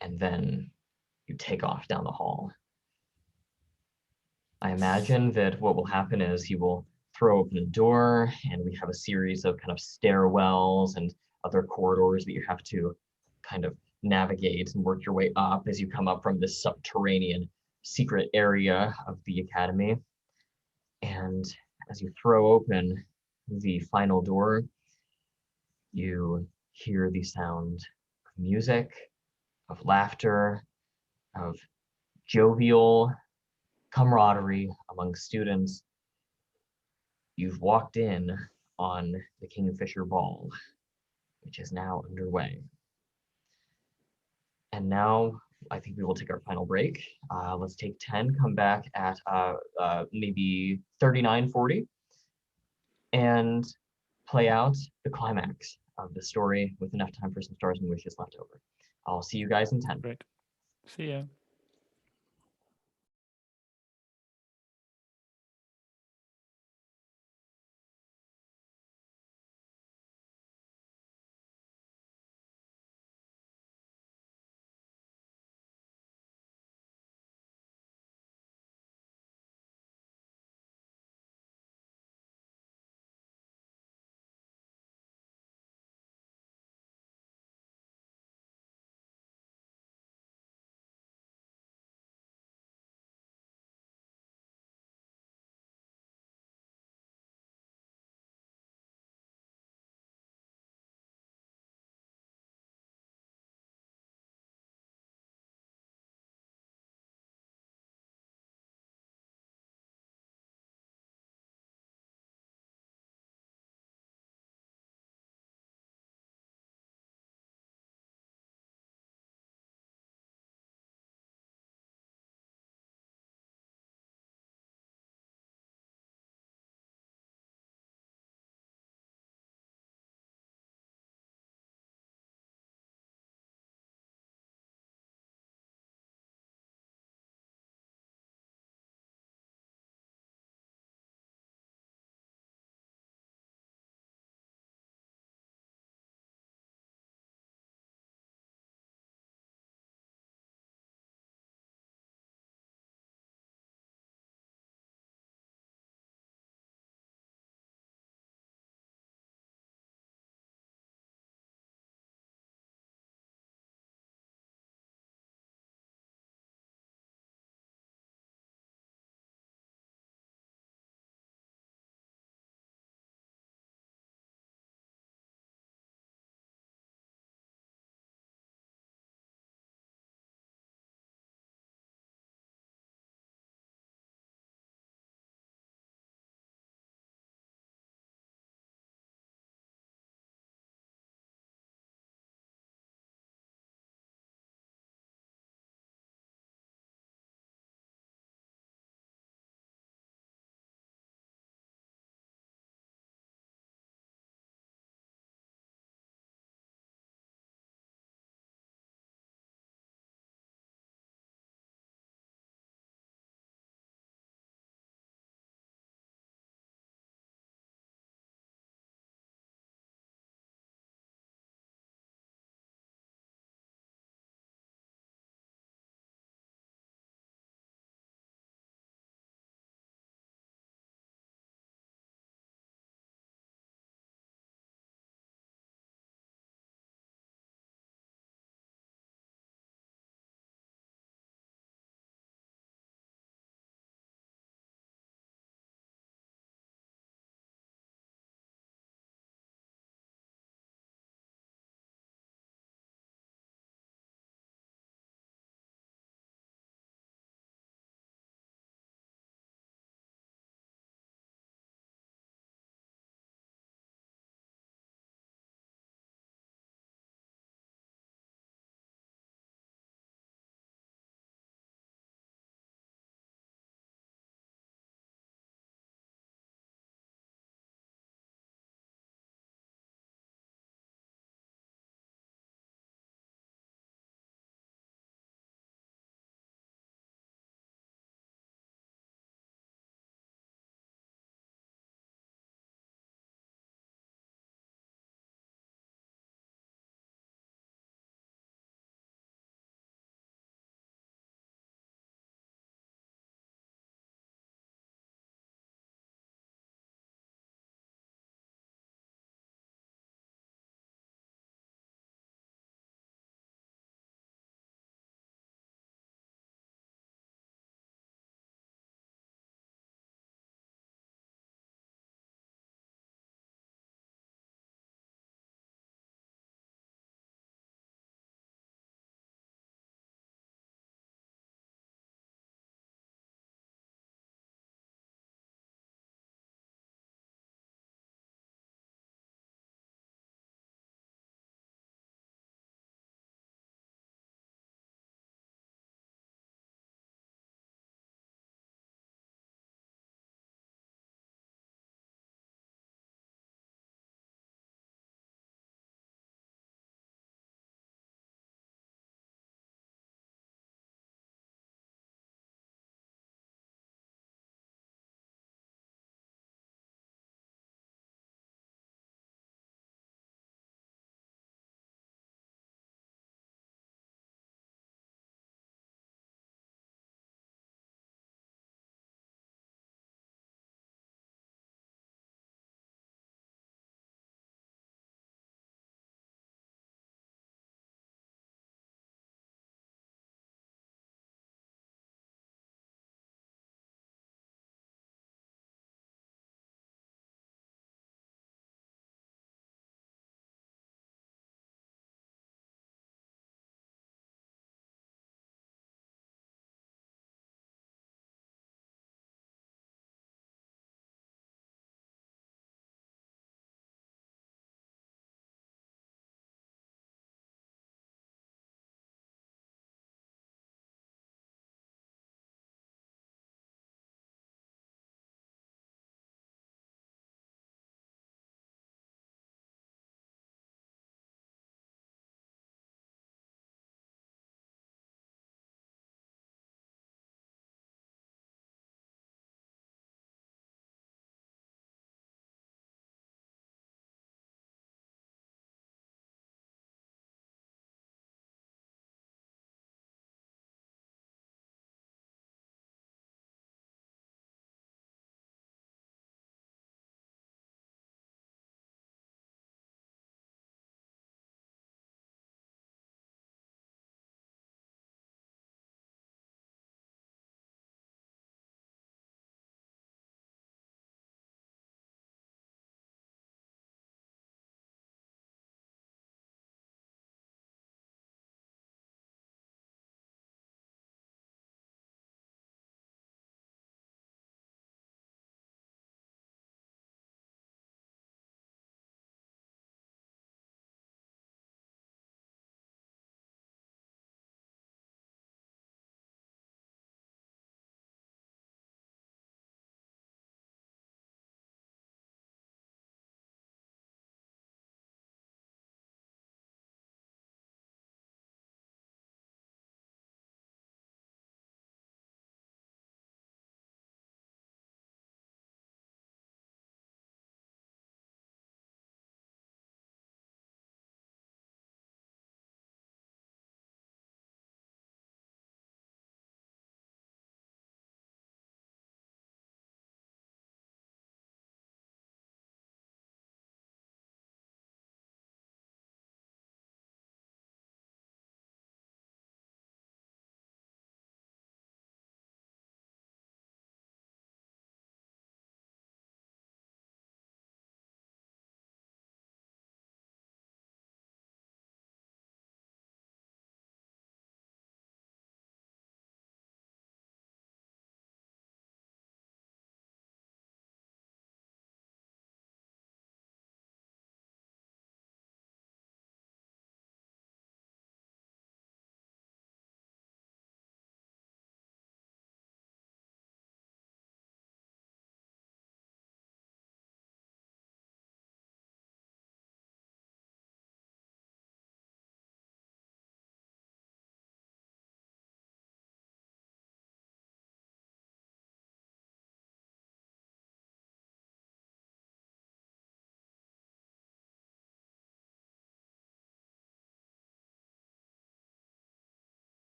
And then you take off down the hall. I imagine that what will happen is you will throw open a door, and we have a series of kind of stairwells and other corridors that you have to kind of navigate and work your way up as you come up from this subterranean secret area of the academy. And as you throw open the final door, you hear the sound of music, of laughter, of jovial camaraderie among students. You've walked in on the Kingfisher Ball, which is now underway. And now I think we will take our final break. Let's take 10, come back at maybe 39:40, and play out the climax of the story with enough time for some stars and wishes left over. I'll see you guys in 10. Great. See ya.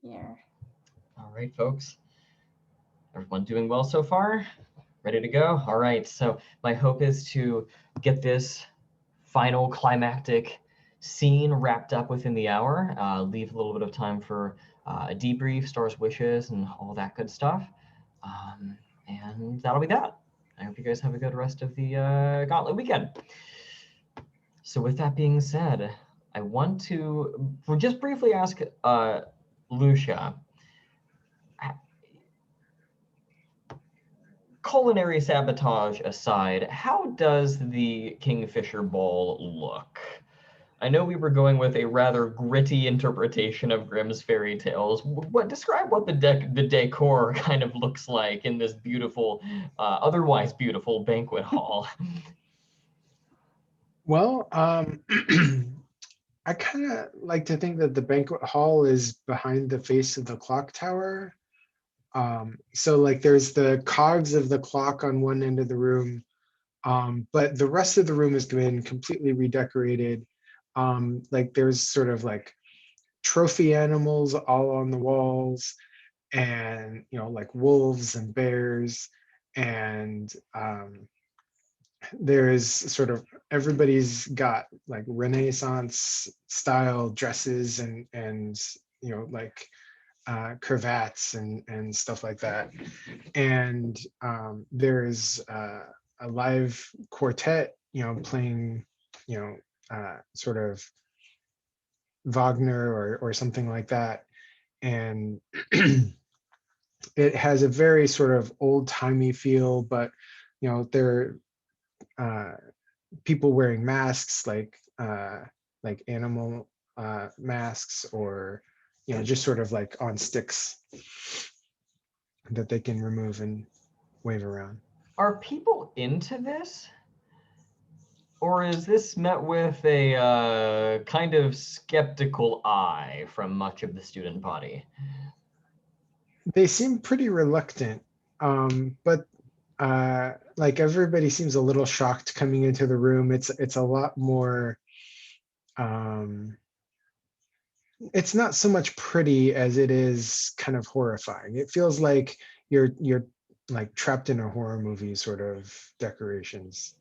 Here. All right, folks. Everyone doing well so far? Ready to go? All right, so my hope is to get this final climactic scene wrapped up within the hour, leave a little bit of time for a debrief, stars wishes, and all that good stuff. And that'll be that. I hope you guys have a good rest of the Gauntlet weekend. So with that being said, I want to just briefly ask Lucia, culinary sabotage aside, how does the Kingfisher Bowl look? I know we were going with a rather gritty interpretation of Grimm's fairy tales. Describe what the decor kind of looks like in this beautiful, otherwise beautiful banquet hall. Well, I kind of like to think that the banquet hall is behind the face of the clock tower. So like there's the cogs of the clock on one end of the room, but the rest of the room has been completely redecorated. Like there's sort of like trophy animals all on the walls, and like wolves and bears, and there's sort of everybody's got like Renaissance style dresses and like cravats and stuff like that. And there's a live quartet, playing, sort of Wagner or something like that. And it has a very sort of old timey feel, but there are people wearing masks, like animal masks, or just sort of like on sticks that they can remove and wave around. Are people into this? Or is this met with a kind of skeptical eye from much of the student body? They seem pretty reluctant, but like everybody seems a little shocked coming into the room. It's a lot more. It's not so much pretty as it is kind of horrifying. It feels like you're like trapped in a horror movie sort of decorations.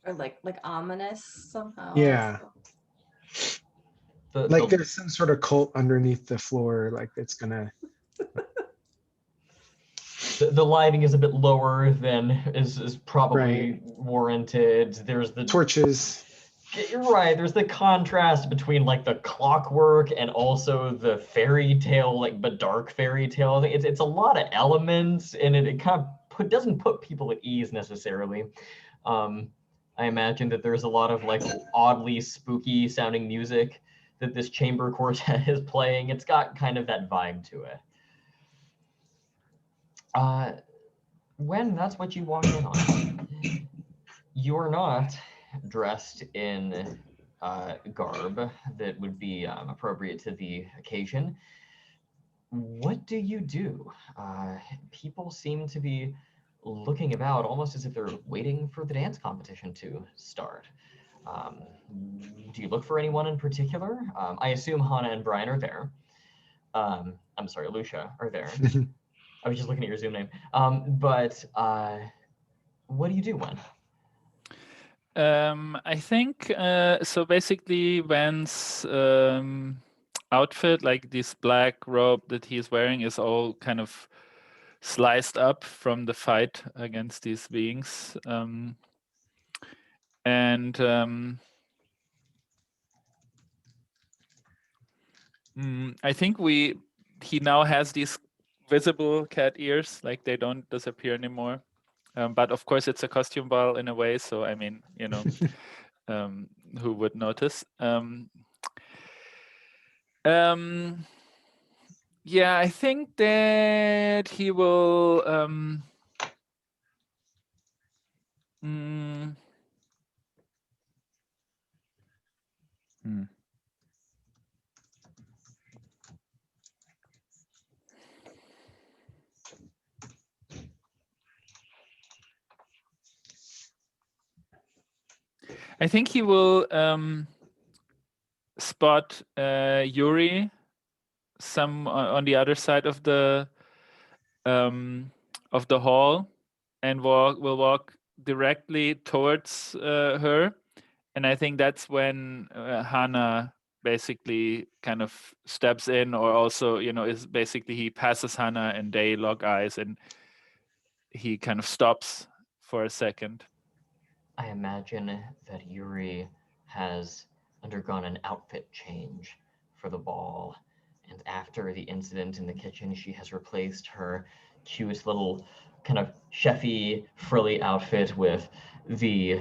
Or like ominous somehow. Yeah. Like there's some sort of cult underneath the floor, like it's gonna. The lighting is a bit lower than is probably warranted. There's the torches. You're right. There's the contrast between like the clockwork and also the fairy tale, like but dark fairy tale. It's a lot of elements, and it kind of doesn't put people at ease necessarily. I imagine that there's a lot of like oddly spooky sounding music that this chamber quartet is playing. It's got kind of that vibe to it. When that's what you walk in on. You're not dressed in garb that would be appropriate to the occasion. What do you do? People seem to be looking about almost as if they're waiting for the dance competition to start. Do you look for anyone in particular? I assume Hannah and Brian are there. I'm sorry, Lucia, are there. I was just looking at your Zoom name. But what do you do when? I think so. Basically, Van's outfit, like this black robe that he's wearing, is all kind of sliced up from the fight against these beings, and I think he now has these visible cat ears, like they don't disappear anymore. But of course, it's a costume ball in a way. So I mean, you know, who would notice? Yeah, I think that he will. I think he will spot Yuri on the other side of the hall, and will walk directly towards her. And I think that's when Hana basically kind of steps in, or also, you know, is basically he passes Hana and they lock eyes, and he kind of stops for a second. I imagine that Yuri has undergone an outfit change for the ball, and after the incident in the kitchen, she has replaced her cute little kind of chefy, frilly outfit with the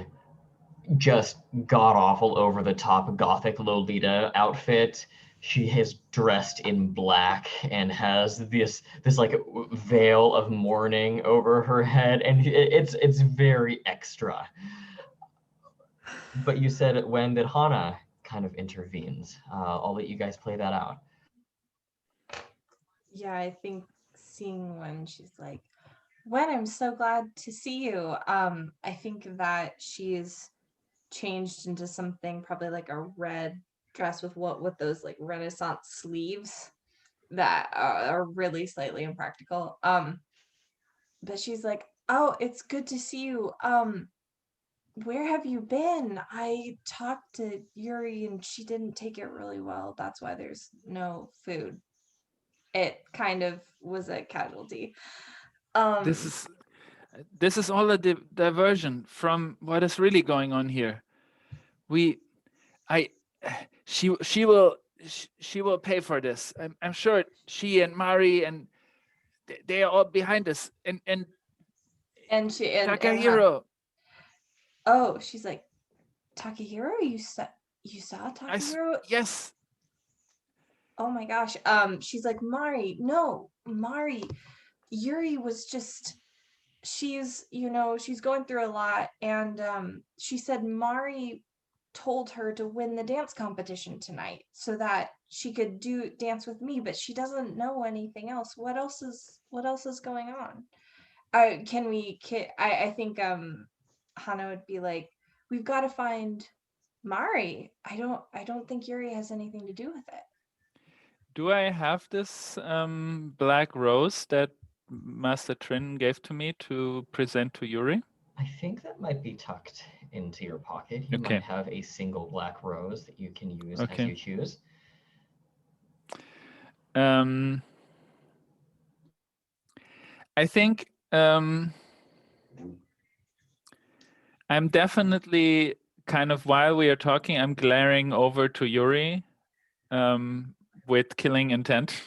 just god awful over the top gothic Lolita outfit. She is dressed in black and has this like veil of mourning over her head, and it's very extra. But you said when that Hana kind of intervenes. I'll let you guys play that out. Yeah, I think seeing when she's like, "When I'm so glad to see you." I think that she's changed into something probably like a red dress with those like Renaissance sleeves that are really slightly impractical. But she's like, "Oh, it's good to see you. Where have you been? I talked to Yuri and she didn't take it really well. That's why there's no food." It kind of was a casualty. This is all a diversion from what is really going on here. She will pay for this. I'm sure she and Mari and they are all behind us. And Takahiro. Oh, she's like, "Takahiro, you saw Takahiro?" Yes. Oh my gosh. She's like, Mari, Yuri was just, she's going through a lot, and she said Mari told her to win the dance competition tonight so that she could dance with me, but she doesn't know anything else. What else is going on? I think Hana would be like, "We've got to find Mari. I don't think Yuri has anything to do with it." Do I have this black rose that Master Trin gave to me to present to Yuri? I think that might be tucked into your pocket. You might have a single black rose that you can use as you choose. I think I'm definitely kind of, while we are talking, I'm glaring over to Yuri with killing intent,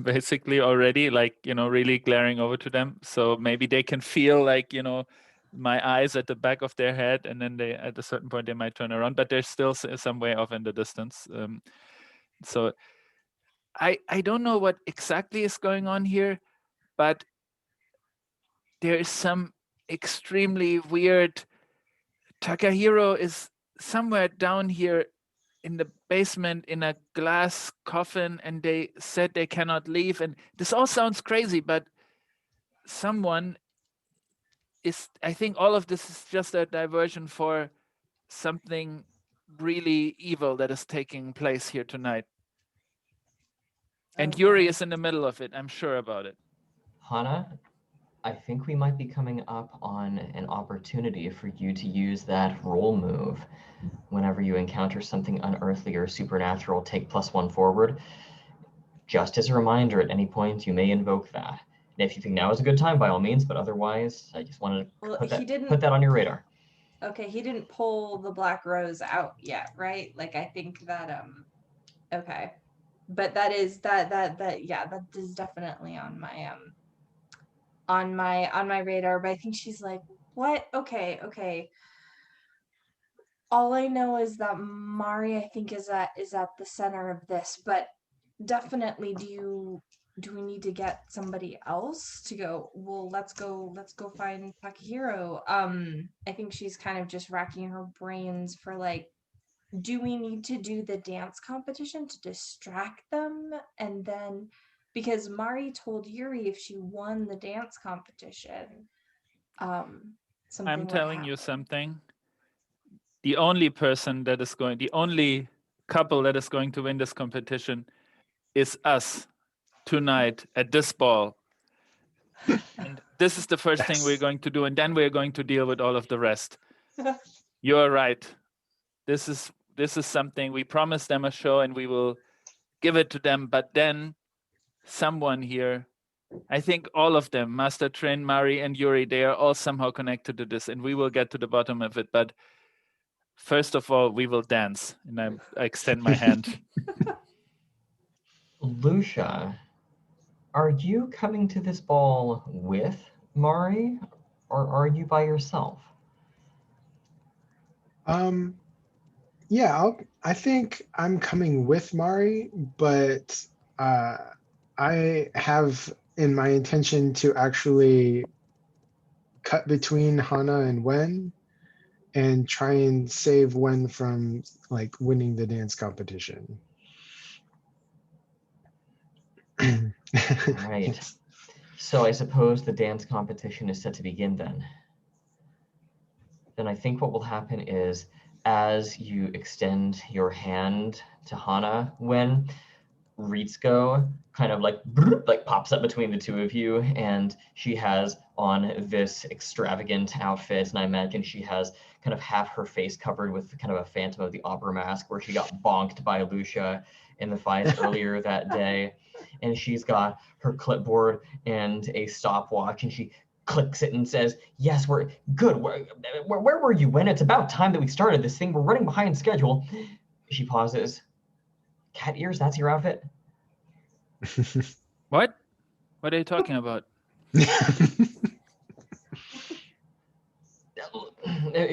basically already, like, you know, really glaring over to them. So maybe they can feel like, you know, my eyes at the back of their head, and then they, at a certain point, they might turn around, but there's still some way off in the distance. So I don't know what exactly is going on here, but there is some extremely weird. Takahiro is somewhere down here in the basement in a glass coffin, and they said they cannot leave. And this all sounds crazy, but someone is, I think all of this is just a diversion for something really evil that is taking place here tonight. And Okay. Yuri is in the middle of it. I'm sure about it. Hana, I think we might be coming up on an opportunity for you to use that roll move. Whenever you encounter something unearthly or supernatural, take +1 forward. Just as a reminder, at any point, you may invoke that. And if you think now is a good time, by all means, but otherwise, I just wanted to Well, put he that, didn't. put that on your radar. Okay, he didn't pull the black rose out yet, right? Like I think that okay. But that is that yeah, that is definitely on my on my radar. But I think she's like, what? Okay, okay. All I know is that Mari, I think, is at the center of this, but definitely do we need to get somebody else to go? Well, let's go find Takahiro. I think she's kind of just racking her brains for like, do we need to do the dance competition to distract them? And then because Mari told Yuri if she won the dance competition, something I'm would telling you happen. something. The only couple that is going to win this competition is us tonight at this ball. And this is the first thing we're going to do, and then we're going to deal with all of the rest. You're right. This is something we promised them a show, and we will give it to them. But then someone here, I think all of them, Master Trin, Mari, and Yuri, they are all somehow connected to this, and we will get to the bottom of it. But first of all, we will dance, and I extend my hand. Lucia, are you coming to this ball with Mari, or are you by yourself? Yeah, I think I'm coming with Mari, but I have in my intention to actually cut between Hana and Wen and try and save Wen from like winning the dance competition. Right. So I suppose the dance competition is set to begin then. Then I think what will happen is, as you extend your hand to Hana, when Ritsuko kind of like pops up between the two of you, and she has on this extravagant outfit, and I imagine she has kind of half her face covered with kind of a Phantom of the Opera mask where she got bonked by Lucia in the fight earlier that day. And she's got her clipboard and a stopwatch, and she clicks it and says, yes, we're good. Where were you when? It's about time that we started this thing. We're running behind schedule. She pauses. Cat ears, that's your outfit? What? What are you talking about?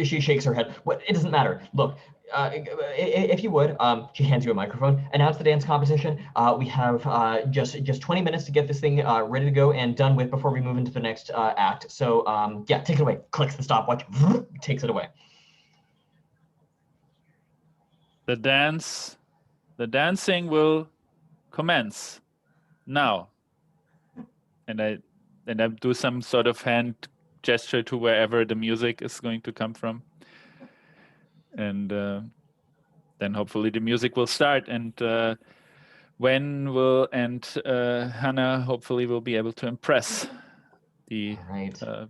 She shakes her head. What? It doesn't matter. Look, if you would, she hands you a microphone. Announce the dance competition. We have just 20 minutes to get this thing ready to go and done with before we move into the next act. So yeah, take it away. Clicks the stopwatch. Takes it away. The dancing will commence now. And I do some sort of hand gesture to wherever the music is going to come from. And then hopefully the music will start, and Wen will and Hannah hopefully will be able to impress the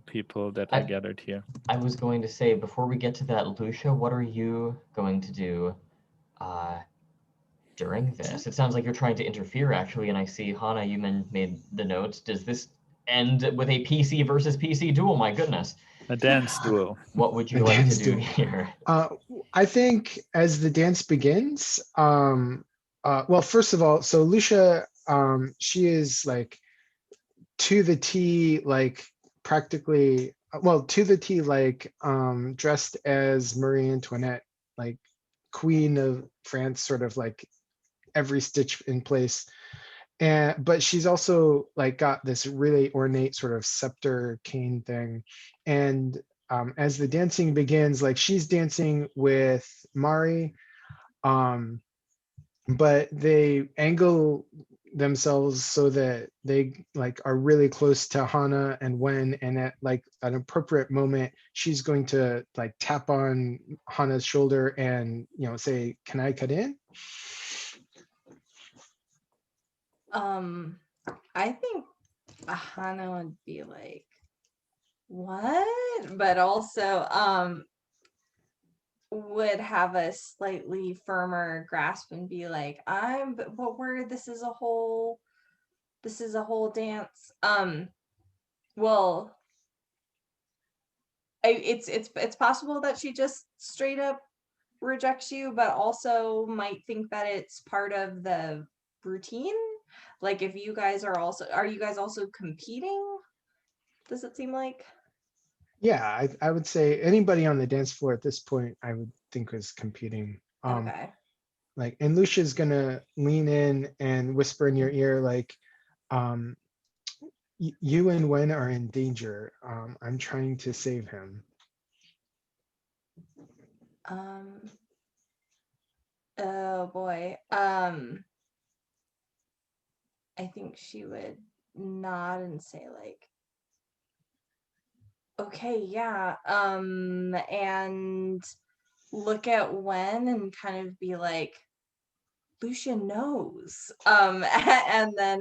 people that are gathered here. I was going to say, before we get to that, Lucia, what are you going to do during this? It sounds like you're trying to interfere, actually, and I see, Hannah, you made the notes. Does this end with a PC versus PC duel? My goodness. A dance duel. What would you like to do here? I think as the dance begins, well, first of all, so Lucia, she is like to the T, like practically, well, to the T, like dressed as Marie Antoinette, like Queen of France, sort of like every stitch in place. But she's also like got this really ornate sort of scepter cane thing. And as the dancing begins, like she's dancing with Mari, but they angle themselves so that they like are really close to Hana and Wen, and at like an appropriate moment, she's going to like tap on Hana's shoulder and say, "Can I cut in?" I think Hana would be like, what? But also would have a slightly firmer grasp and be like, but this is a whole dance. Well, it's possible that she just straight up rejects you, but also might think that it's part of the routine. Like, if you guys are you guys also competing? Does it seem like? Yeah, I would say anybody on the dance floor at this point, I would think was competing. Okay. Like, and Lucia's gonna lean in and whisper in your ear, like, you and Wen are in danger. I'm trying to save him. Oh boy. I think she would nod and say like, okay, yeah. And look at Wen and kind of be like, Lucia knows. And then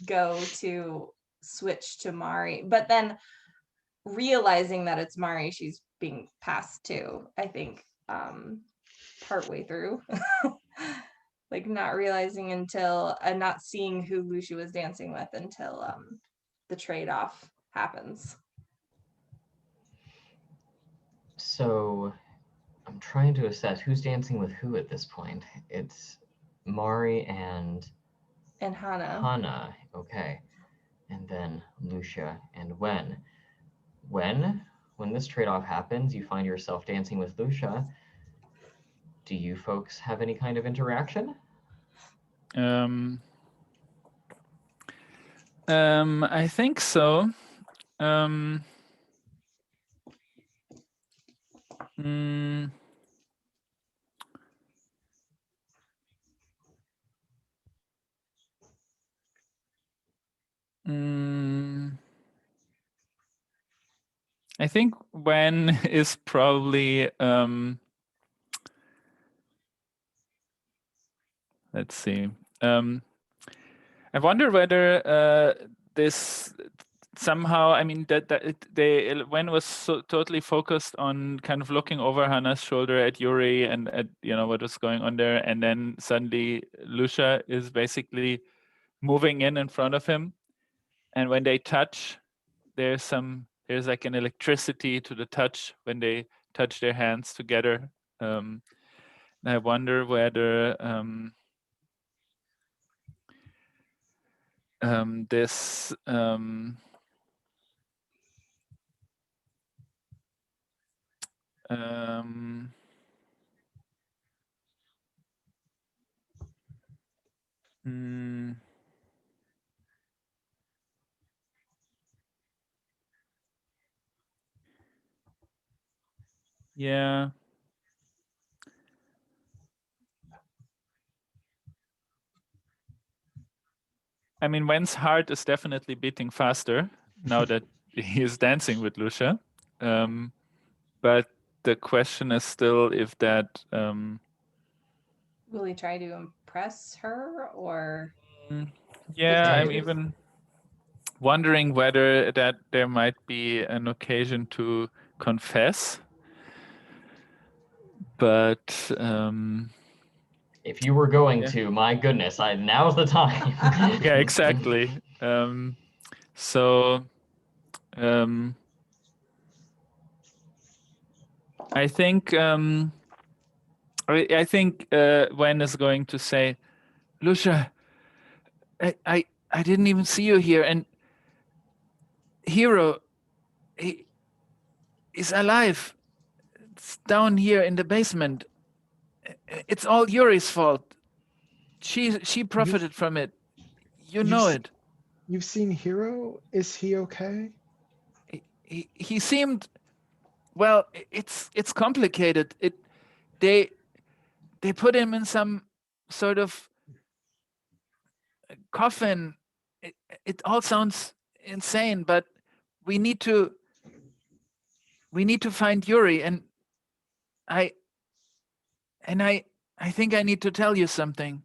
go to switch to Mari. But then realizing that it's Mari she's being passed to, I think, partway through. Like, not realizing until not seeing who Lucia was dancing with until the trade-off happens. So I'm trying to assess who's dancing with who at this point. It's Mari and Hana. Hana, okay. And then Lucia and Wen. When this trade-off happens, you find yourself dancing with Lucia. Do you folks have any kind of interaction? I think so. I think Wen is probably, let's see. I wonder whether this somehow, I mean, Wen was so totally focused on kind of looking over Hannah's shoulder at Yuri and at, what was going on there. And then suddenly Lucia is basically moving in front of him. And when they touch, there's like an electricity to the touch when they touch their hands together. I wonder whether this yeah. I mean, Wen's heart is definitely beating faster now that he is dancing with Lucia. But the question is still if that... Will he try to impress her, or? Yeah, I'm even wondering whether that there might be an occasion to confess. But if you were going to, my goodness, now's the time. Yeah, exactly. So I think Wen is going to say, Lucia, I didn't even see you here, and Hero, he's alive. It's down here in the basement. It's all Yuri's fault. She profited from it. You know it. You've seen Hero? Is he okay? He seemed, well, it's complicated. They put him in some sort of coffin. It all sounds insane, but we need to find Yuri, and I think I need to tell you something.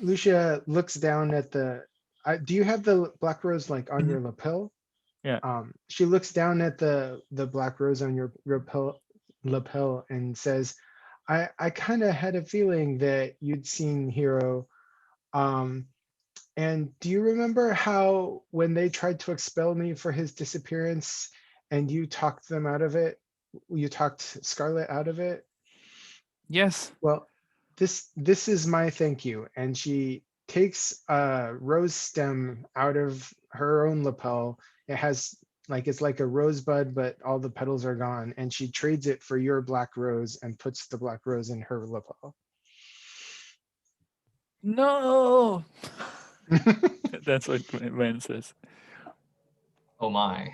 Lucia looks down at the. Do you have the black rose like on your lapel? Yeah. She looks down at the black rose on your lapel and says, I kind of had a feeling that you'd seen Hero. And do you remember how when they tried to expel me for his disappearance and you talked them out of it? You talked Scarlet out of it? Yes. Well, this is my thank you. And she takes a rose stem out of her own lapel. It has it's like a rosebud, but all the petals are gone. And she trades it for your black rose and puts the black rose in her lapel. No. That's what Gwen says. Oh my.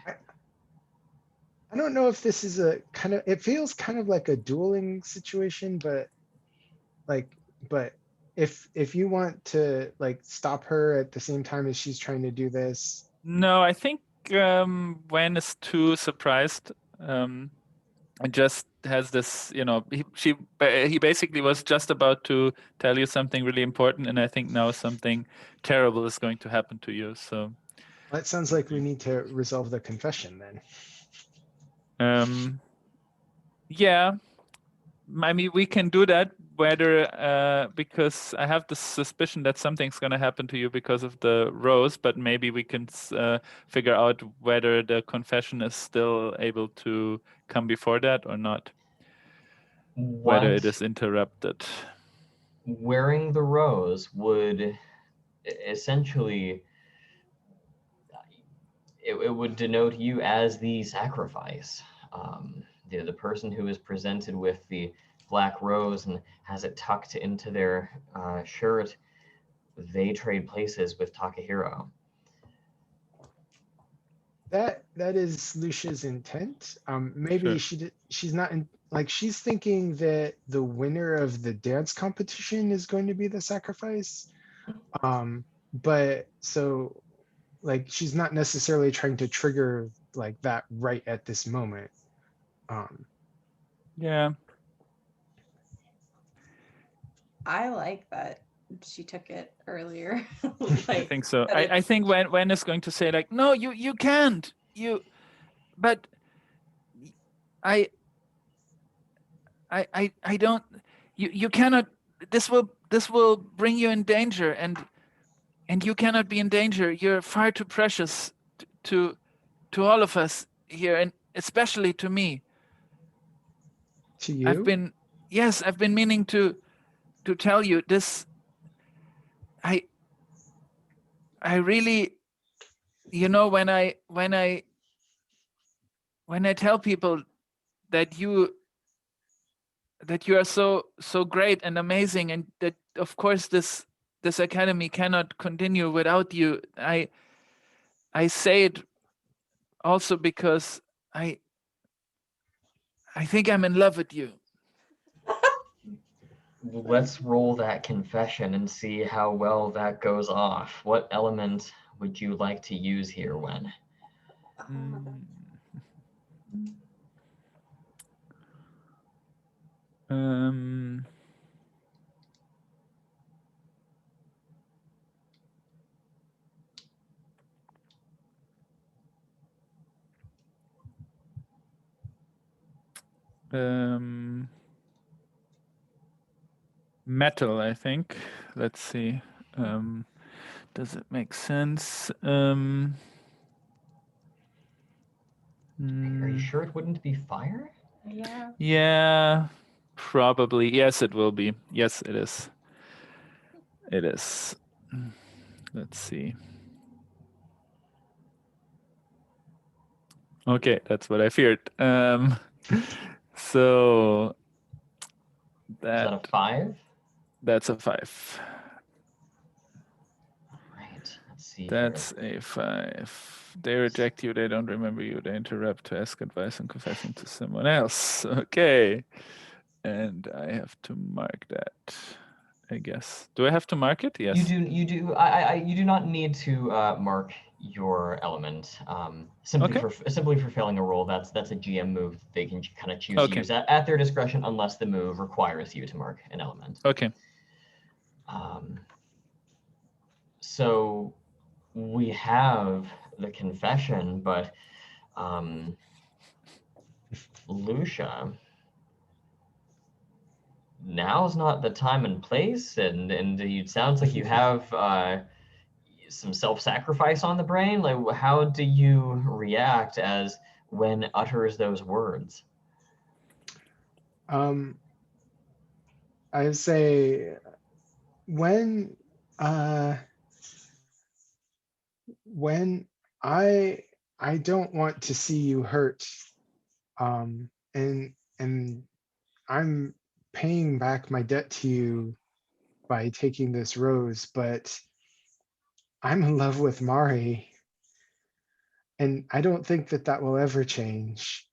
I don't know if this is a kind of, it feels kind of like a dueling situation, but if you want to stop her at the same time as she's trying to do this. No, I think Gwen is too surprised. And just has this, he basically was just about to tell you something really important, and I think now something terrible is going to happen to you. So That sounds like we need to resolve the confession then. Yeah, I mean, we can do that, whether because I have the suspicion that something's going to happen to you because of the rose, but maybe we can figure out whether the confession is still able to come before that or not. Whether it is interrupted. Wearing the rose would essentially, it would denote you as the sacrifice. The person who is presented with the black rose and has it tucked into their shirt, they trade places with Takahiro. That is Lucia's intent. Maybe sure. she's not she's thinking that the winner of the dance competition is going to be the sacrifice. But so she's not necessarily trying to trigger that right at this moment. Yeah. I like that she took it earlier. I think so. I think when is going to say no, you can't. But I don't. You cannot. This will bring you in danger, and you cannot be in danger. You're far too precious to all of us here, and especially to me. To you? I've been meaning to tell you this. I really, when I tell people that you are so great and amazing, and that of course this academy cannot continue without you, I say it also because I think I'm in love with you. Let's roll that confession and see how well that goes off. What element would you like to use here, Wen? Metal, I think. Let's see. Does it make sense? Are you sure it wouldn't be fire? Yeah. Yeah, probably. Yes, it will be. Yes, it is. It is. Let's see. Okay, that's what I feared. So Is that a 5? That's a 5. All right, let's see. That's a 5. They reject you. They don't remember you. They interrupt to ask advice on confessing to someone else. Okay, and I have to mark that, I guess. Do I have to mark it? Yes. You do. You do not need to mark your element. Simply for failing a roll. That's a GM move that they can kind of choose to use at their discretion, unless the move requires you to mark an element. Okay. So we have the confession, but Lucia, now's not the time and place, and it sounds like you have some self-sacrifice on the brain. Like, how do you react as when utters those words? I say when I don't want to see you hurt, and I'm paying back my debt to you by taking this rose, but I'm in love with Mari, and I don't think that that will ever change.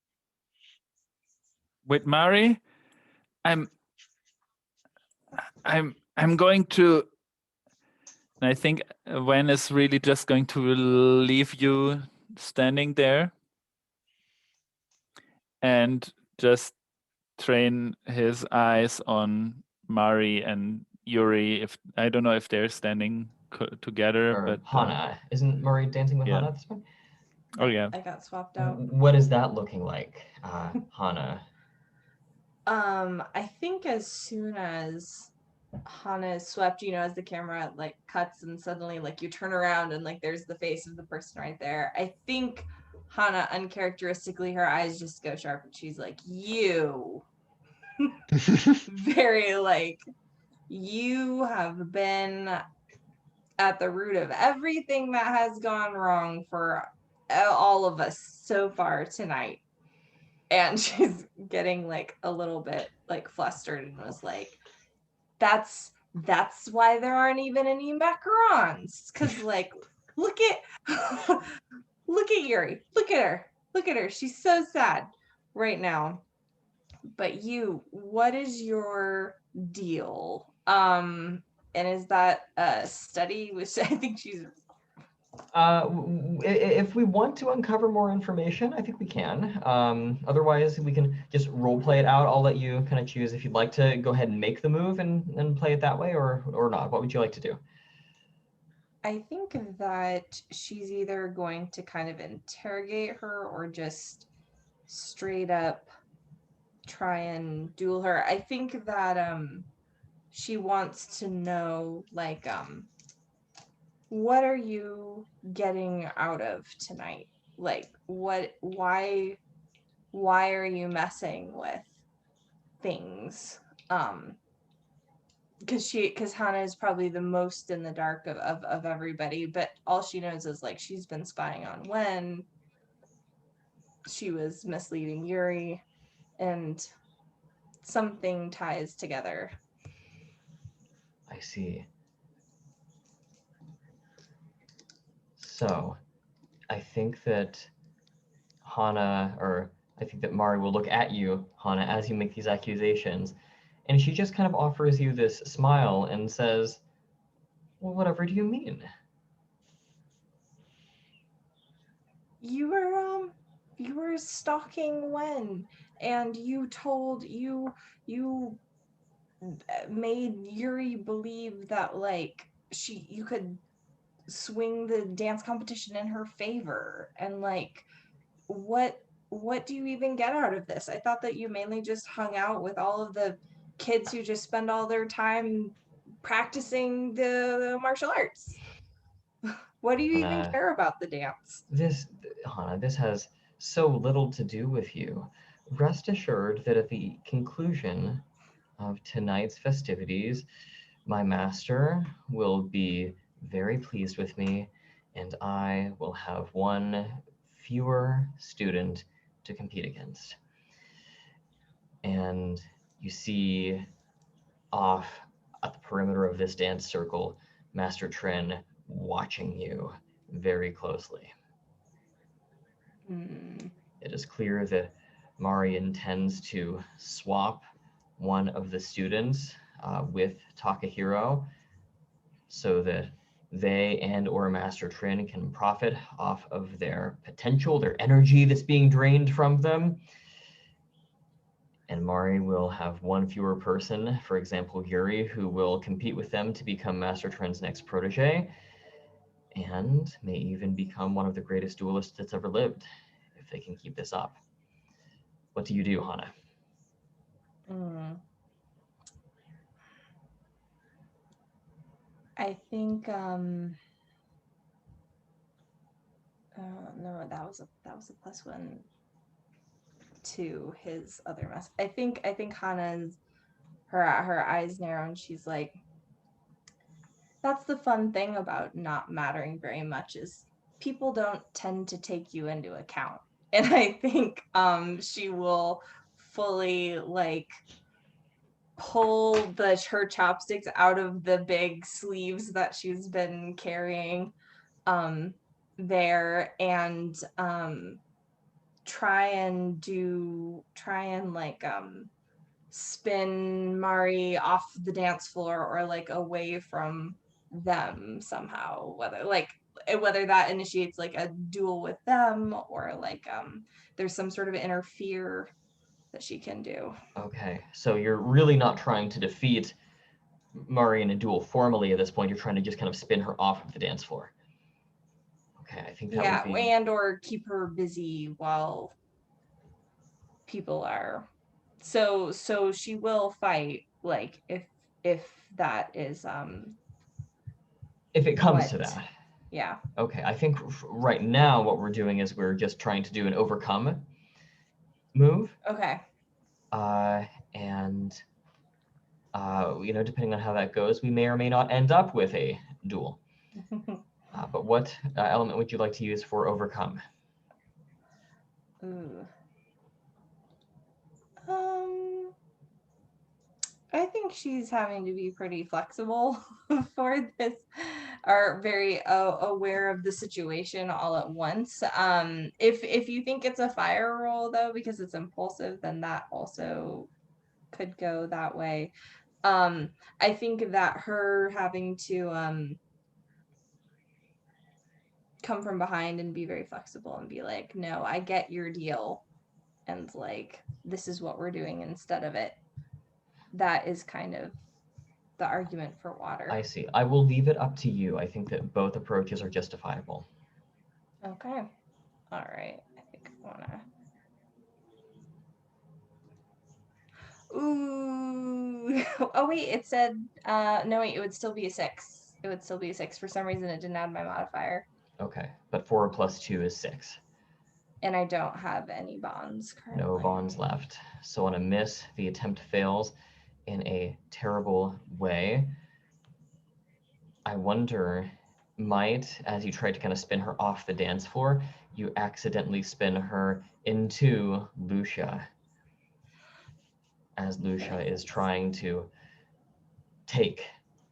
With Mari, I'm going to. I think Wen is really just going to leave you standing there and just train his eyes on Mari and Yuri. If I don't know if they're standing together, Or but Hana. Isn't Murray dancing with yeah. Hana at this point? Oh yeah. I got swapped out. What is that looking like, Hana? I think as soon as Hana is swept, as the camera like cuts and suddenly like you turn around and like there's the face of the person right there. I think Hana uncharacteristically her eyes just go sharp and she's like, you very like you have been at the root of everything that has gone wrong for all of us so far tonight. And she's getting like a little bit like flustered and was like, that's why there aren't even any macarons. Cause like look at Yuri. Look at her. She's so sad right now. But you, what is your deal? And is that a study? Which I think she's. If we want to uncover more information, I think we can. Otherwise, we can just role play it out. I'll let you kind of choose if you'd like to go ahead and make the move and play it that way, or not. What would you like to do? I think that she's either going to kind of interrogate her or just straight up try and duel her. I think that she wants to know like what are you getting out of tonight? Like why are you messing with things? Because Hana is probably the most in the dark of everybody, but all she knows is like she's been spying on Wen, she was misleading Yuri, and something ties together. I see. So, I think that I think that Mari will look at you, Hana, as you make these accusations, and she just kind of offers you this smile and says, well, whatever do you mean? You were stalking Wen, and you made Yuri believe that like you could swing the dance competition in her favor, and like what do you even get out of this? I thought that you mainly just hung out with all of the kids who just spend all their time practicing the martial arts. What do you even care about the dance? Hana, this has so little to do with you. Rest assured that at the conclusion of tonight's festivities, my master will be very pleased with me, and I will have one fewer student to compete against. And you see off at the perimeter of this dance circle, Master Trin watching you very closely. It is clear that Mari intends to swap one of the students with Takahiro so that they and or Master Trin can profit off of their potential, their energy that's being drained from them. And Mari will have one fewer person, for example, Yuri, who will compete with them to become Master Trin's next protege. and may even become one of the greatest duelists that's ever lived if they can keep this up. What do you do, Hana? I think no, that was a +1 to his other mess. I think Hana's her eyes narrow and she's like, that's the fun thing about not mattering very much, is people don't tend to take you into account. And I think she will fully like pull her chopsticks out of the big sleeves that she's been carrying there, and try and spin Mari off the dance floor or like away from them somehow, whether that initiates like a duel with them or like there's some sort of interfere that she can do. Okay, so you're really not trying to defeat Mari in a duel formally at this point. You're trying to just kind of spin her off of the dance floor. Okay, I think that would be... and or keep her busy while people are... So she will fight, like, if that is if it comes to that. Yeah. Okay, I think right now what we're doing is we're just trying to do an overcome move. Okay. And depending on how that goes, we may or may not end up with a duel. But what element would you like to use for overcome? Ooh. I think she's having to be pretty flexible for this, or very aware of the situation all at once. If you think it's a fire roll though, because it's impulsive, then that also could go that way. I think that her having to come from behind and be very flexible and be like, no, I get your deal, and like, this is what we're doing instead of it. That is kind of the argument for water. I see. I will leave it up to you. I think that both approaches are justifiable. Okay. All right. I think I wanna... Ooh. Oh wait, it said no wait, it would still be a 6. It would still be a 6. For some reason it didn't add my modifier. Okay, but 4 + 2 is 6. And I don't have any bonds currently. No bonds left. So on a miss, the attempt fails in a terrible way. I wonder, might, as you try to kind of spin her off the dance floor, you accidentally spin her into Lucia, as Lucia is trying to take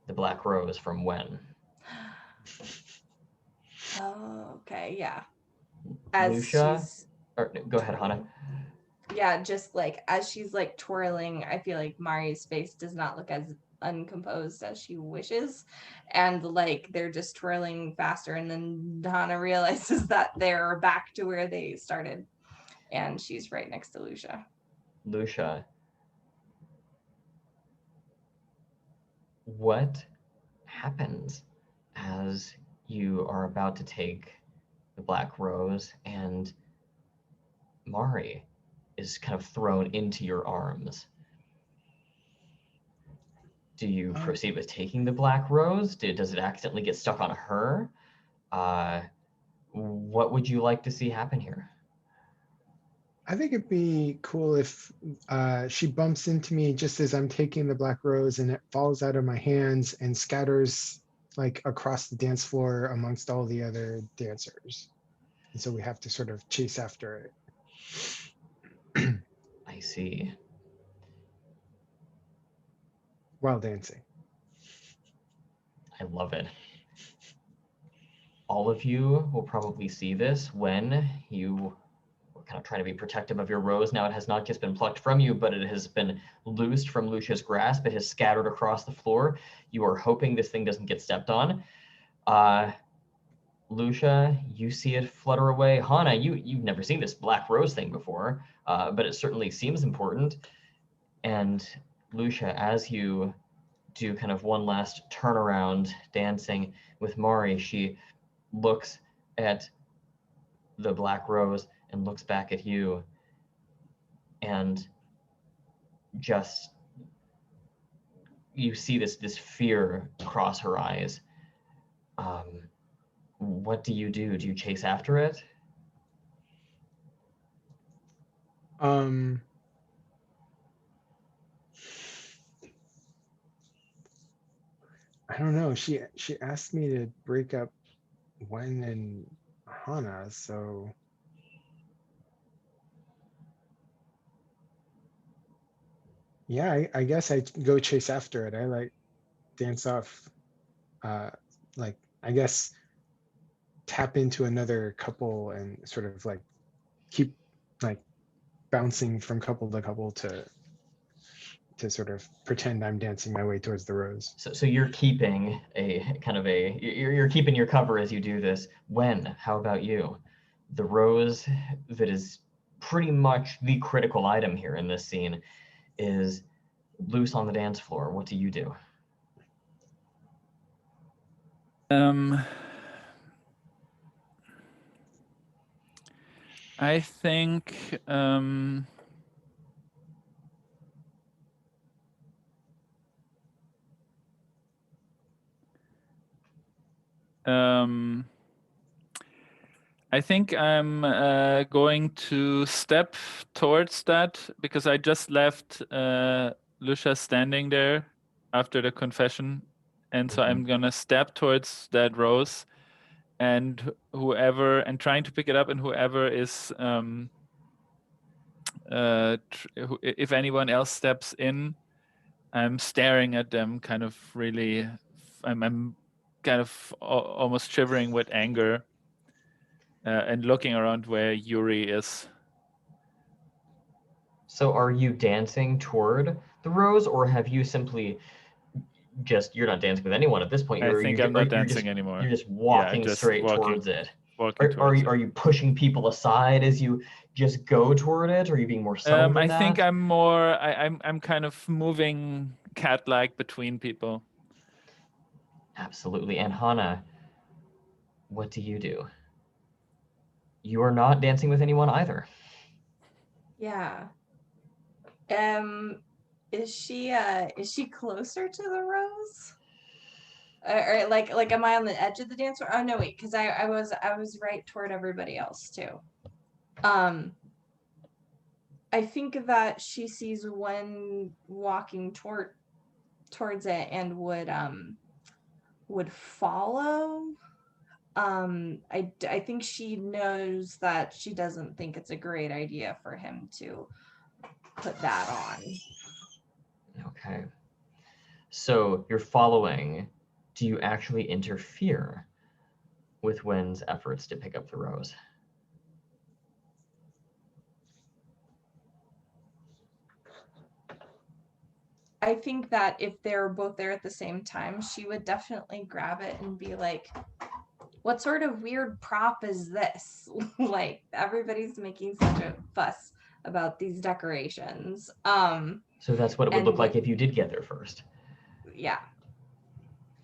the Black Rose from Wen. Oh, okay, yeah. Lucia, go ahead, Hana. Yeah, just like as she's like twirling, I feel like Mari's face does not look as uncomposed as she wishes, and like they're just twirling faster, and then Hana realizes that they're back to where they started, and she's right next to Lucia. Lucia, what happens as you are about to take the Black Rose and Mari is kind of thrown into your arms? Do you proceed with taking the Black Rose? Does it accidentally get stuck on her? What would you like to see happen here? I think it'd be cool if she bumps into me just as I'm taking the Black Rose and it falls out of my hands and scatters like across the dance floor amongst all the other dancers. And so we have to sort of chase after it. I see. While dancing. I love it. All of you will probably see this when you were kind of trying to be protective of your rose. Now it has not just been plucked from you, but it has been loosed from Lucia's grasp. It has scattered across the floor. You are hoping this thing doesn't get stepped on. Lucia, you see it flutter away. Hana, you've never seen this Black Rose thing before, but it certainly seems important. And Lucia, as you do kind of one last turnaround dancing with Mari, she looks at the black rose and looks back at you, and just you see this fear across her eyes. What do you do? Do you chase after it? I don't know. She asked me to break up Wen and Hana, so yeah, I guess I go chase after it. I like dance off, like I guess tap into another couple and sort of like keep like bouncing from couple to couple to sort of pretend I'm dancing my way towards the rose. So you're keeping you're keeping your cover as you do this. Wen, how about you? The rose that is pretty much the critical item here in this scene is loose on the dance floor. What do you do? I think I think I'm going to step towards that because I just left Lucia standing there after the confession, and so I'm gonna step towards that rose, and trying to pick it up, and whoever is if anyone else steps in, I'm staring at them, kind of really. I'm kind of almost shivering with anger. And looking around where Yuri is. So are you dancing toward the rose, or have you simply you're not dancing with anyone at this point? I think I'm not dancing anymore. You're just walking straight towards it. Are you pushing people aside as you just go toward it, or are you being more subtle than that? I think I'm more, I'm kind of moving cat-like between people. Absolutely. And Hana, what do you do? You are not dancing with anyone either. Yeah. Is she closer to the rose? Or like am I on the edge of the dance floor? Oh no, wait, because I was right toward everybody else too. I think that she sees one walking towards it and would follow. I think she knows that she doesn't think it's a great idea for him to put that on. Okay. So you're following. Do you actually interfere with Wen's efforts to pick up the rose? I think that if they're both there at the same time, she would definitely grab it and be like, what sort of weird prop is this? Like, everybody's making such a fuss about these decorations. So that's what it would look like if you did get there first. Yeah.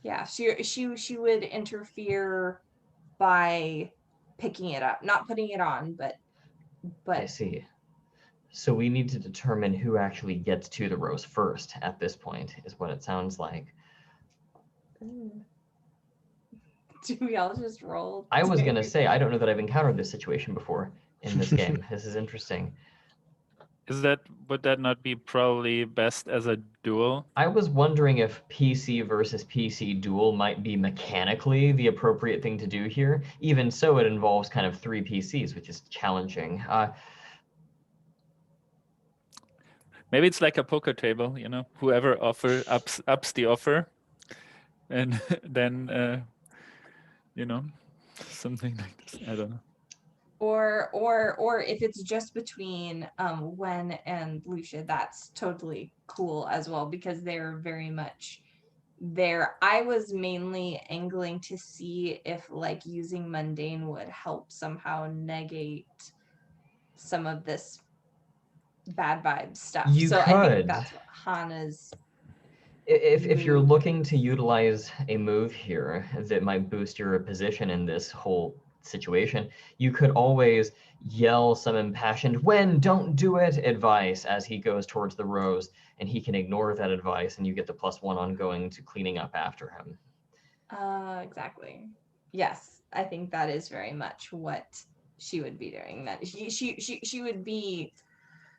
Yeah, she would interfere by picking it up, not putting it on, but I see. So we need to determine who actually gets to the rose first at this point, is what it sounds like. Do we all just roll? I was going to say, I don't know that I've encountered this situation before in this game. This is interesting. Would that not be probably best as a duel? I was wondering if PC versus PC duel might be mechanically the appropriate thing to do here. Even so, it involves kind of 3 PCs, which is challenging. Maybe it's like a poker table, you know, whoever ups the offer, and then you know, something like this. I don't know. Or if it's just between Wen and Lucia, that's totally cool as well, because they're very much there. I was mainly angling to see if like using mundane would help somehow negate some of this bad vibe stuff. You so could. I think that's what Hana's. If you're move. looking to utilize a move here that might boost your position in this whole situation, you could always yell some impassioned "when, don't do it" advice as he goes towards the rose, and he can ignore that advice, and you get the +1 on going to cleaning up after him. Exactly. Yes, I think that is very much what she would be doing. That she would be,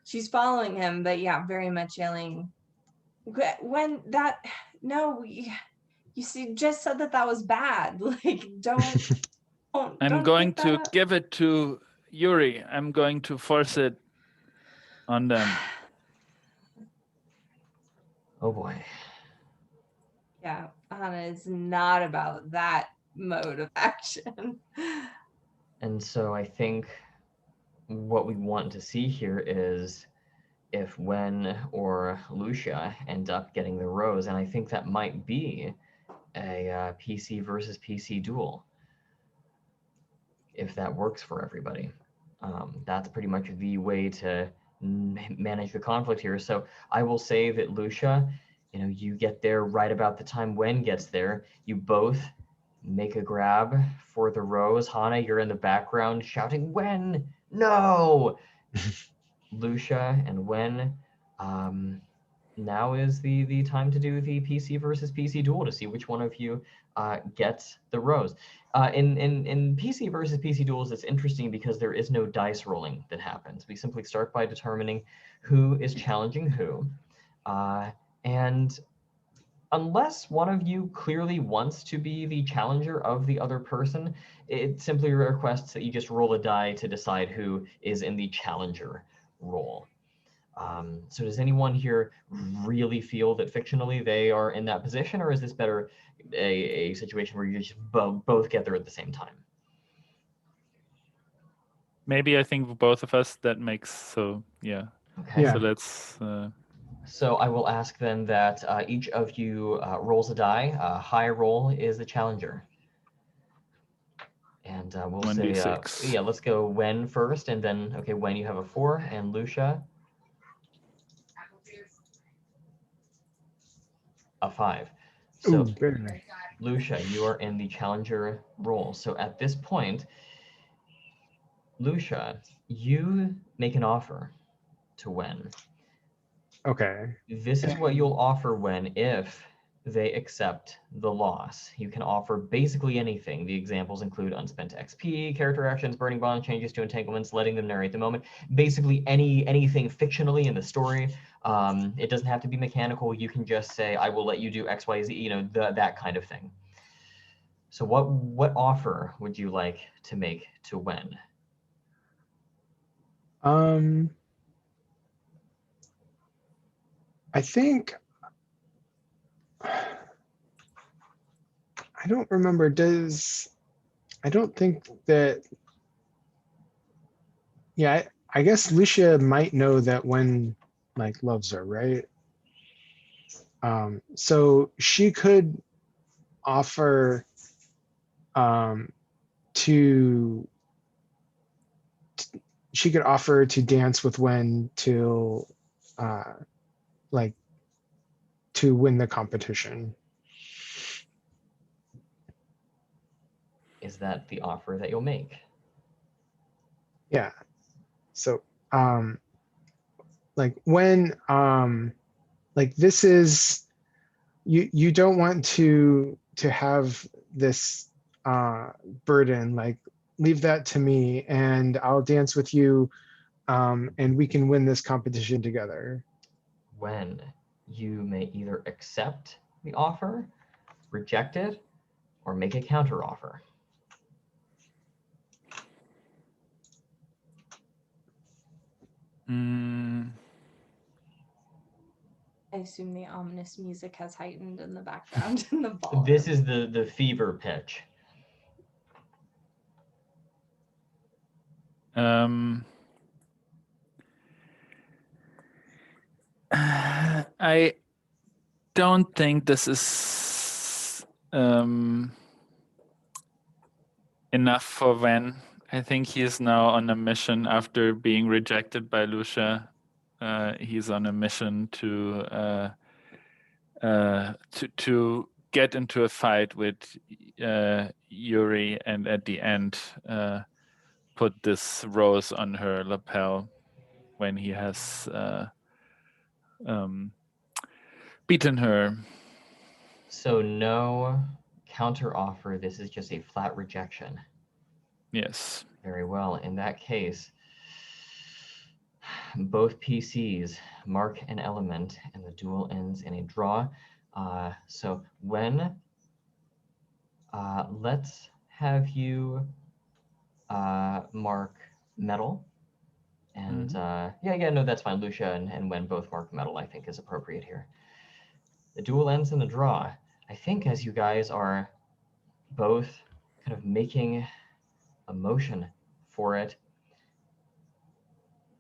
she's following him, but yeah, very much yelling. When that, no, you see, just said that was bad. Like, don't I'm going keep that to up. give it to Yuri. I'm going to force it on them. Oh boy. Yeah, Hana is not about that mode of action. And so I think what we want to see here is if Wen or Lucia end up getting the rose, and I think that might be a PC versus PC duel, if that works for everybody. That's pretty much the way to manage the conflict here. So I will say that Lucia, you get there right about the time Wen gets there. You both make a grab for the rose. Hana, you're in the background shouting, "Wen, no!" Lucia and Wen, now is the time to do the PC versus PC duel to see which one of you gets the rose. In PC versus PC duels, it's interesting because there is no dice rolling that happens. We simply start by determining who is challenging who. And unless one of you clearly wants to be the challenger of the other person, it simply requests that you just roll a die to decide who is in the challenger role. So does anyone here really feel that fictionally they are in that position, or is this better a situation where you just both get there at the same time? Maybe I think both of us, that makes, so yeah. Okay. Yeah. So let's... So I will ask then that each of you rolls a die. High roll is the challenger. And we'll say, 1d6. yeah, let's go Wen first, and then, okay, Wen, you have a 4, and Lucia, a 5. So, Ooh, very nice. Lucia, you are in the challenger role. So at this point, Lucia, you make an offer to Wen. Okay. This is what you'll offer Wen if they accept the loss. You can offer basically anything. The examples include unspent XP, character actions, burning bond, changes to entanglements, letting them narrate the moment. Basically anything fictionally in the story. It doesn't have to be mechanical. You can just say, I will let you do X, Y, Z, that kind of thing. So what offer would you like to make to Wen? I think I don't remember. I don't think that. Yeah, I guess Lucia might know that Wen loves her, right? So she could offer to dance with Wen to to win the competition. Is that the offer that you'll make? Yeah. So when this is, you don't want to have this burden, leave that to me and I'll dance with you, and we can win this competition together. When you may either accept the offer, reject it, or make a counter offer. I assume the ominous music has heightened in the background in the ballroom. This is the fever pitch. I don't think this is enough for Wen. I think he is now on a mission after being rejected by Lucia. He's on a mission to to get into a fight with Yuri, and at the end put this rose on her lapel when he has beaten her. So no counter offer. This is just a flat rejection. Yes. Very well. In that case, both PCs mark an element, and the duel ends in a draw. So when let's have you mark metal. And no, that's fine. Lucia and Wen both mark metal, I think is appropriate here. The duel ends in a draw. I think as you guys are both kind of making a motion for it,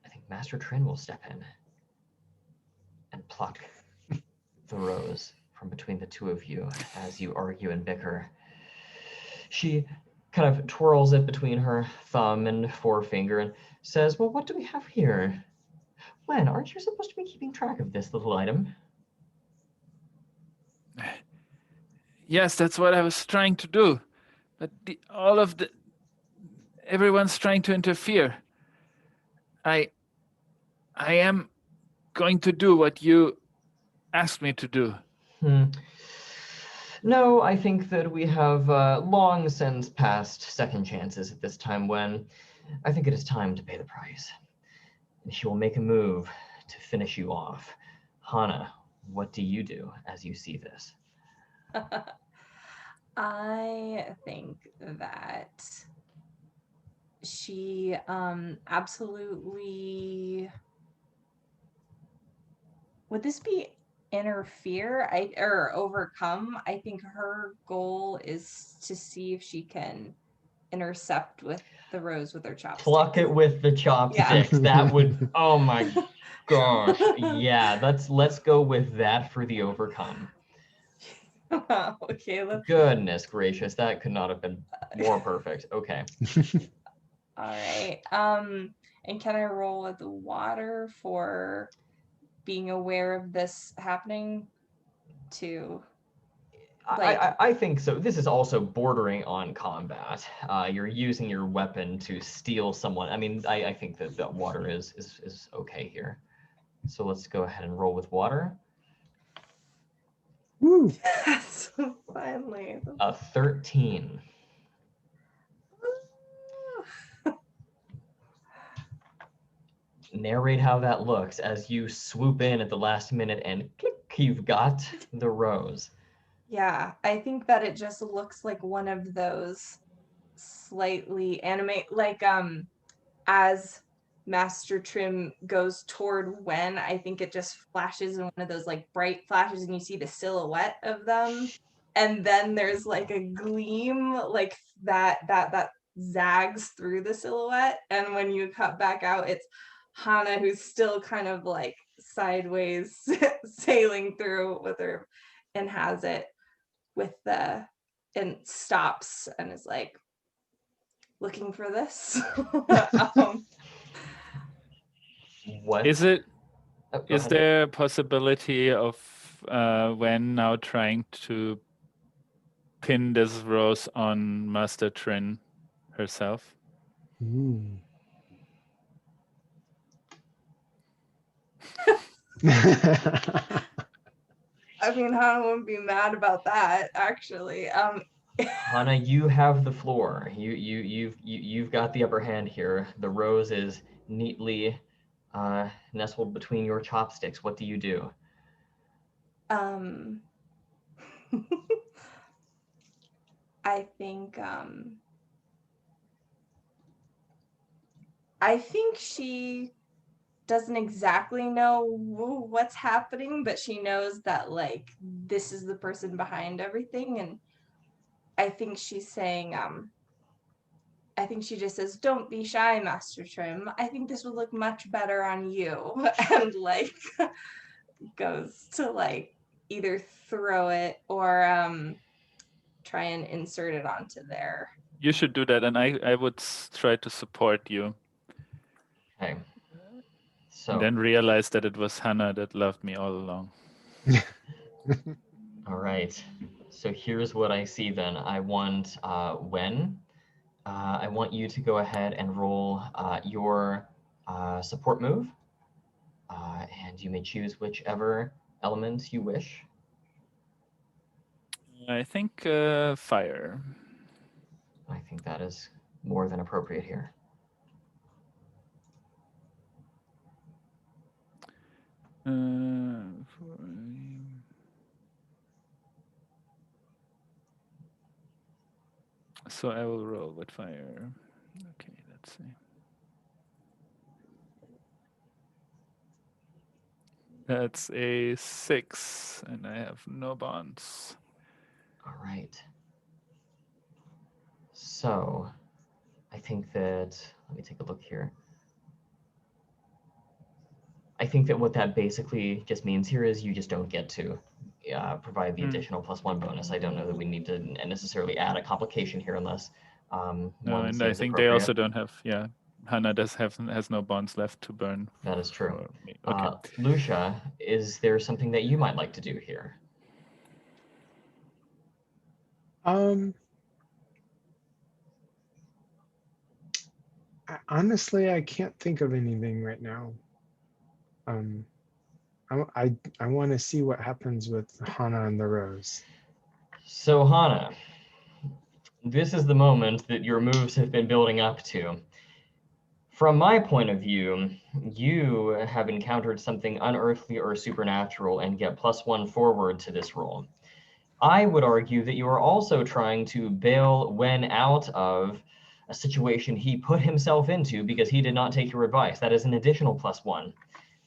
I think Master Trin will step in and pluck the rose from between the two of you as you argue and bicker. She kind of twirls it between her thumb and forefinger and says, well, what do we have here? Wen, aren't you supposed to be keeping track of this little item? Yes, that's what I was trying to do. But everyone's trying to interfere. I am going to do what you asked me to do. No, I think that we have long since passed second chances at this time, when I think it is time to pay the price. And she will make a move to finish you off. Hana, what do you do as you see this? I think that she absolutely... Would this be interfere or overcome? I think her goal is to see if she can intercept with the rose with her chopsticks. Pluck it with the chopsticks. Yeah. That would, oh my gosh. Yeah, let's go with that for the overcome. Okay, let's... Goodness gracious, that could not have been more perfect. Okay. All right. And can I roll with the water for being aware of this happening too? I think so. This is also bordering on combat. You're using your weapon to steal someone. I mean, I think that the water is okay here. So let's go ahead and roll with water. Woo. Yes, finally. A 13. Narrate how that looks as you swoop in at the last minute and click, you've got the rose. Yeah, I think that it just looks like one of those slightly like as Master Trim goes toward Wen, I think it just flashes in one of those like bright flashes and you see the silhouette of them. And then there's like a gleam like that zags through the silhouette. And when you cut back out, it's Hana who's still kind of like sideways sailing through with her and has it with and stops and is like looking for this. What Is it? Oh, Is ahead. there a possibility of Wen now trying to pin this rose on Master Trin herself? Ooh. I mean, Hana wouldn't be mad about that, actually. Hana, you have the floor. You've got the upper hand here. The rose is neatly nestled between your chopsticks. What do you do? I think she doesn't exactly know what's happening, but she knows that like this is the person behind everything, and I think she's saying I think she just says, "Don't be shy, Master Trim. I think this would look much better on you." And like goes to like either throw it or try and insert it onto there. You should do that, and I would try to support you. Okay. So And then realize that it was Hannah that loved me all along. All right. So here's what I see then. I want Wen. I want you to go ahead and roll your support move. And you may choose whichever element you wish. I think fire. I think that is more than appropriate here. So I will roll with fire. Okay, let's see. That's a 6, and I have no bonds. All right. So I think that, let me take a look here. I think that what that basically just means here is you just don't get to provide the additional +1 bonus. I don't know that we need to necessarily add a complication here unless No, one and I seems think they appropriate. also don't have, yeah, Hannah has no bonds left to burn. That is true. for me. Okay. Lucia, is there something that you might like to do here? Honestly, I can't think of anything right now. I want to see what happens with Hana and the rose. So Hana, this is the moment that your moves have been building up to. From my point of view, you have encountered something unearthly or supernatural and get +1 forward to this roll. I would argue that you are also trying to bail Wen out of a situation he put himself into because he did not take your advice. That is an additional +1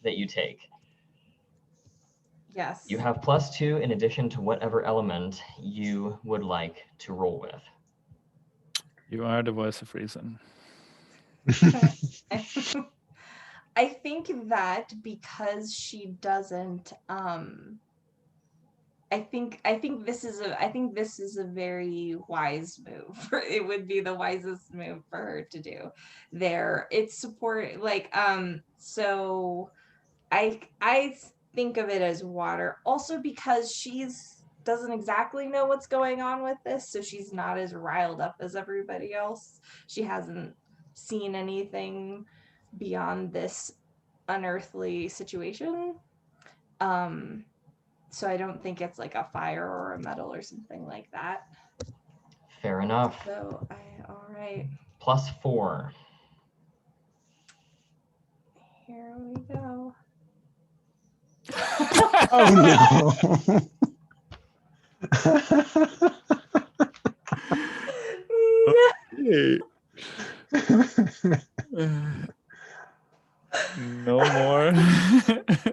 that you take. Yes. You have +2 in addition to whatever element you would like to roll with. You are the voice of reason. I think that because she doesn't I think this is a very wise move. It would be the wisest move for her to do there. It's support, like so I think of it as water, also because she's doesn't exactly know what's going on with this, so she's not as riled up as everybody else. She hasn't seen anything beyond this unearthly situation. So I don't think it's like a fire or a metal or something like that. Fair enough. So all right. +4. Here we go. Oh no. Hey. No more.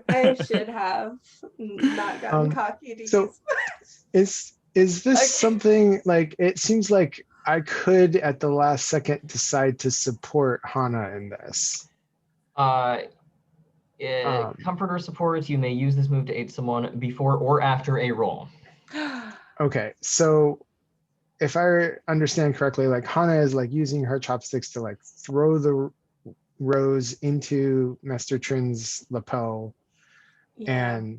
I should have not gotten cocky to so use. is this Okay. something like, it seems like I could at the last second decide to support Hana in this. Comfort or support, you may use this move to aid someone before or after a roll. Okay, so if I understand correctly, like Hana is like using her chopsticks to like throw the rose into Master Trin's lapel, Yeah.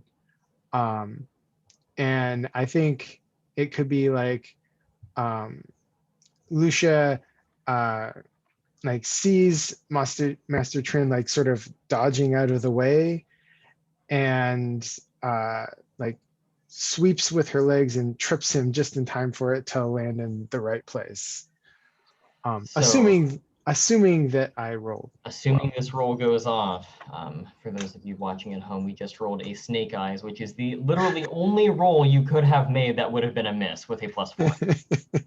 and I think it could be like Lucia like sees Master Trin like sort of dodging out of the way, and like sweeps with her legs and trips him just in time for it to land in the right place. Assuming that I rolled. Assuming this roll goes off, for those of you watching at home, we just rolled a snake eyes, which is the literally only roll you could have made that would have been a miss with a +4.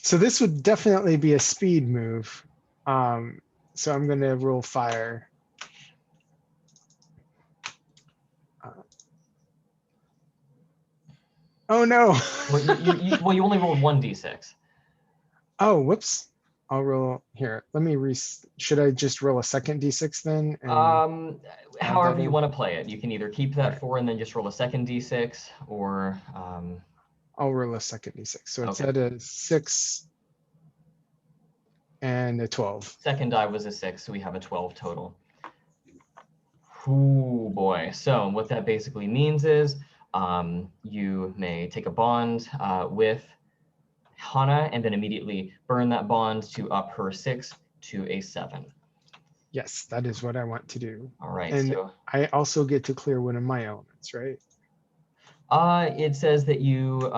So this would definitely be a speed move. So I'm going to roll fire. Oh no. Well, you only rolled 1d6. Oh, whoops. I'll roll here. Let me should I just roll a second d6 then? However you want to play it. You can either keep that 4 and then just roll a second d6, or I'll roll a second d6. So it's okay. at a 6 and a 12. Second die was a 6, so we have a 12 total. Ooh, boy. So what that basically means is you may take a bond with Hana and then immediately burn that bond to up her 6 to a 7. Yes, that is what I want to do. All right, And so I also get to clear one of my elements, right? it says that you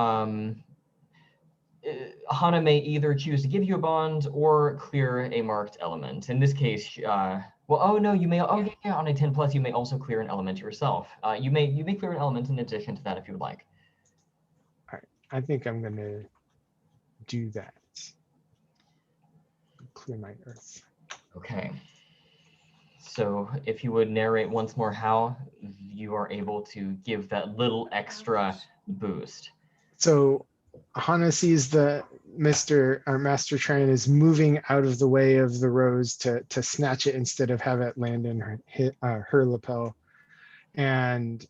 Hana may either choose to give you a bond or clear a marked element. In this case, well, oh no, you may. Oh yeah, on a 10 plus, you may also clear an element yourself. You may clear an element in addition to that if you would like. All right, I think I'm gonna do that. Clear my earth. Okay. So if you would narrate once more how you are able to give that little extra boost. So Hana sees the Master Tran is moving out of the way of the rose to snatch it instead of have it land in her lapel. And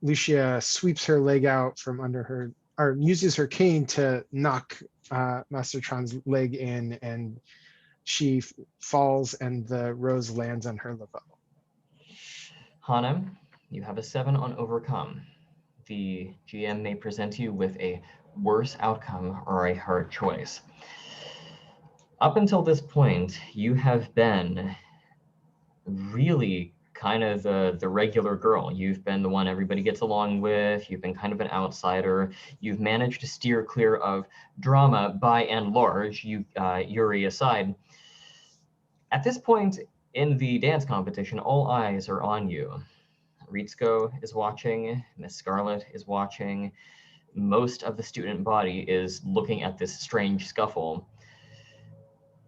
Lucia sweeps her leg out from under her, or uses her cane to knock Master Tran's leg in, and she falls and the rose lands on her lapel. Hana, you have a 7 on overcome. The GM may present you with a worse outcome or a hard choice. Up until this point, you have been really kind of the regular girl. You've been the one everybody gets along with. You've been kind of an outsider. You've managed to steer clear of drama by and large, Yuri aside. At this point in the dance competition, all eyes are on you. Ritsuko is watching, Miss Scarlet is watching. Most of the student body is looking at this strange scuffle.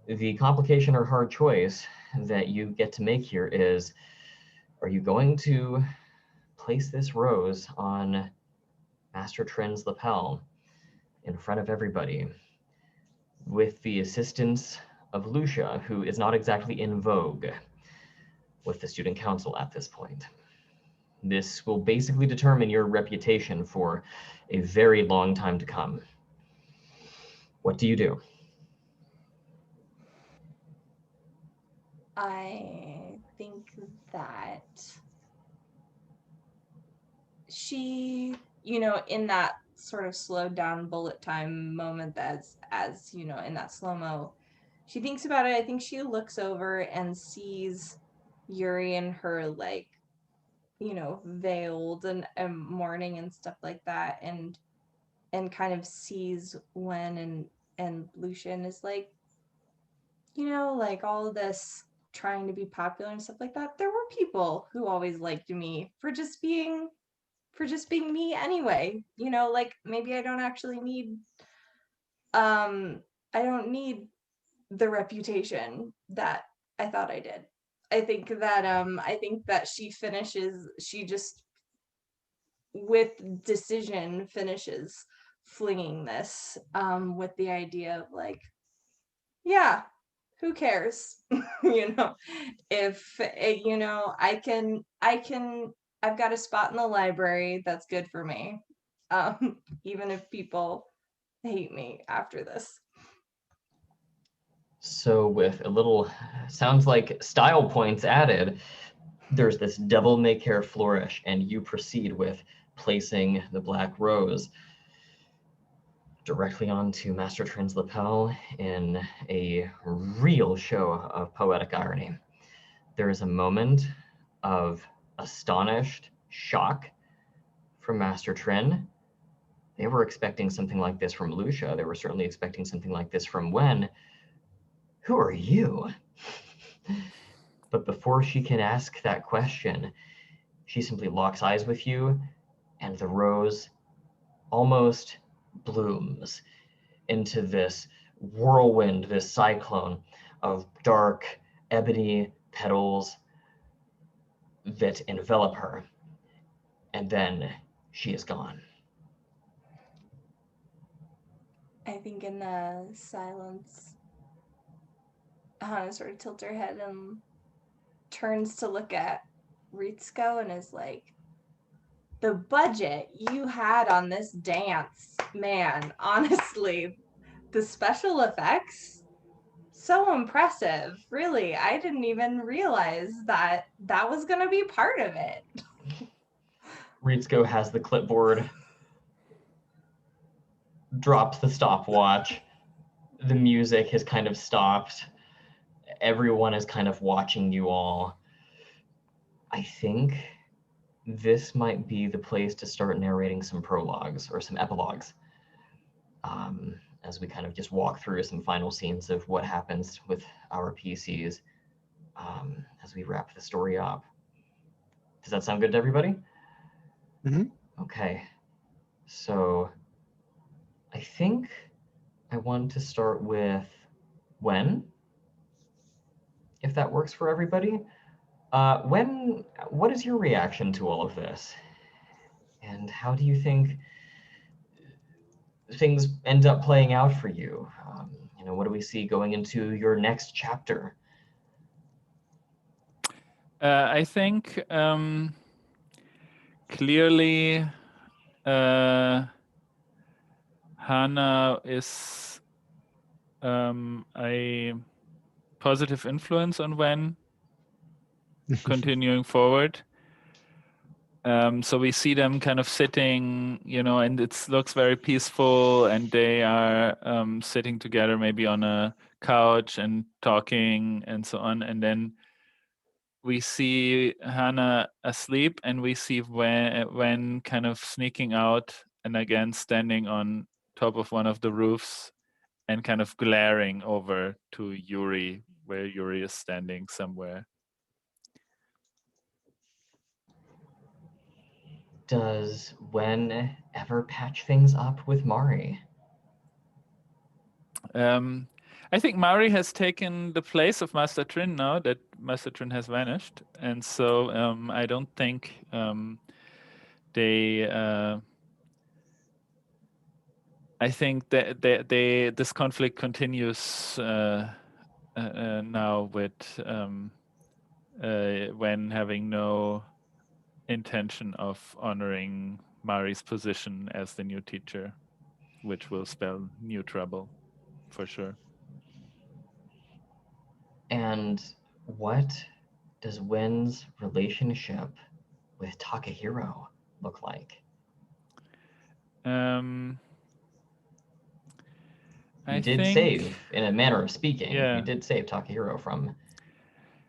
The complication or hard choice that you get to make here is, are you going to place this rose on Master Tren's lapel in front of everybody with the assistance of Lucia, who is not exactly in vogue with the student council at this point? This will basically determine your reputation for a very long time to come. What do you do? I think that she, in that sort of slowed down bullet time moment, as in that slow-mo, she thinks about it. I think she looks over and sees Yuri and her, like, veiled and mourning and stuff like that, and kind of sees Wen and Lucian is like, like all this trying to be popular and stuff like that. There were people who always liked me for just being me anyway. Like, maybe I don't actually need I don't need the reputation that I thought I did. I think that she just with decision finishes flinging this with the idea of, like, yeah, who cares? If I've got a spot in the library that's good for me, even if people hate me after this. So with a little, sounds like style points added, there's this devil may care flourish, and you proceed with placing the black rose directly onto Master Tren's lapel in a real show of poetic irony. There is a moment of astonished shock from Master Tren. They were expecting something like this from Lucia. They were certainly expecting something like this from Wen. Who are you? But before she can ask that question, she simply locks eyes with you, and the rose almost blooms into this whirlwind, this cyclone of dark ebony petals that envelop her. And then she is gone. I think in the silence, Hana sort of tilts her head and turns to look at Ritsuko and is like, the budget you had on this dance, man, honestly, the special effects, so impressive. Really, I didn't even realize that that was going to be part of it. Ritsuko has the clipboard, drops the stopwatch. The music has kind of stopped. Everyone is kind of watching you all. I think this might be the place to start narrating some prologues or some epilogues, as we kind of just walk through some final scenes of what happens with our PCs as we wrap the story up. Does that sound good to everybody? Mm-hmm. Okay. So I think I want to start with Wen, if that works for everybody. Wen, what is your reaction to all of this? And how do you think things end up playing out for you? What do we see going into your next chapter? I think clearly Hana is a positive influence on Wen continuing forward. So we see them kind of sitting, and it looks very peaceful, and they are sitting together maybe on a couch and talking and so on. And then we see Hana asleep, and we see Wen kind of sneaking out and again standing on top of one of the roofs and kind of glaring over to Yuri, where Yuri is standing somewhere. Does Wen ever patch things up with Mari? I think Mari has taken the place of Master Trin now that Master Trin has vanished, and so I don't think they. I think that this conflict continues now with Wen having no intention of honoring Mari's position as the new teacher, which will spell new trouble for sure. And what does Wen's relationship with Takahiro look like? You did save, in a manner of speaking, you did save Takahiro from...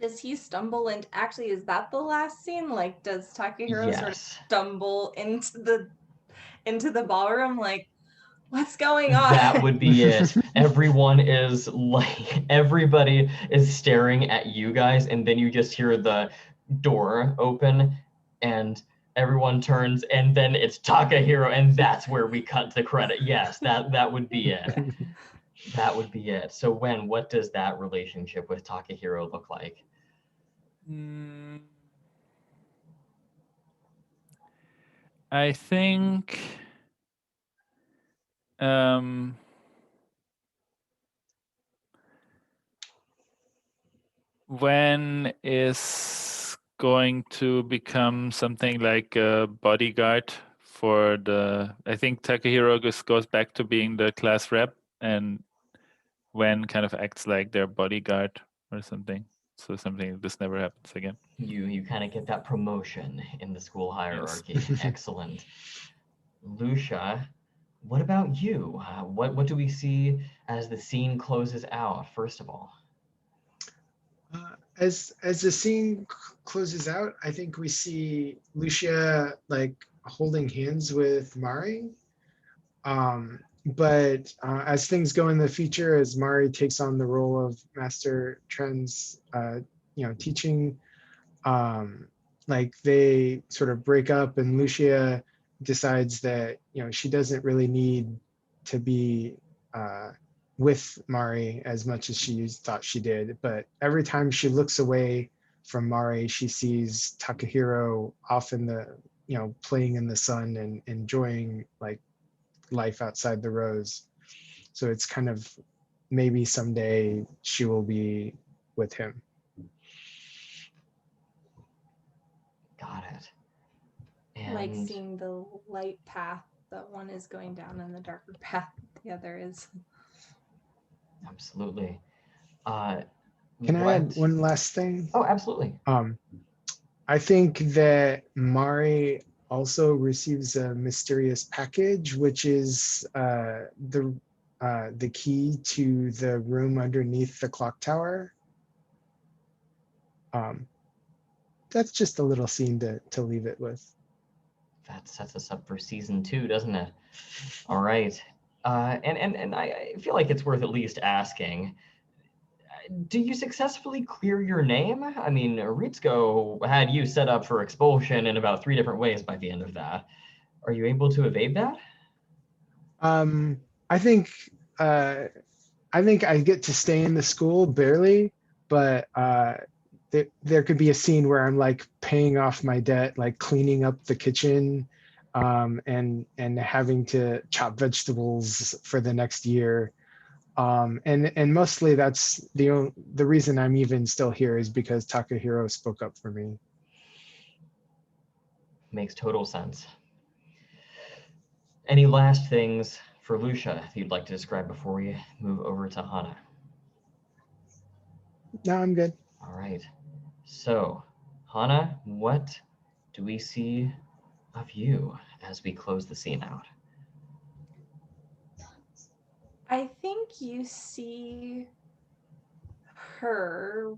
Does he stumble and actually, is that the last scene? Like, does Takahiro sort of stumble into the ballroom? Like, what's going on? That would be it. Everybody is staring at you guys, and then you just hear the door open, and everyone turns, and then it's Takahiro, and that's where we cut the credit. Yes, that would be it. That would be it. So what does that relationship with Takahiro look like? I think Wen is going to become something like a bodyguard for I think Takahiro goes back to being the class rep, and Wen kind of acts like their bodyguard or something. So something this never happens again. You kind of get that promotion in the school hierarchy. Yes. Excellent. Lucia, what about you? What do we see as the scene closes out, first of all? As the scene closes out, I think we see Lucia like holding hands with Mari. But as things go in the future, as Mari takes on the role of Master Tren's, teaching, like they sort of break up, and Lucia decides that she doesn't really need to be with Mari as much as she thought she did. But every time she looks away from Mari, she sees Takahiro off in the playing in the sun and enjoying like life outside the rose. So it's kind of maybe someday she will be with him. Got it. And like seeing the light path that one is going down and the darker path the other is. Absolutely. Can I add one last thing? Oh, absolutely. I think that Mari also receives a mysterious package, which is the key to the room underneath the clock tower. That's just a little scene to leave it with. That sets us up for season 2, doesn't it? All right. And I feel like it's worth at least asking. Do you successfully clear your name? I mean, Ritsuko had you set up for expulsion in about 3 different ways by the end of that. Are you able to evade that? I think I get to stay in the school barely, but there could be a scene where I'm like paying off my debt, like cleaning up the kitchen, and having to chop vegetables for the next year. And mostly that's the reason I'm even still here is because Takahiro spoke up for me. Makes total sense. Any last things for Lucia that you'd like to describe before we move over to Hana? No, I'm good. All right. So, Hana, what do we see of you as we close the scene out? I think you see her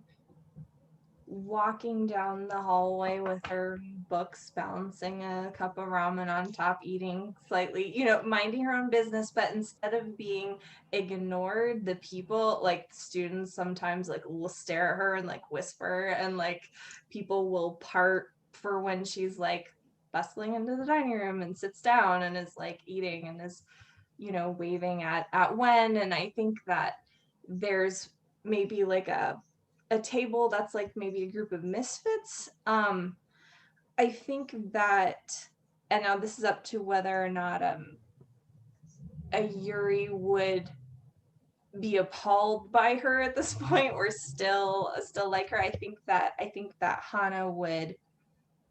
walking down the hallway with her books, balancing a cup of ramen on top, eating slightly, minding her own business, but instead of being ignored, the people, like students sometimes like will stare at her and like whisper, and like people will part for when she's like bustling into the dining room and sits down and is like eating and is waving at Wen. And I think that there's maybe like a table that's like maybe a group of misfits. I think that, and now this is up to whether or not a Yuri would be appalled by her at this point or still like her. I think that Hana would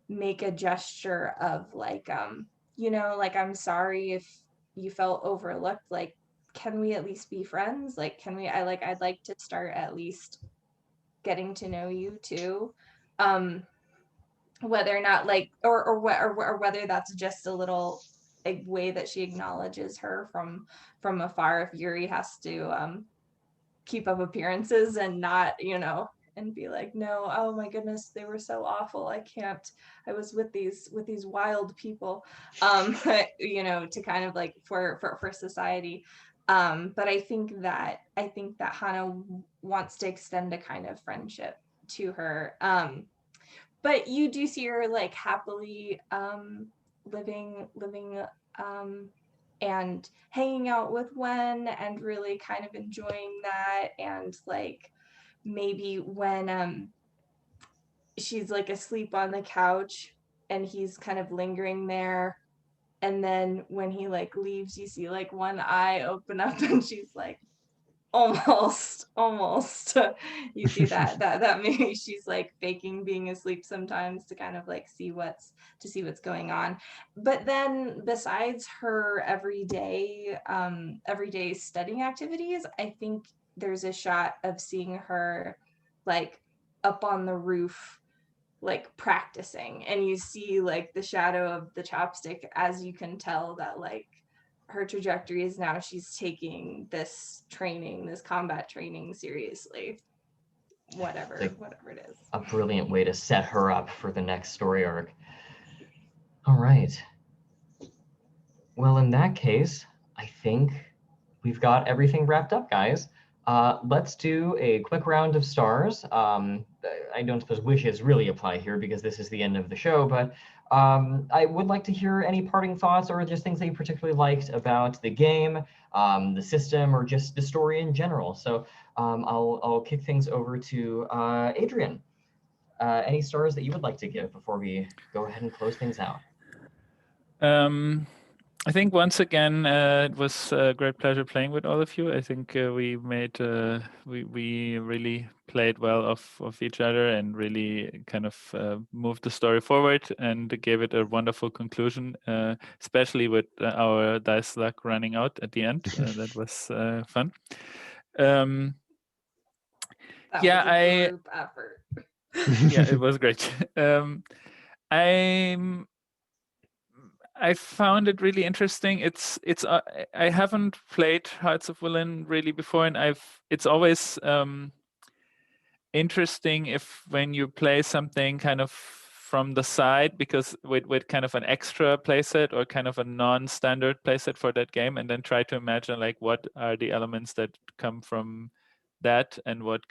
make a gesture of like like, I'm sorry if you felt overlooked, like, can we at least be friends? Like, I'd like to start at least getting to know you too. Whether or not like or whether that's just a little a way that she acknowledges her from afar, if Yuri has to keep up appearances and not and be like, no, oh my goodness, they were so awful, I can't, I was with these wild people, to kind of like for society. But I think that Hana wants to extend a kind of friendship to her. But you do see her like happily living and hanging out with Wen and really kind of enjoying that. And like maybe when she's like asleep on the couch and he's kind of lingering there, and then when he like leaves, you see like one eye open up and she's like almost you see that maybe she's like faking being asleep sometimes to kind of like see what's going on. But then besides her everyday studying activities, I think there's a shot of seeing her like up on the roof like practicing, and you see like the shadow of the chopstick, as you can tell that like her trajectory is now she's taking this combat training seriously, whatever it is. A brilliant way to set her up for the next story arc. All right. Well, in that case, I think we've got everything wrapped up, guys. Let's do a quick round of stars. I don't suppose wishes really apply here because this is the end of the show, but I would like to hear any parting thoughts or just things that you particularly liked about the game, the system, or just the story in general. So I'll kick things over to Adrian. Any stars that you would like to give before we go ahead and close things out? I think once again it was a great pleasure playing with all of you. I think we made we really played well off each other and really kind of moved the story forward and gave it a wonderful conclusion, especially with our dice luck running out at the end. That was fun. That Yeah, was a group effort. yeah, it was great. I found it really interesting. I haven't played Hearts of Wulin really before, and it's always interesting if when you play something kind of from the side, because with kind of an extra playset or kind of a non-standard playset for that game, and then try to imagine like what are the elements that come from that and what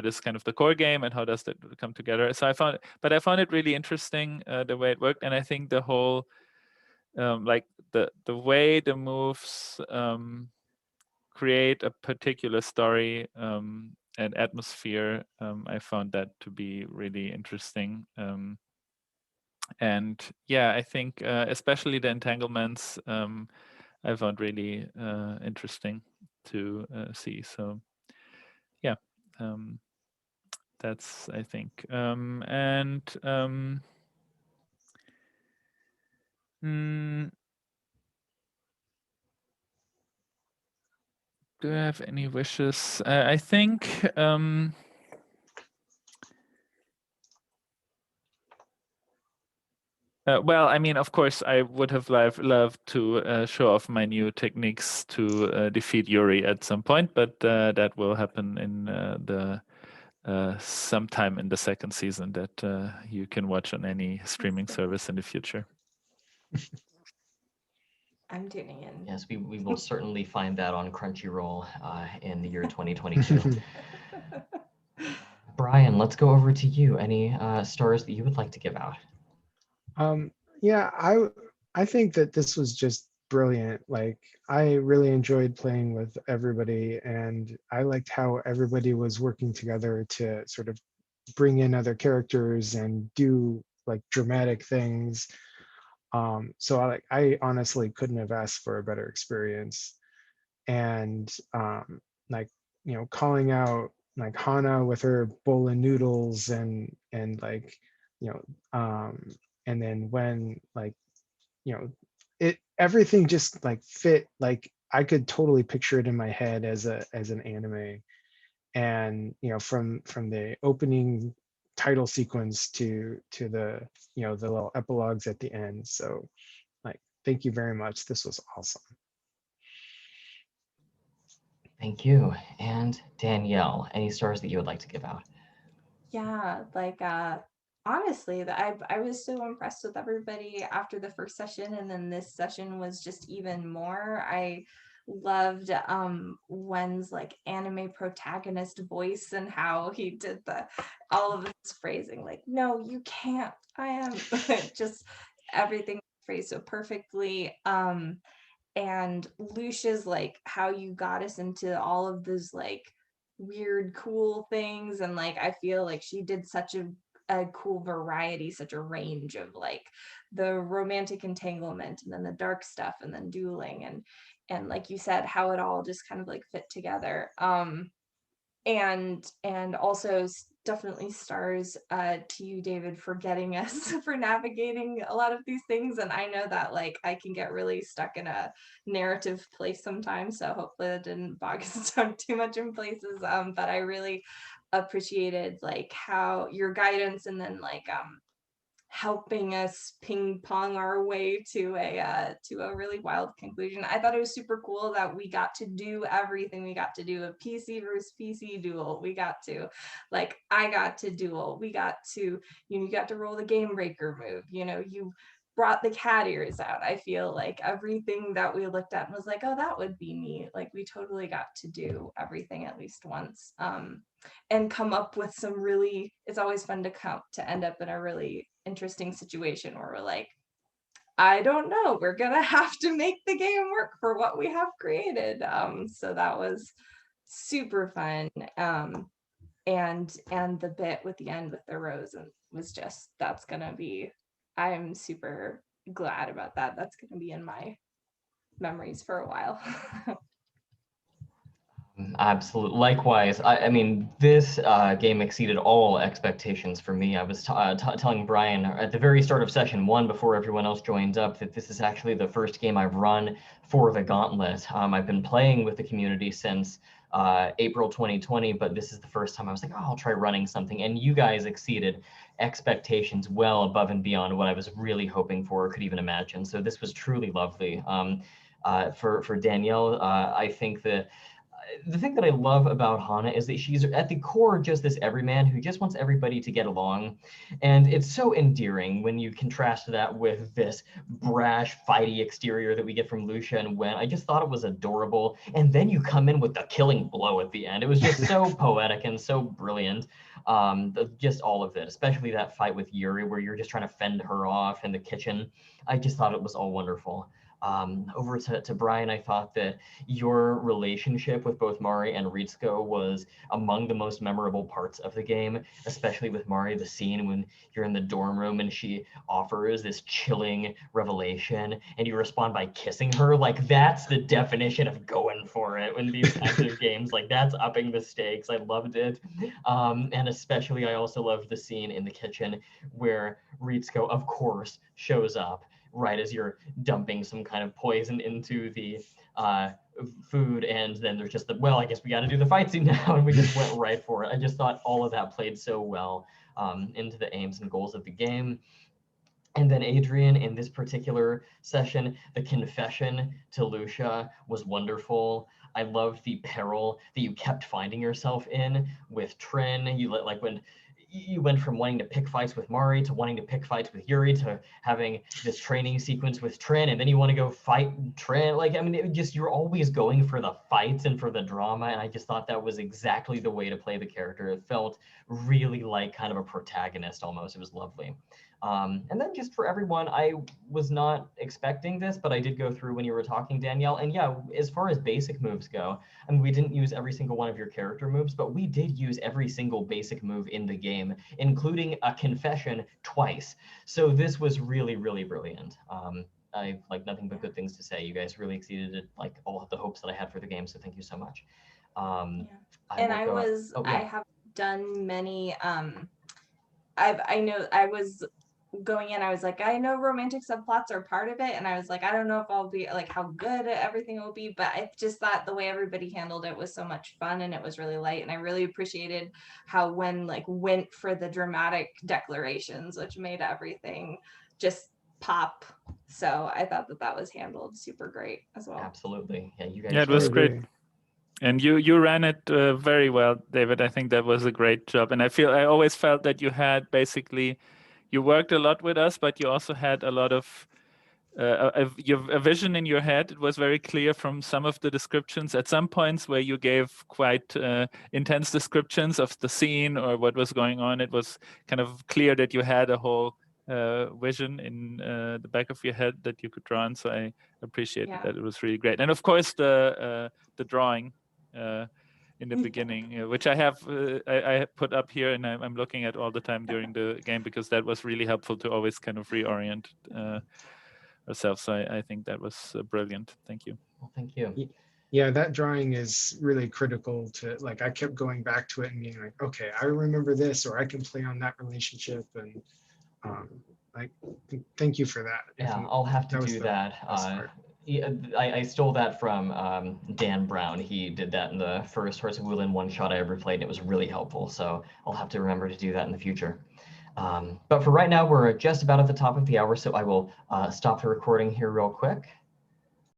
is kind of the core game and how does that come together. So I found it really interesting the way it worked, and I think the whole like the way the moves create a particular story and atmosphere, I found that to be really interesting. And yeah, I think especially the entanglements I found really interesting to see. So yeah, that's I think. Do I have any wishes? I think well, I mean, of course, I would have loved to show off my new techniques to defeat Yuri at some point, but that will happen in the sometime in the second season that you can watch on any streaming service in the future. I'm tuning in. Yes, we will certainly find that on Crunchyroll in the year 2022. Brian, let's go over to you. Any stars that you would like to give out? Yeah, I think that this was just brilliant. Like, I really enjoyed playing with everybody, and I liked how everybody was working together to sort of bring in other characters and do like dramatic things. So I honestly couldn't have asked for a better experience. And like, you know, calling out like Hana with her bowl of noodles and like, you know, and then when like, you know, everything just like fit, like I could totally picture it in my head as an anime. And you know, from the opening title sequence to the, you know, the little epilogues at the end. So like, thank you very much. This was awesome. Thank you. And Danielle, any stars that you would like to give out? Yeah, like honestly, I was so impressed with everybody after the first session, and then this session was just even more. I loved Wen's like anime protagonist voice and how he did all of his phrasing, like, no, you can't. I am just everything phrased so perfectly. And Lucia's like how you got us into all of those like weird cool things, and like I feel like she did such a cool variety, such a range of like the romantic entanglement and then the dark stuff and then dueling and like you said, how it all just kind of like fit together. And also definitely stars to you, David, for getting us for navigating a lot of these things. And I know that like I can get really stuck in a narrative place sometimes, so hopefully that didn't bog us down too much in places. But I really appreciated like how your guidance, and then like helping us ping pong our way to a really wild conclusion. I thought it was super cool that we got to do everything. We got to do a PC versus PC duel. We got to, like, I got to duel. We got to, you got to roll the game breaker move. You brought the cat ears out. I feel like everything that we looked at and was like, oh, that would be neat. Like, we totally got to do everything at least once. And come up with some really, it's always fun to end up in a really interesting situation where we're like, I don't know, we're gonna have to make the game work for what we have created. So that was super fun. And the bit with the end with the rose was just, that's gonna be, I'm super glad about that. That's gonna be in my memories for a while. Absolutely. Likewise, I mean, this game exceeded all expectations for me. I was telling Brian at the very start of session 1, before everyone else joined up, that this is actually the first game I've run for the Gauntlet. I've been playing with the community since April 2020, but this is the first time I was like, oh, I'll try running something. And you guys exceeded expectations well above and beyond what I was really hoping for or could even imagine. So this was truly lovely. For Danielle, I think that the thing that I love about Hana is that she's at the core just this everyman who just wants everybody to get along. And it's so endearing when you contrast that with this brash, fighty exterior that we get from Lucia and Wen. I just thought it was adorable. And then you come in with the killing blow at the end. It was just so poetic and so brilliant. Just all of it, especially that fight with Yuri where you're just trying to fend her off in the kitchen. I just thought it was all wonderful. Over to Brian, I thought that your relationship with both Mari and Ritsuko was among the most memorable parts of the game, especially with Mari, the scene when you're in the dorm room and she offers this chilling revelation and you respond by kissing her. Like, that's the definition of going for it in these kinds of games. Like, that's upping the stakes. I loved it. And especially, I also loved the scene in the kitchen where Ritsuko, of course, shows up right as you're dumping some kind of poison into the food, and then there's just well, I guess we got to do the fight scene now, and we just went right for it. I just thought all of that played so well into the aims and goals of the game. And then Adrian, in this particular session, the confession to Lucia was wonderful. I loved the peril that you kept finding yourself in with Trin. Like when you went from wanting to pick fights with Mari to wanting to pick fights with Yuri to having this training sequence with Trin, and then you want to go fight Trin. Like, I mean, you're always going for the fights and for the drama, and I just thought that was exactly the way to play the character. It felt really like kind of a protagonist almost. It was lovely. And then just for everyone, I was not expecting this, but I did go through when you were talking, Danielle. And yeah, as far as basic moves go, I mean, we didn't use every single one of your character moves, but we did use every single basic move in the game, including a confession twice. So this was really, really brilliant. I have like nothing but good things to say. You guys really exceeded it, like all of the hopes that I had for the game. So thank you so much. I have done many, I know I was going in, I was like, I know romantic subplots are part of it, and I was like, I don't know if I'll be like how good everything will be, but I just thought the way everybody handled it was so much fun, and it was really light, and I really appreciated how Wen like went for the dramatic declarations, which made everything just pop. So I thought that was handled super great as well. Absolutely. Yeah, you guys. Yeah, it was great. And you ran it very well, David. I think that was a great job. And I always felt that you had basically, you worked a lot with us, but you also had a lot of a vision in your head. It was very clear from some of the descriptions at some points where you gave quite intense descriptions of the scene or what was going on. It was kind of clear that you had a whole vision in the back of your head that you could draw on. So I appreciated that. It was really great. And of course, the drawing in the beginning, which I have I put up here and I'm looking at all the time during the game, because that was really helpful to always kind of reorient ourselves. So I think that was brilliant. Thank you. Well, thank you. Yeah, that drawing is really critical to, like, I kept going back to it and being like, okay, I remember this, or I can play on that relationship. And like, thank you for that. Yeah, I'll have to do that. I stole that from Dan Brown. He did that in the first Hearts of Wulin one shot I ever played, and it was really helpful. So I'll have to remember to do that in the future. But for right now, we're just about at the top of the hour, so I will stop the recording here real quick.